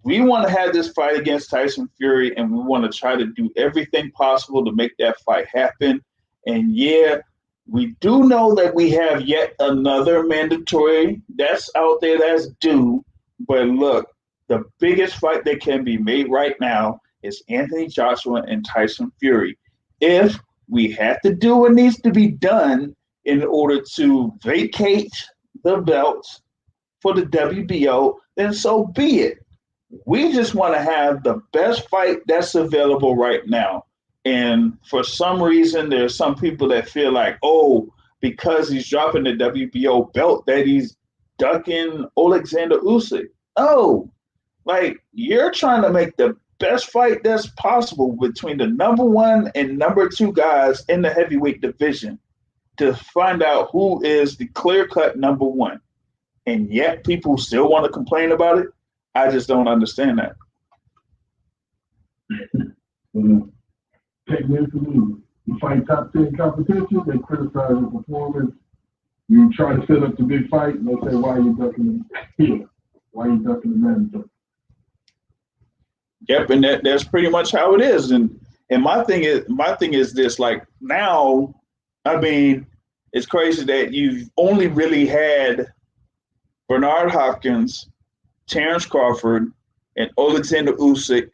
we want to have this fight against Tyson Fury, and we want to try to do everything possible to make that fight happen. And yeah, we do know that we have yet another mandatory that's out there that's due. But look, the biggest fight that can be made right now is Anthony Joshua and Tyson Fury. If we have to do what needs to be done in order to vacate the belts for the WBO, then so be it. We just want to have the best fight that's available right now. And for some reason, there's some people that feel like, oh, because he's dropping the WBO belt, that he's ducking Alexander Usyk. Oh, like you're trying to make the best fight that's possible between the number 1 and number 2 guys in the heavyweight division to find out who is the clear-cut number 1. And yet people still want to complain about it. I just don't understand that. Take win for lose. You fight top 10 competition, they criticize your performance. You try to set up the big fight, and they say, why are you ducking here? Why are you ducking the manager? Yep, and that's pretty much how it is. And my thing is this, like now, I mean, it's crazy that you've only really had Bernard Hopkins, Terrence Crawford, and Alexander Usyk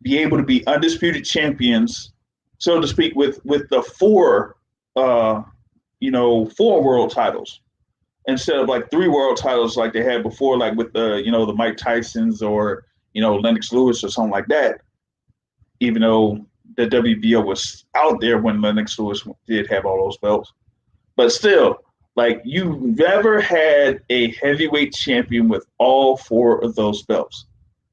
be able to be undisputed champions, so to speak, with the 4 world titles instead of like 3 world titles like they had before, like with the Mike Tysons or Lennox Lewis or something like that. Even though the WBO was out there when Lennox Lewis did have all those belts, but still, like you never had a heavyweight champion with all 4 of those belts.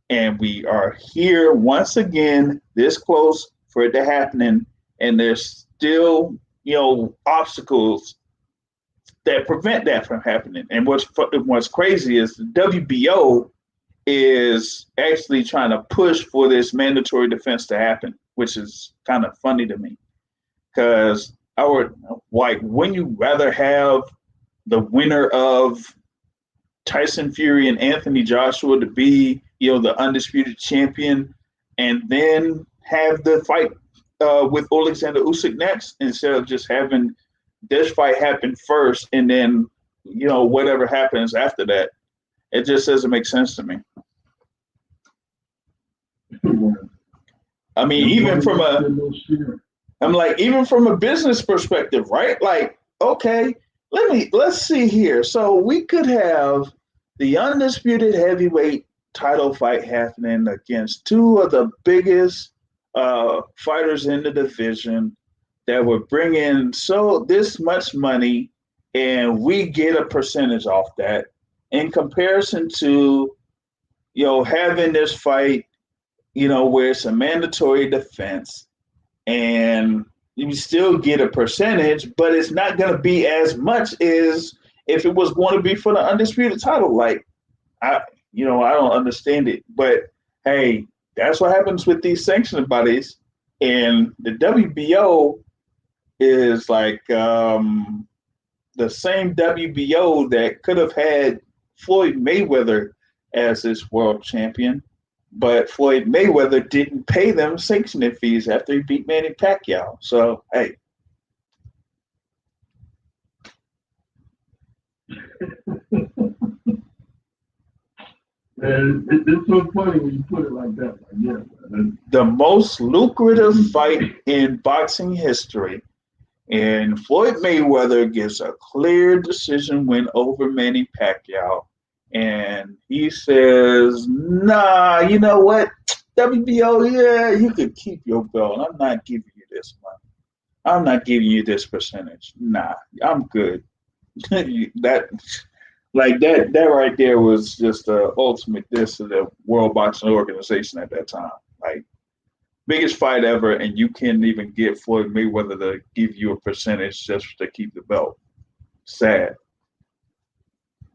And we are here once again, this close for it to happen. And there's still, obstacles that prevent that from happening. And what's crazy is the WBO is actually trying to push for this mandatory defense to happen, which is kind of funny to me. Because wouldn't you rather have the winner of Tyson Fury and Anthony Joshua to be, the undisputed champion, and then have the fight with Alexander Usyk next, instead of just having this fight happen first and then, whatever happens after that? It just doesn't make sense to me. I mean, even from a business perspective, right? Like, okay, let's see here. So we could have the undisputed heavyweight title fight happening against 2 of the biggest fighters in the division that would bring in this much money, and we get a percentage off that in comparison to having this fight where it's a mandatory defense and you still get a percentage, but it's not going to be as much as if it was going to be for the undisputed title. Like, I don't understand it, but hey, that's what happens with these sanctioning bodies. And the WBO is like the same WBO that could have had Floyd Mayweather as its world champion, but Floyd Mayweather didn't pay them sanctioning fees after he beat Manny Pacquiao. So, hey. And it's so funny when you put it like that. Like, yeah, the most lucrative fight in boxing history. And Floyd Mayweather gets a clear decision win over Manny Pacquiao. And he says, nah, you know what? WBO, yeah, you could keep your belt. I'm not giving you this money. I'm not giving you this percentage. Nah, I'm good. that right there was just the ultimate diss of the World Boxing Organization at that time. Like, biggest fight ever, and you can't even get Floyd Mayweather to give you a percentage just to keep the belt. Sad.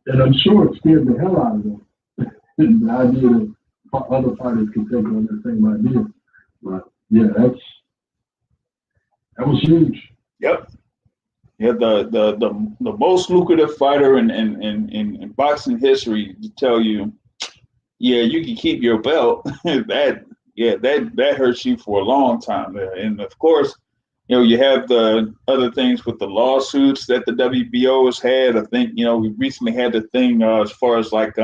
And I'm sure it scared the hell out of them. The idea that other fighters could take on the same idea. But yeah, that was huge. Yep. Yeah, the most lucrative fighter in boxing history to tell you, yeah, you can keep your belt. that hurts you for a long time there. And of course, you have the other things with the lawsuits that the WBO has had. I think, we recently had the thing as far as like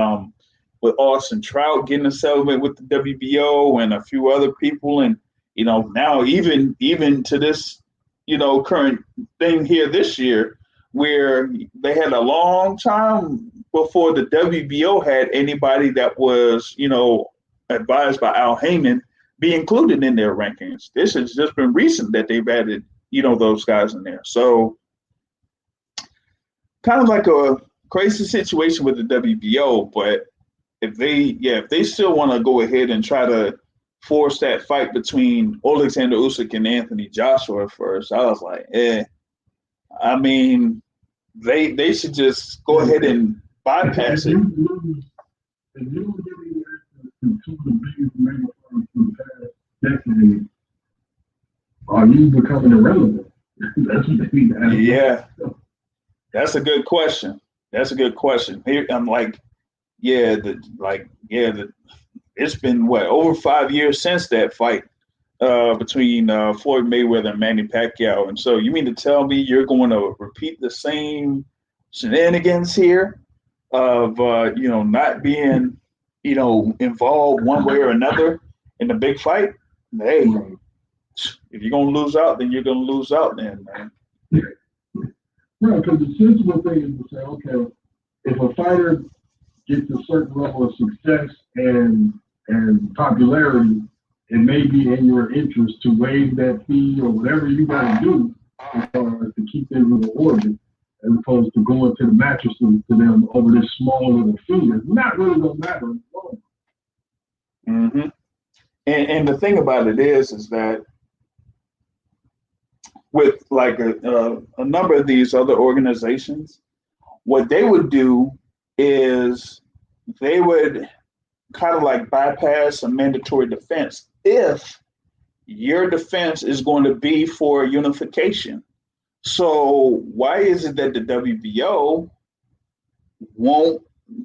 with Austin Trout getting a settlement with the WBO and a few other people. And, now even to this, current thing here this year where they had a long time before the WBO had anybody that was, advised by Al Heyman be included in their rankings. This has just been recent that they've added, those guys in there. So kind of like a crazy situation with the WBO, but if they still want to go ahead and try to force that fight between Alexander Usyk and Anthony Joshua first, I was like, I mean, they should just go ahead and bypass it. If you were giving access to two of the biggest mega firms for the past decade, are you becoming irrelevant? That's what they need to ask. Yeah, that's a good question. Here, I'm like, it's been over 5 years since that fight between Floyd Mayweather and Manny Pacquiao, and so you mean to tell me you're going to repeat the same shenanigans here of not being involved one way or another in the big fight? Hey, if you're gonna lose out, then you're gonna lose out, then, man. Right, because the sensible thing is to say, okay, if a fighter gets a certain level of success and popularity, it may be in your interest to waive that fee or whatever you got to do as far as to keep them in the orbit, as opposed to going to the mattresses to them over this small little fee. It's not really going to matter. Mm-hmm. And the thing about it is that with like a number of these other organizations, what they would do is they would kind of like bypass a mandatory defense if your defense is going to be for unification. So why is it that the WBO won't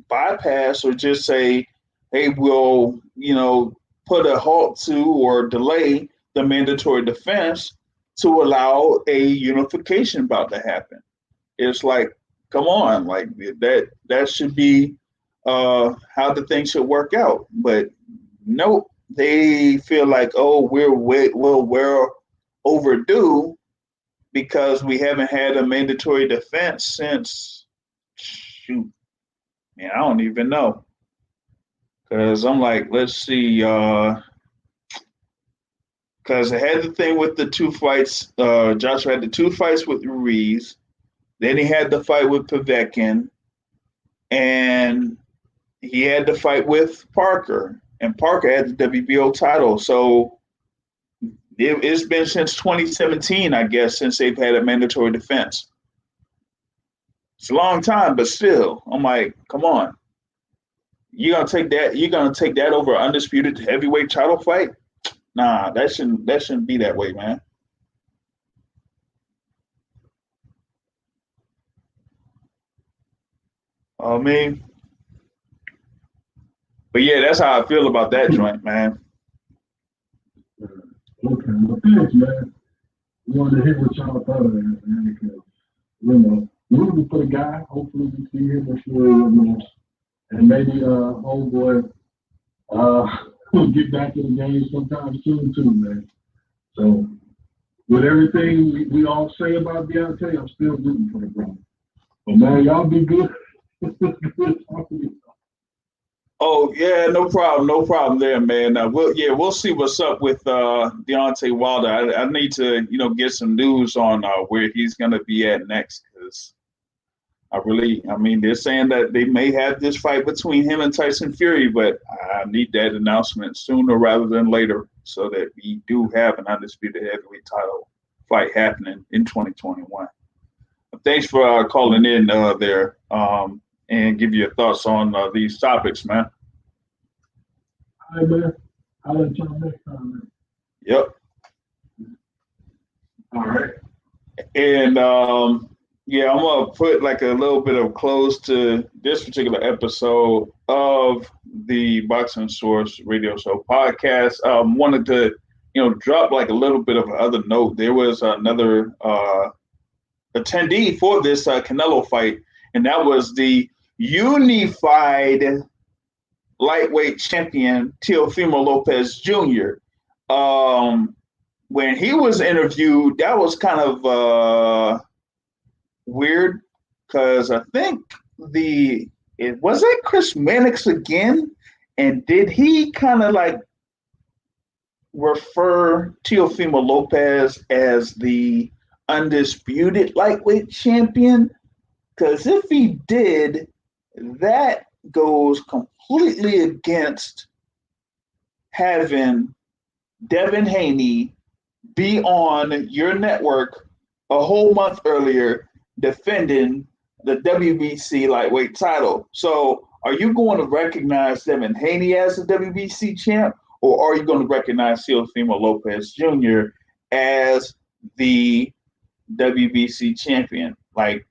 bypass or just say, hey, we'll, put a halt to or delay the mandatory defense to allow a unification bout to happen? It's like, come on, like that should be how the thing should work out. But nope, they feel like, oh, we're overdue because we haven't had a mandatory defense since, shoot, man, I don't even know. Because I'm like, let's see, because I had the thing with the two fights. Joshua had the two fights with Ruiz. Then he had the fight with Povetkin. And he had the fight with Parker. and Parker had the WBO title. So it's been since 2017, I guess, since they've had a mandatory defense. It's a long time, but still, I'm like, come on. You're gonna take that? You're gonna take that over an undisputed heavyweight title fight? Nah, that shouldn't be that way, man. I mean, but yeah, that's how I feel about that joint, man. Okay, well, thanks, man. We wanted to hear what y'all thought of that, man, because, rooting for the guy. Hopefully we see him this year, and maybe, homeboy, will get back in the game sometime soon, too, man. So, with everything we all say about Deontay, I'm still rooting for the brother. But, man, y'all be good. Good talking to you. Oh yeah, no problem there, man. We'll see what's up with Deontay Wilder. I need to, get some news on where he's gonna be at next, because they're saying that they may have this fight between him and Tyson Fury, but I need that announcement sooner rather than later, so that we do have an undisputed heavyweight title fight happening in 2021. Thanks for calling in there. And give your thoughts on these topics, man. All right, man. I'll let y'all next time, man. Yep. All right. And I'm gonna put like a little bit of close to this particular episode of the Boxing Source Radio Show podcast. Wanted to, drop like a little bit of another note. There was another attendee for this Canelo fight, and that was the unified lightweight champion Teofimo Lopez Jr. When he was interviewed, that was kind of weird, because I think was it Chris Mannix again, and did he kind of like refer Teofimo Lopez as the undisputed lightweight champion? Because if he did, that goes completely against having Devin Haney be on your network a whole month earlier defending the WBC lightweight title. So are you going to recognize Devin Haney as the WBC champ, or are you going to recognize Teofimo Lopez Jr. as the WBC champion? Like,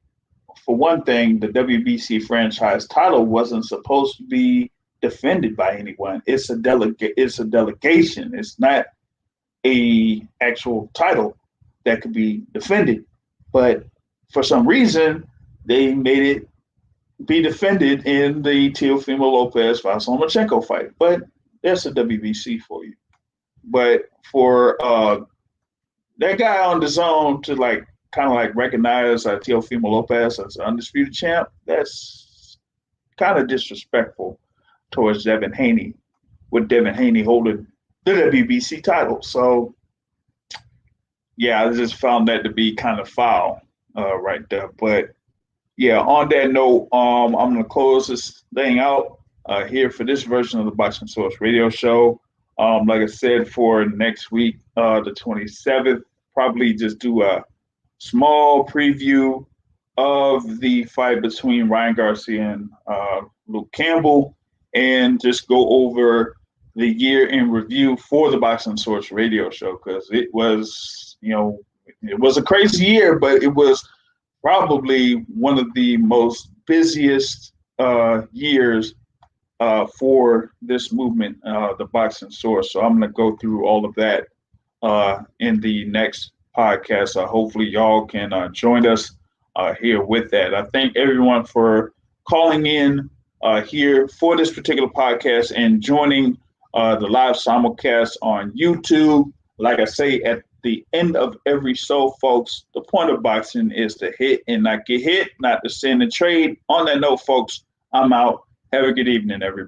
for one thing, the WBC franchise title wasn't supposed to be defended by anyone. It's a delegation. It's not a actual title that could be defended. But for some reason, they made it be defended in the Teofimo Lopez vs. Lomachenko fight. But that's a WBC for you. But for that guy on the zone to kind of recognize Teofimo Lopez as an undisputed champ, that's kind of disrespectful towards Devin Haney, with Devin Haney holding the WBC title. So, yeah, I just found that to be kind of foul right there. But, yeah, on that note, I'm going to close this thing out here for this version of the Boxing Source Radio Show. Like I said, for next week, the 27th, probably just do a small preview of the fight between Ryan Garcia and Luke Campbell, and just go over the year in review for the Boxing Source Radio Show, because it was, it was a crazy year, but it was probably one of the most busiest years for this movement, the Boxing Source. So I'm going to go through all of that in the next podcast. Hopefully y'all can join us here with that. I thank everyone for calling in here for this particular podcast and joining the live simulcast on YouTube. Like I say at the end of every show, folks, the point of boxing is to hit and not get hit, not to send and trade. On that note, folks, I'm out. Have a good evening, everybody.